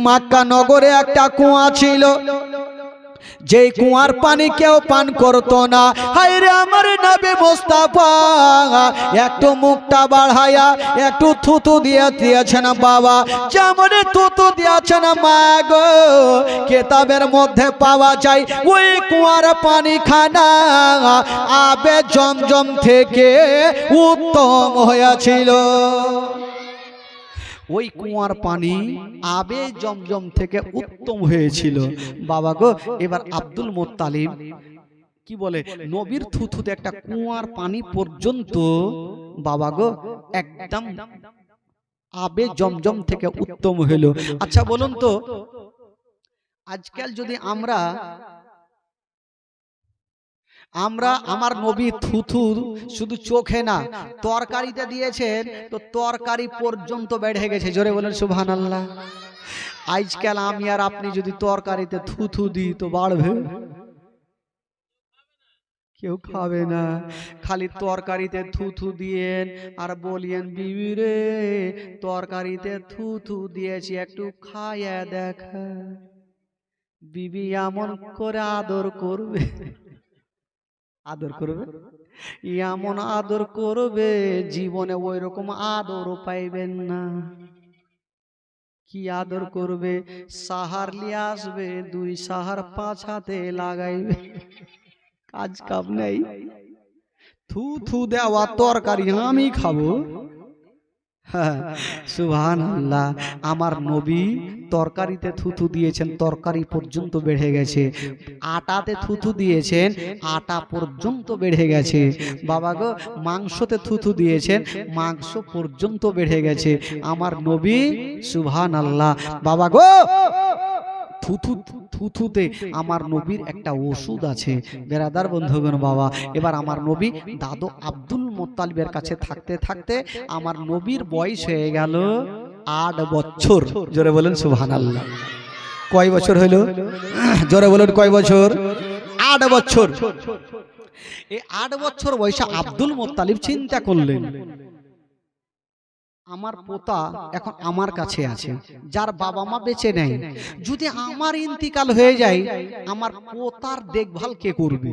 মক্কা নগরে একটা কুয়া ছিল, যেই কুয়ার পানি কেউ পান করতো না। হায়রে আমার নবী মুস্তাফা একটু মুখটা বাড়ায়া একটু থুতু দিয়েছেন বাবা। যেমন থুতু দিয়েছেন মা গো, কিতাবের মধ্যে পাওয়া যায় ওই কুয়ার পানি খানা আবে জমজম থেকে উত্তম হয়েছিল। ওই কুয়ার পানি আবে জমজম থেকে উত্তম হয়েছিল। বাবা গো, এবার আব্দুল মুত্তালিব কি বলে নবীর থুথুতে একটা কুয়ার পানি পর্যন্ত বাবা গো একদম আবে জমজম থেকে উত্তম হলো। আচ্ছা বলুন তো, আজকাল যদি আমরা আমার নবী থুথু শুধু চোখে না তরকারিতে দিয়েছেন, তো তরকারি পর্যন্ত বেড়ে গেছে। জোরে বলেন সুবহানাল্লাহ। আজকাল আমি আর আপনি যদি তরকারিতে থুথু দিই তো বাড়বে? কেউ খাবে না। খালি তরকারিতে থুথু দিয়েন আর বলিয়েন বিবি রে তরকারিতে থুথু দিয়েছি একটু খাইয়া দেখা। বিবি এমন করে আদর করবে, আদর করবে, এমন আদর করবে জীবনে ওই রকম আদরও পাইবেন না। কি আদর করবে? সাহার লিয়ে আসবে, 2 সাহার পাছাতে লাগাইবে, কাজ কাম নেই। থু দেওয়া তরকারি আমি খাবো? সুবহানাল্লাহ। আমার নবী তরকারিতে থুথু দিয়েছেন, তরকারি পর্যন্ত বেড়ে গেছে। আটাতে থুথু দিয়েছেন, আটা পর্যন্ত বেড়ে গেছে। বাবা গো, মাংসতে থুথু দিয়েছেন, মাংস পর্যন্ত বেড়ে গেছে। আমার নবী সুবহানাল্লাহ। বাবা গো, থুথুতে আমার নবীর একটা ওষুধ আছে। বেরাদার বন্ধুগণ, বাবা এবার আমার নবী দাদু আব্দুল মুত্তালিবের কাছে থাকতে থাকতে আমার নবীর বয়স হয়ে গেল 8 বছর। জোরে বলেন সুবহানাল্লাহ। কয় বছর হইল? জোরে বলেন কয় বছর? 8 বছর। এই 8 বছর বয়সে আব্দুল মুত্তালিব চিন্তা করলেন আমার পোতা এখন আমার কাছে আছে, যার বাবা মা বেঁচে নেই। যদি আমার ইন্তিকাল হয়ে যায় আমার পোতার দেখভাল কে করবে?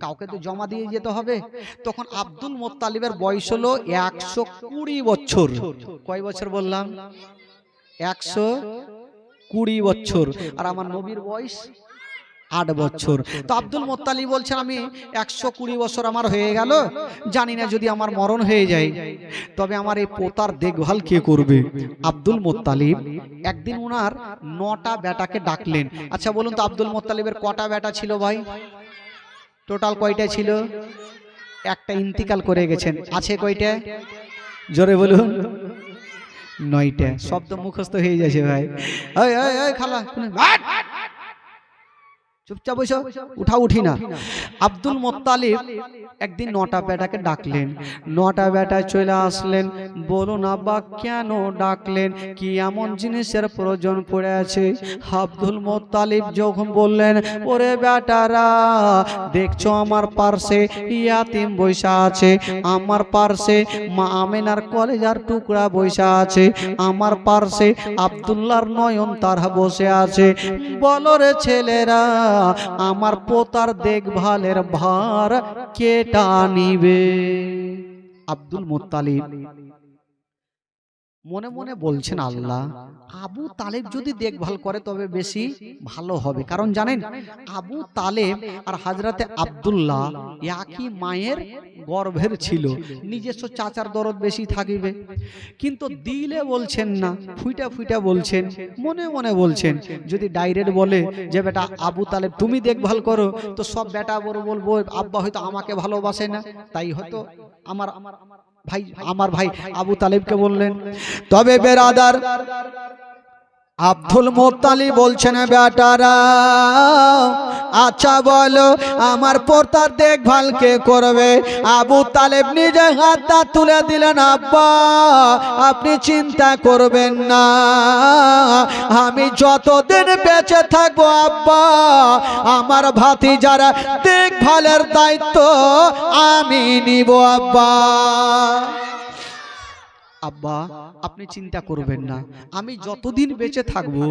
কাউকে তো জমা দিয়ে যেতে হবে। তখন আব্দুল মুত্তালিবের বয়স হলো 120 বছর। কয় বছর বললাম? 120 বছর। আর আমার নবীর বয়স 8 বছর। তো আব্দুল মুত্তালিব বলছেন আমি 120 বছর আমার হয়ে গেল, জানি না যদি আমার মরণ হয়ে যায় তবে আমার এই পোতার দেখভাল কে করবে? আব্দুল মুত্তালিব একদিন উনার 9টা বেটাকে ডাকলেন। আচ্ছা বলুন তো আব্দুল মুত্তালিবের কটা বেটা ছিল ভাই? টোটাল কয়টা ছিল? একটা ইন্তিকাল করে গেছেন। আছে কয়টা? জোরে বলুন। 9টা শব্দ মুখস্থ হয়ে যাচ্ছে ভাই। এই এই এই খালা চুপচাপ বসো, উঠা উঠি না। আব্দুল মোত্তালিব একদিন 9টা বেটাকে ডাকলেন, 9টা বেটা চলে আসলেন। বলুন আব্বা কেন ডাকলেন, কি এমন জিনিসের প্রয়োজন পড়ে আছে? আব্দুল মোত্তালিব যখন বললেন, ওরে বেটারা দেখছো আমার পার্শ্বে ইয়াতিম বৈশা আছে, আমার পার্শ্বে মা আমেনার কলেজার টুকরা বৈশা আছে, আমার পার্শ্বে আব্দুল্লাহর নয়ন তারা বসে আছে। বলো রে ছেলেরা, আমার পোতার দেখভালের ভার কেটা নিবে? আব্দুল মুত্তালিব মনে মনে বলছেন, আল্লাহ আবু তালেব যদি দেখভাল করে তবে বেশি ভালো হবে। কারণ জানেন আবু তালেব আর হযরতে আব্দুল্লাহ একই মায়ের গর্ভের ছিল, নিজস্ব চাচার দরদ বেশি থাকিবে। কিন্তু দিলে বলছেন না, ফুইটা ফুইটা বলছেন, মনে মনে বলছেন। যদি ডাইরেক্ট বলে যে বেটা আবু তালেব তুমি দেখভাল করো, তো সব বেটা বড় বলবো আব্বা হয়তো আমাকে ভালোবাসে না, তাই হয়তো আমার ভাই আবু তালেবকে বললেন। তবে বেরাদার আব্দুল মুত্তালিব বলছেন, বেটারা আচ্ছা বলো আমার পোতার দেখভাল কে করবে? আবু তালেব নিজে হাতটা তুলে দিলেন, আব্বা আপনি চিন্তা করবেন না, আমি যতদিন বেঁচে থাকবো আব্বা আমার ভাতিজারা দেখভালের দায়িত্ব আমি নিব। আব্বা আব্বা আপনি চিন্তা করবেন না, আমি যতদিন বেঁচে থাকবো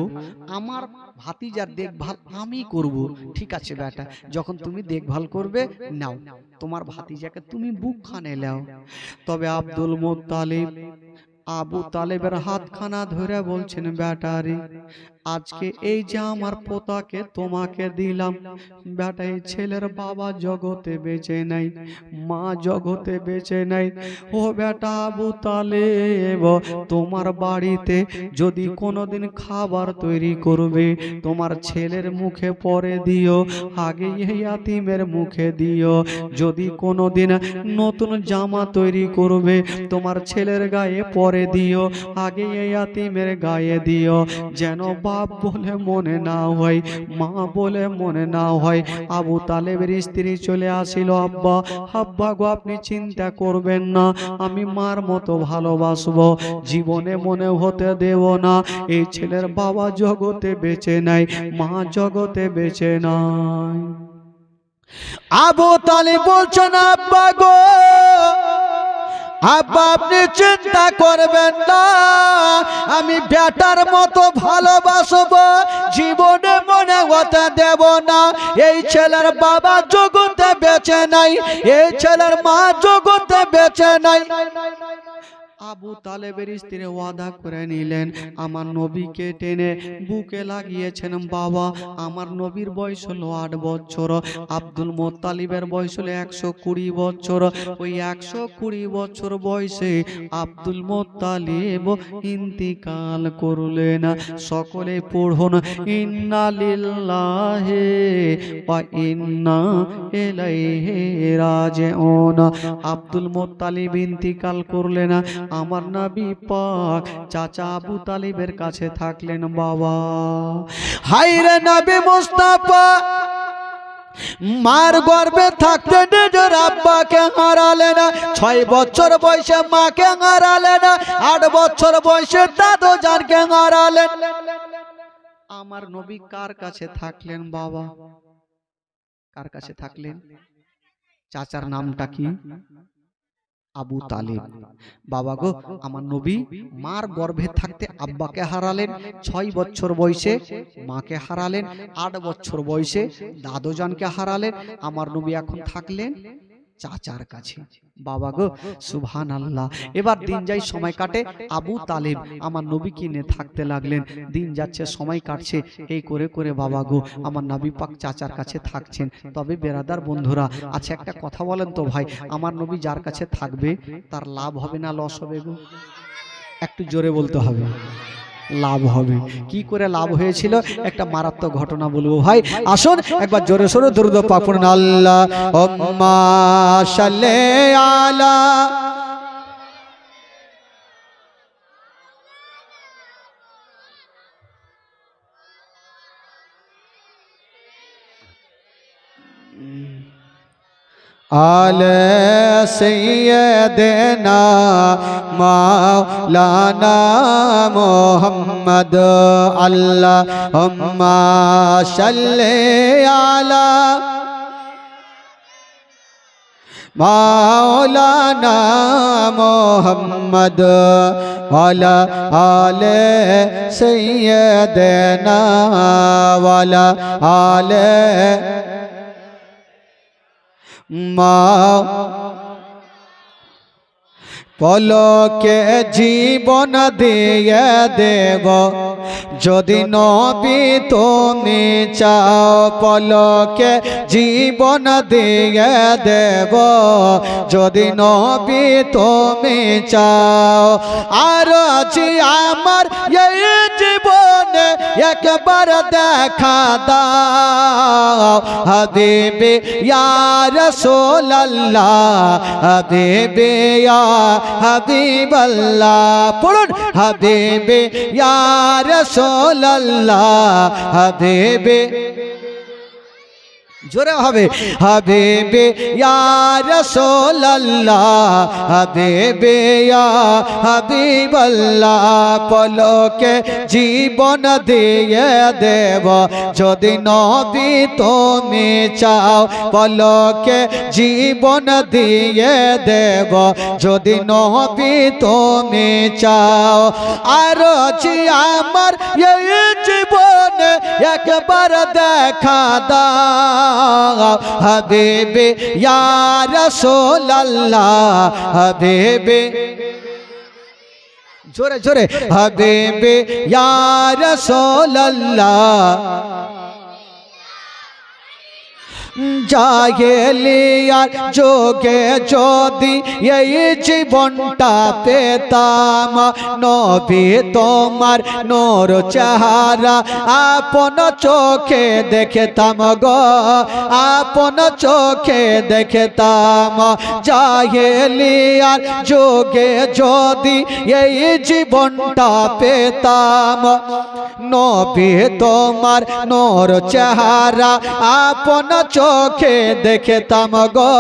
আমার ভাতিজার দেখভাল আমি করব। ঠিক আছে বেটা, যখন তুমি দেখভাল করবে নাও তোমার ভাতিজাকে তুমি বুক খানে নাও। তবে আব্দুল মুত্তালিব আবু তালেবের হাতখানা ধরে বলছেন, বেটারে আজকে এই যে আমার পোতাকে তোমাকে দিলাম, বেটা এই ছেলের বাবা জগতে বেঁচে নাই, মা জগতে বেঁচে নাই। ও বেটা আবু তালেব তোমার বাড়িতে যদি কোনোদিন খাবার তৈরি করবে তোমার ছেলের মুখে পরে দিও, আগে এই ইয়াতিমের মুখে দিও। যদি কোনোদিন নতুন জামা তৈরি করবে তোমার ছেলের গায়ে পরে দিও, আগে এই ইয়াতিমের গায়ে দিও, যেন বাপ বলে মনে না হয়, মা বলে মনে না হয়। আবু তালেবের স্ত্রী চলে আসিল, আব্বা আব্বা গো আপনি চিন্তা করবেন না, আমি মার মতো ভালোবাসবো, জীবনে মনে হতে দেব না এই ছেলের বাবা জগতে বেঁচে নাই, মা জগতে বেঁচে নাই। আবু তালেব বলছেন, আব্বা গো আব্বা আপনি চিন্তা করবেন না, আমি বেটার মতো ভালোবাসবো, জীবনে মনে হতে দেব না এই ছেলের বাবা জগতে বেঁচে নাই, এই ছেলের মা জগতে বেঁচে নাই। আবু তালেবের স্ত্রী ওয়াদা করে নিলেন, আমার নবীকে টেনে বুকে লাগিয়েছেন। বাবা আমার নবীর বয়স হলো 8 বছর, আব্দুল মুত্তালিবের বয়স হলো 120 বছর। ওই 120 বছর বয়সে আব্দুল মুত্তালিব ইন্তিকাল করলেন। সকলে পড়ুন, ইন্না লিল্লাহি ওয়া ইন্না ইলাইহি রাজিউন। আব্দুল মুত্তালিব ইন্তিকাল করলেন, আমার নবী পাক চাচা আবু তালিবের কাছে থাকলেন। বাবা হায়রে নবী মুস্তাফা মার গর্ভে থাকতে নিজের আব্বাকে হারালেন, 6 বছর বয়সে মাকে হারালেন, 8 বছর বয়সে দাদু জানকে হারালেন। আমার নবী কার কাছে থাকলেন? বাবা কার কাছে থাকলেন? চাচার নামটা কি? আবু তালেব। বাবা গো আমার নবী মার গর্ভে থাকতে আব্বাকে হারালেন, 6 বছর বয়সে মাকে হারালেন, 8 বছর বয়সে দাদুজানকে হারালেন। আমার নবী এখন থাকলেন চাচার কাছে। বাবা গো সুবহানাল্লাহ। এবার দিন যাই সময় কাটে, আবু তালেব আমার নবীকে নিয়ে থাকতে লাগলেন। দিন যাচ্ছে সময় কাটছে, এই করে করে বাবা গো আমার নবী পাক চাচার কাছে থাকছেন। তবে বেরাদার বন্ধুরা, আচ্ছা একটা কথা বলেন তো ভাই, আমার নবী যার কাছে থাকবে তার লাভ হবে না লস হবে গো? একটু জোরে বলতে হবে। লাভ হবে। কি করে লাভ হয়েছিল একটা মারাত্মক ঘটনা বলবো ভাই, আসুন একবার জোরে সোরে দরুদ পাক পড়ুন। আল্লাহুম্মা সাল্লি আলা आले सैयदना मौलाना मोहम्मद अल्लाहुम्मा सल्ले अला मौलाना मोहम्मद वाला आले सैयदना वाला आले পলকে জীবন দিয়ে দেব যদি নবী তুমি চাও পলকে জীবন দিয়ে দেব যদি নবী তুমি চাও আর জি আমার এই জীবনে একবার দেখা দাও হাবিবি ইয়া রাসূলুল্লাহ হাবিবি ইয়া হাবিবাল্লাহ পড়ুন হাবিবি ইয়া রাসূলুল্লাহ হাবিবি জোরে হবে হাবিবি ইয়া রাসূলুল্লাহ হাবিবি ইয়া হাবিবাল্লাহ পলকে জীবন দিয়ে দেব যদি নবী তুমি চাও পলকে জীবন দিয়ে দেব যদি নবী তুমি চাও আর জি আমার এই জীবনে একবার দেখা দাও হাবিবি ইয়া রাসূলুল্লাহ হাবিবি জোরে জোরে হাবিবি ইয়া রাসূলুল্লাহ জাহেলিয়ার যোগে যদি এই জীবনটা পেতাম নবী তোমার নূর চেহারা আপন চোখে দেখতাম গো আপন চোখে দেখতাম জাহেলিয়ার যোগে যদি এই জীবনটা পেতাম নবী তোমার নূর চেহারা আপন চোখে দেখতাম গো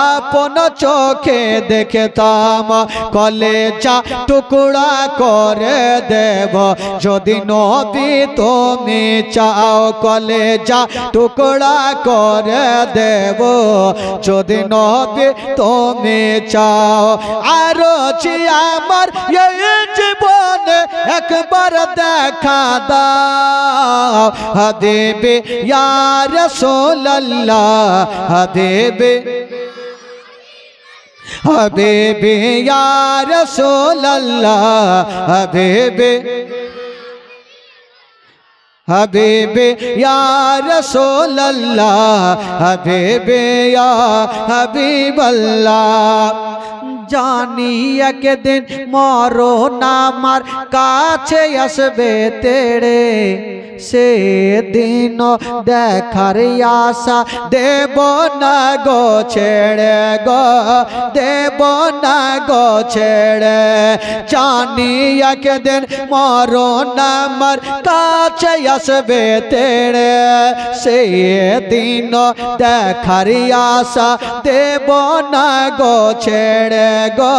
আপন চোখে দেখতাম কলেজা টুকরা করে দেব যদি নবী তুমি চাও কলেজা টুকরা করে দেব যদি নবী তুমি চাও আর জি আমার এই জীবনে একবার দেখা দাও হাবিবি ইয়া রাসূলুল্লাহ হাবিবি হাবিবি ইয়া রাসূলুল্লাহ হাবিবি হাবিবি ইয়া রাসূলুল্লাহ হাবিবি ইয়া হাবিবাল্লাহ জানি একদিন মরণ আমার কাছে আসবে তেড়ে সেদিন দেখার আশা দেব না গো ছেড়ে গো দেব না গো ছেড়ে জানি একদিন মরণ আমার কাছে আসবে তেড়ে সেদিন দেখার আশা দেব না গো ছেড়ে গো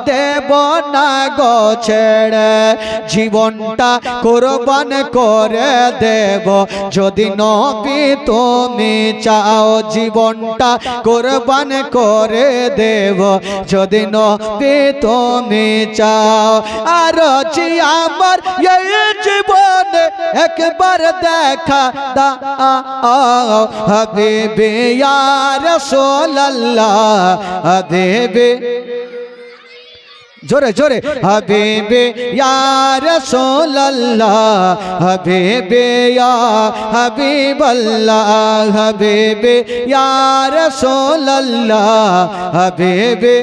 দেব না গো ছেড়ে জীবনটা কুরবান করে দেব যদি নবী তুমি চাও জীবনটা কুরবান করে দেব যদি নবী তুমি চাও আর জি আমার এই জীবনে একবার দেখা দাও হাবিবি ইয়া রাসূলুল্লাহ হাবিবি জোরে জোরে হাবিবি ইয়া রাসূলুল্লাহ হাবিবি ইয়া হাবিবাল্লাহ হাবিবি ইয়া রাসূলুল্লাহ হাবিবি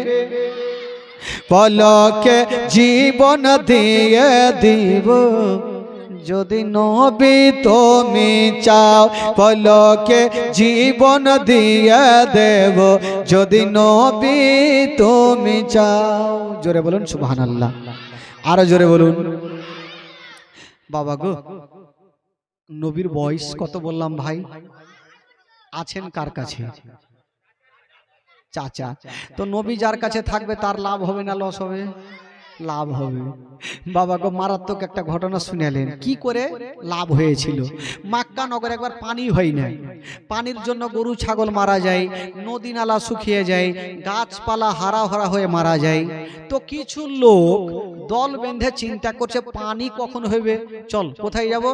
পলকে জীবন দিয়ে দিব যদি নবী তুমি চাও পলকে জীবন দিয়ে দেব যদি নবী তুমি চাও জোরে বলুন সুবহানাল্লাহ আরো জোরে বলুন বাবা গো নবীর বয়স কত বললাম ভাই আছেন কার কাছে চাচা। তো নবী যার কাছে থাকবে তার লাভ হবে না লস হবে? লাভ হবে। বাবা গো মারাত্মক একটা ঘটনা শুনালেন। কি করে লাভ হয়েছিল? মক্কা নগরে একবার পানি হয় না, পানির জন্য গরু ছাগল মারা যায়, নদী নালা শুকিয়ে যায়, গাছপালা হারা হারা হয়ে মারা যায়। তো কিছু লোক দল বেঁধে চিন্তা করছে পানি কখন হবে, চল কোথায় যাব,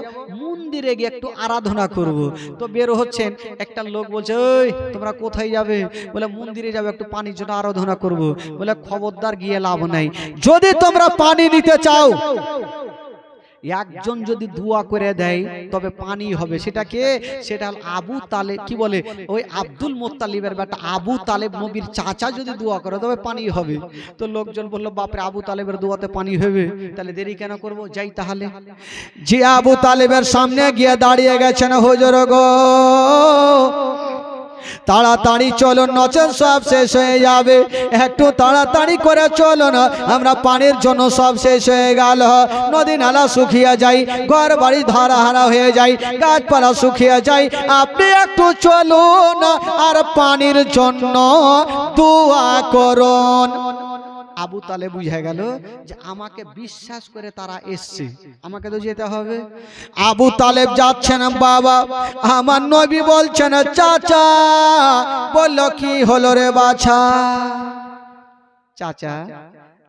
মন্দিরে গিয়ে একটু আরাধনা করব। তো বের হচ্ছেন, একটা লোক বলছে ওই তোমরা কোথায় যাবে? বলে মন্দিরে যাবে, একটু পানির জন্য আরাধনা করব। বলে খবরদার গিয়ে লাভ নাই, যদি তোমরা পানি নিতে চাও একজন যদি দোয়া করে দেয় তবে পানি হবে। সেটা কে? সেটা আবু তালেব, কি বলে ওই আব্দুল মুত্তালিবের বেটা আবু তালেব, নবীর চাচা যদি দোয়া করে তবে পানি হবে। তো লোকজন বলল বাপরে আবু তালেবের দোয়াতে পানি হবে, তাহলে দেরি কেন করব, যাই তাহলে। যে আবু তালেবের সামনে গিয়ে দাঁড়িয়ে গেছেন, হুজুর গো তাড়াতাড়ি চলো নচেত সব শেষ হয়ে যাবে, একটু তাড়াতাড়ি করে চলো না, আমরা পানির জন্য সব শেষ হয়ে গেল, নদী নালা শুকিয়ে যায়, ঘর বাড়ি ধারা হারা হয়ে যায়, গাছপালা শুকিয়ে যায়, আপনি একটু চলুন আর পানির জন্য দোয়া করুন। আবু তালেব বুঝে গেল যে আমাকে বিশ্বাস করে তারা এসছে, আমাকে তো যেতে হবে। আবু তালেব যাচ্ছেন, বাবা আমার নবী বলছেন চাচা। বলল কি হলো রে বাছা? চাচা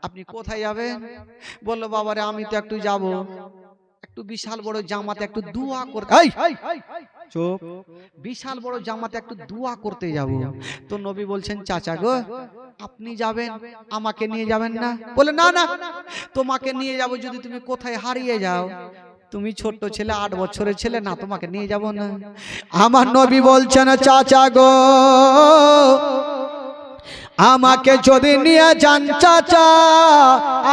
আপনি কোথায় যাবেন? বলল বাবা রে আমি তো একটু যাব, একটু বিশাল বড় জামাতে একটু দোয়া করতে। চুপ, বিশাল বড় জামাতে একটু দোয়া করতে যাব। তো নবী বলছেন চাচা গো আপনি যাবেন, আমাকে নিয়ে যাবেন না? বলে না না, তোমাকে নিয়ে যাব যদি তুমি কোথায় হারিয়ে যাও, তুমি ছোট্ট ছেলে, 8 বছরের ছেলে, না তোমাকে নিয়ে যাব না। আমার নবী বলছেন চাচা গো আমাকে যদি নিয়ে যান চাচা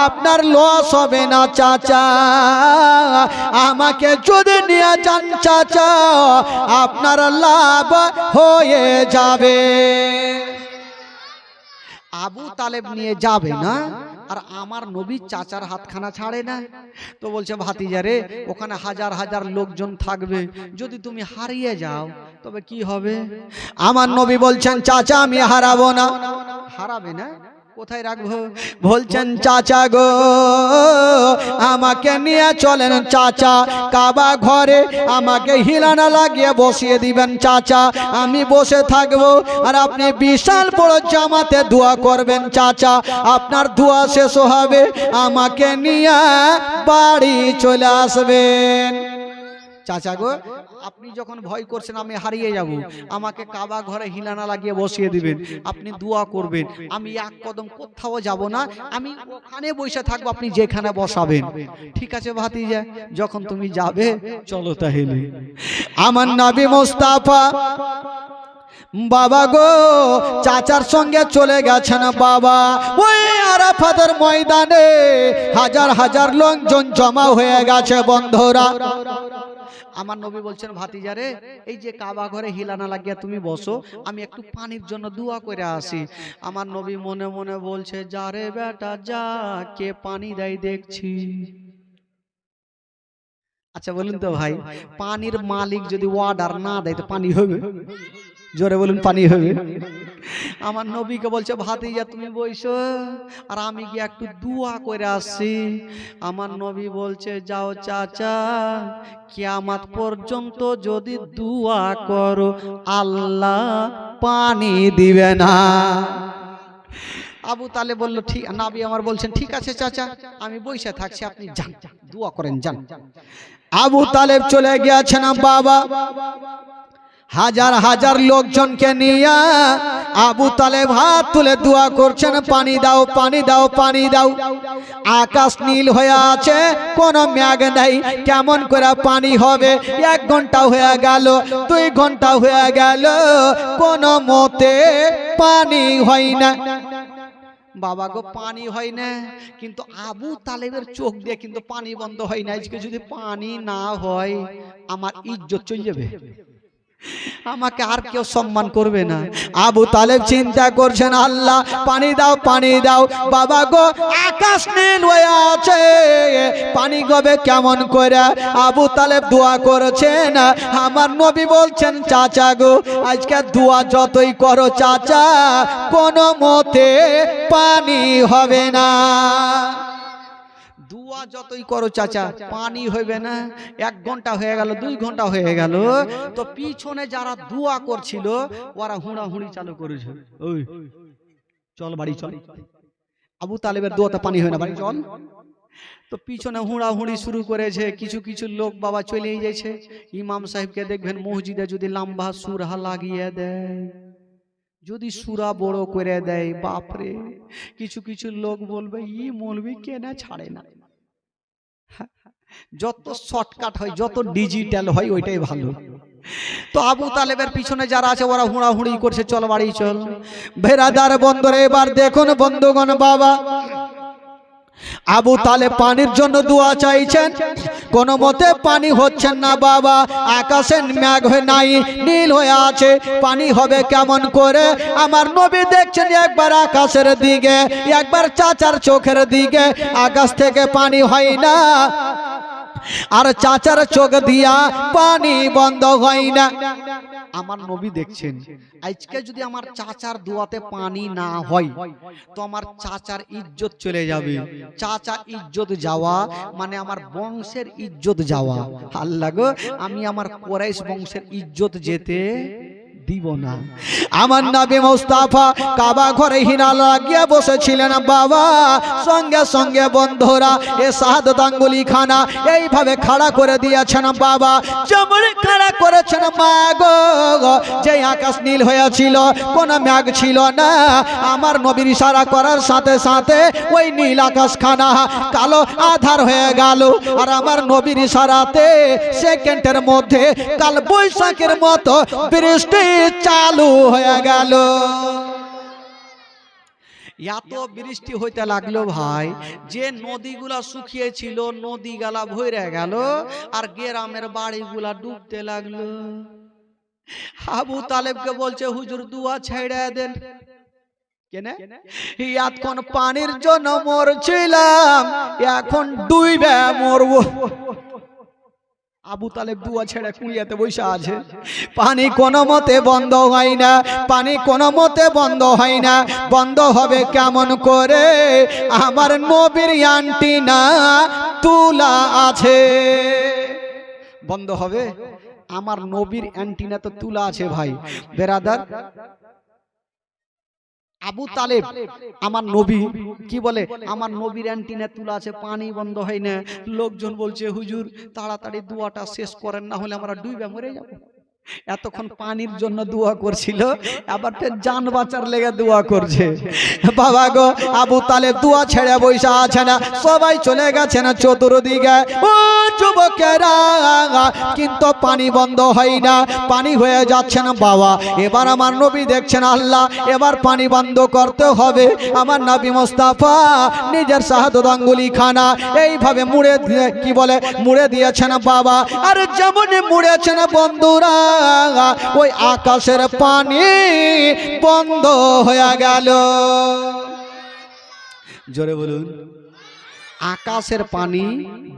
আপনার লস হবে না চাচা, আমাকে যদি নিয়ে যান চাচা আপনার লাভ হয়ে যাবে। আবু তালেব নিয়ে যাবে না আর আমার নবী চাচার হাতখানা ছাড়ে না। তো বলছে ভাতিজা রে ওখানে হাজার হাজার লোকজন থাকবে, যদি তুমি হারিয়ে যাও তবে কি হবে? আমার নবী বলছেন চাচা আমি হারাবো না। হারাবে না? কোথায় রাখবো? বলছেন চাচা গো আমাকে নিয়ে চলেন চাচা কাবা ঘরে, আমাকে হিলানা লাগিয়ে বসিয়ে দিবেন চাচা, আমি বসে থাকবো আর আপনি বিশাল বড় জামাতে দোয়া করবেন চাচা, আপনার দোয়া শেষ হবে আমাকে নিয়ে বাড়ি চলে আসবেন। চাচা গো আপনি যখন ভয় করছেন আমি হারিয়ে যাব, আমাকে কাবা ঘরে হিলানা লাগিয়ে বসিয়ে দিবেন, আপনি দোয়া করবেন, আমি এক কদম কোথাও যাব না, আমি ওখানে বসে থাকবো, আপনি যেখানে বসাবেন। ঠিক আছে ভাতিজা, যখন তুমি যাবে চলো তাহলে। আমার নবী মুস্তাফা বাবা গো চাচার সঙ্গে চলে গেছেন। বাবা ওই আরাফাতের ময়দানে হাজার হাজার লোকজন জমা হয়ে গেছে বন্ধুরা। আমার নবী বলছেন ভাতিজা রে এই যে কাবা ঘরে হিলানা লাগিয়া তুমি বসো, আমি একটু পানির জন্য দোয়া করে আসি। আমার নবী মনে মনে বলছে যা রে বেটা যা, কে পানি দেয় দেখছি। আচ্ছা বলুন তো ভাই, পানির মালিক যদি অর্ডার না দেয় তো পানি হবে? জোরে বলুন পানি হবে? আমার নবীকে বলছে ভাতিজা তুমি বইসো আর আমি গিয়ে একটু দোয়া করে আসছি। আমার নবী বলছে যাও চাচা, কিয়ামত পর্যন্ত যদি দোয়া করো আল্লাহ পানি দিবে না। আবু তালেব বলল ঠিক, নবী আমার বলছেন ঠিক আছে চাচা আমি বইসা থাকছি, আপনি যান দোয়া করেন যান। আবু তালেব চলে গিয়েছেন বাবা হাজার হাজার লোকজনকে নিয়ে। আবু তালেব হাত তুলে দোয়া করছেন পানি দাও পানি দাও পানি দাও। আকাশ নীল হয়ে আছে, কোনো মেঘ নাই, কেমন করে পানি হবে? 1 ঘন্টা হয়ে গেল, 2 ঘন্টা হয়ে গেল, কোনো মতে পানি হয় না। বাবা গো পানি হয় না, কিন্তু আবু তালেবের চোখ দিয়ে কিন্তু পানি বন্ধ হয় না। আজকে যদি পানি না হয় আমার ইজ্জত চলে যাবে। আমাকে আর কেউ সম্মান করবে না। আবু তালেব চিন্তা করছেন, আল্লাহ পানি দাও, পানি দাও। বাবা গো, আকাশ নীল হয়ে আছে, পানি গবে কেমন করে? আবু তালেব দোয়া করেছেন। আমার নবী বলছেন, চাচা গো, আজকে দোয়া যতই করো চাচা, কোনো মতে পানি হবে না। দোয়া যতই করো চাচা, পানি হবে না। 1 ঘন্টা হয়ে গেল, 2 ঘন্টা হয়ে গেল, তো পিছনে যারা দোয়া করছিল ওরা হুড়াহুড়ি চালু করেছে, ওই চল বাড়ি চল, আবু তালেবের দোয়াতে পানি হয় না, বাড়ি চল। তো পিছনে হুড়াহুড়ি শুরু করেছে। কিছু কিছু লোক বাবা চলে যাচ্ছে। ইমাম সাহেবকে দেখবেন মসজিদে যদি লম্বা সুরহা লাগিয়ে দেয়, যদি সুরা বড় করে দেয়, বাপরে, কিছু কিছু লোক বলবে ই মৌলবি কেনা ছাড়ে না। যত শর্টকাট হয়, যত ডিজিটাল হয়, ওইটাই ভালো। তো আবু তালেবের পিছনে যারা আছে ওরা হুড়াহুড়ি করছে, চল বাড়ি চল। বেরাদার বন্ধুরা, এবার দেখুন বন্ধুগণ, বাবা আবু তালেব পানির জন্য দোয়া চাইছেন, কোন মতে পানি হচ্ছে না। বাবা আকাশের মেঘ হয়ে নাই, নীল হয়ে আছে, পানি হবে কেমন করে? আমার নবী দেখছেন একবার আকাশের দিকে, একবার চাচার চোখের দিকে, আকাশ থেকে পানি হয় না, আর চাচার চোখ দিয়া পানি বন্ধ হয় না। আমার নবী দেখছেন, আজকে যদি আমার চাচার দোয়াতে পানি না হয় তো আমার চাচার ইজ্জত চলে যাবে। চাচা ইজ্জত যাওয়া মানে আমার বংশের ইজ্জত যাওয়া। আল্লাহ গো, আমি আমার কুরাইশ বংশের ইজ্জত যেতে দিব না। আমার নবী মুস্তাফা কাবা ঘরে হিনা লাগিয়ে বসেছিলেন। বাবা সঙ্গে সঙ্গে বন্ধুরা এ শাহাদাত আঙ্গুলি খানা এইভাবে খাড়া করে দিয়েছেন। বাবা যেমন খাড়া করেছেন, মা গো, যে আকাশ নীল হয়েছিল, কোন মেঘ ছিল না, আমার নবীর ইশারা করার সাথে সাথে ওই নীল আকাশ খানা কালো আধার হয়ে গেল। আর আমার নবীর ইশারাতে সেকেন্ডের মধ্যে কাল বৈশাখের মতো বৃষ্টি চালু হয়ে গেল। এত বৃষ্টি হইতে লাগলো ভাই, যে নদীগুলা শুকিয়ে ছিল নদী গালা ভরে গেল, আর গ্রামের বাড়িগুলা ডুবতে লাগলো। আবু তালেবকে বলছে, হুজুর দোয়া ছেড়ে দেন। কেনে? এতক্ষণ পানির জন্য মরছিলাম, এখন ডুবে মরবো। আবু তালেব দোয়া ছেড়ে কুড়িয়াতে বসে আছে। পানি কোনো মতে বন্ধ হয় না, পানি কোনো মতে বন্ধ হয় না। বন্ধ হবে কেমন করে? আমার নবীর অ্যান্টিনা তুলা আছে, বন্ধ হবে? আমার নবীর অ্যান্টিনা তো তুলা আছে ভাই। বেরাদার, আবু তালেব আমার নবী কি বলে, আমার নবীর অ্যান্টিনা তুলা আছে, পানি বন্ধ হয় না। লোকজন বলছে, হুজুর তাড়াতাড়ি দোয়াটা শেষ করেন, না হলে আমরা ডুবে মরে যাব। এতক্ষণ পানির জন্য দোয়া করছিল, আবার ফের জান বাঁচার লেগে দোয়া করছে। বাবা গো, আবু তালেব দোয়া ছেড়ে বসে আছে না, সবাই চলে গেছে না চতুর্দিকে। ও যুবকেরা, কিন্তু পানি বন্ধ হয় না, পানি হয়ে যাচ্ছে না। বাবা এবার আমার নবী দেখছেন, আল্লাহ এবার পানি বন্ধ করতে হবে। আমার নবী মুস্তাফা নিজের শাহাদাত আঙ্গুলি খানা এইভাবে মুড়ে কি বলে মুড়ে দিয়েছেন। বাবা আর যেমন মুড়েছেন বন্ধুরা, ওই আকাশের পানি বন্ধ হয়ে গেল। জোরে বলুন, আকাশের পানি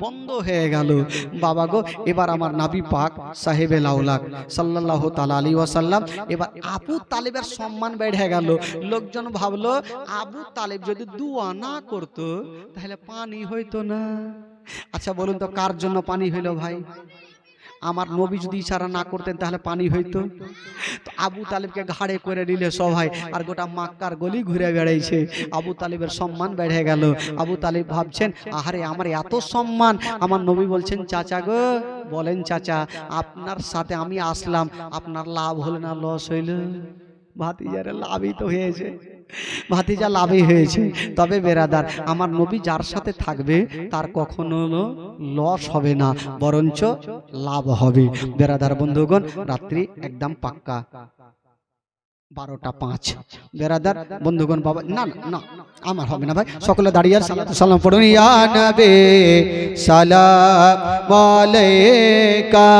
বন্ধ হয়ে গেল। বাবা গো, এবার আমার নবী পাক সাহেবে লাউলাক সাল্লাল্লাহু তাআলা আলাইহি ওয়াসাল্লাম, এবার আবু তালেবের সম্মান বেড়ে গেল। লোকজন ভাবলো আবু তালেব যদি দোয়া না করতো তাহলে পানি হইতো না। আচ্ছা বলুন তো, কার জন্য পানি হইলো ভাই? আমার নবী যদি ইশারা না করতেন তাহলে পানি হইতো? তো আবু তালেবকে ঘাড়ে করে নিলে সবাই, আর গোটা মক্কার গলি ঘুরে বেড়াইছে। আবু তালেবের সম্মান বেড়ে গেল। আবু তালেব ভাবছেন, আহারে আমার এত সম্মান। আমার নবী বলছেন, চাচা গো, বলেন চাচা, আপনার সাথে আমি আসলাম, আপনার লাভ হলো না লস হইল? ভাতিজার লাভই তো হয়েছে, ভাতিজা লাভই হয়েছে। তবে বেরাদার, আমার নবী যার সাথে থাকবে তার কখনো লস হবে না, বরঞ্চ লাভ হবে। বেরাদার বন্ধুগণ, রাত্রি একদম পাক্কা 12:05। বেরাদার বন্ধুগণ, বাবা না না আমার হবে না ভাই, সকলে দাঁড়িয়ে সালাম পড়ুন। ইয়া নবী সালাম আলাইকা।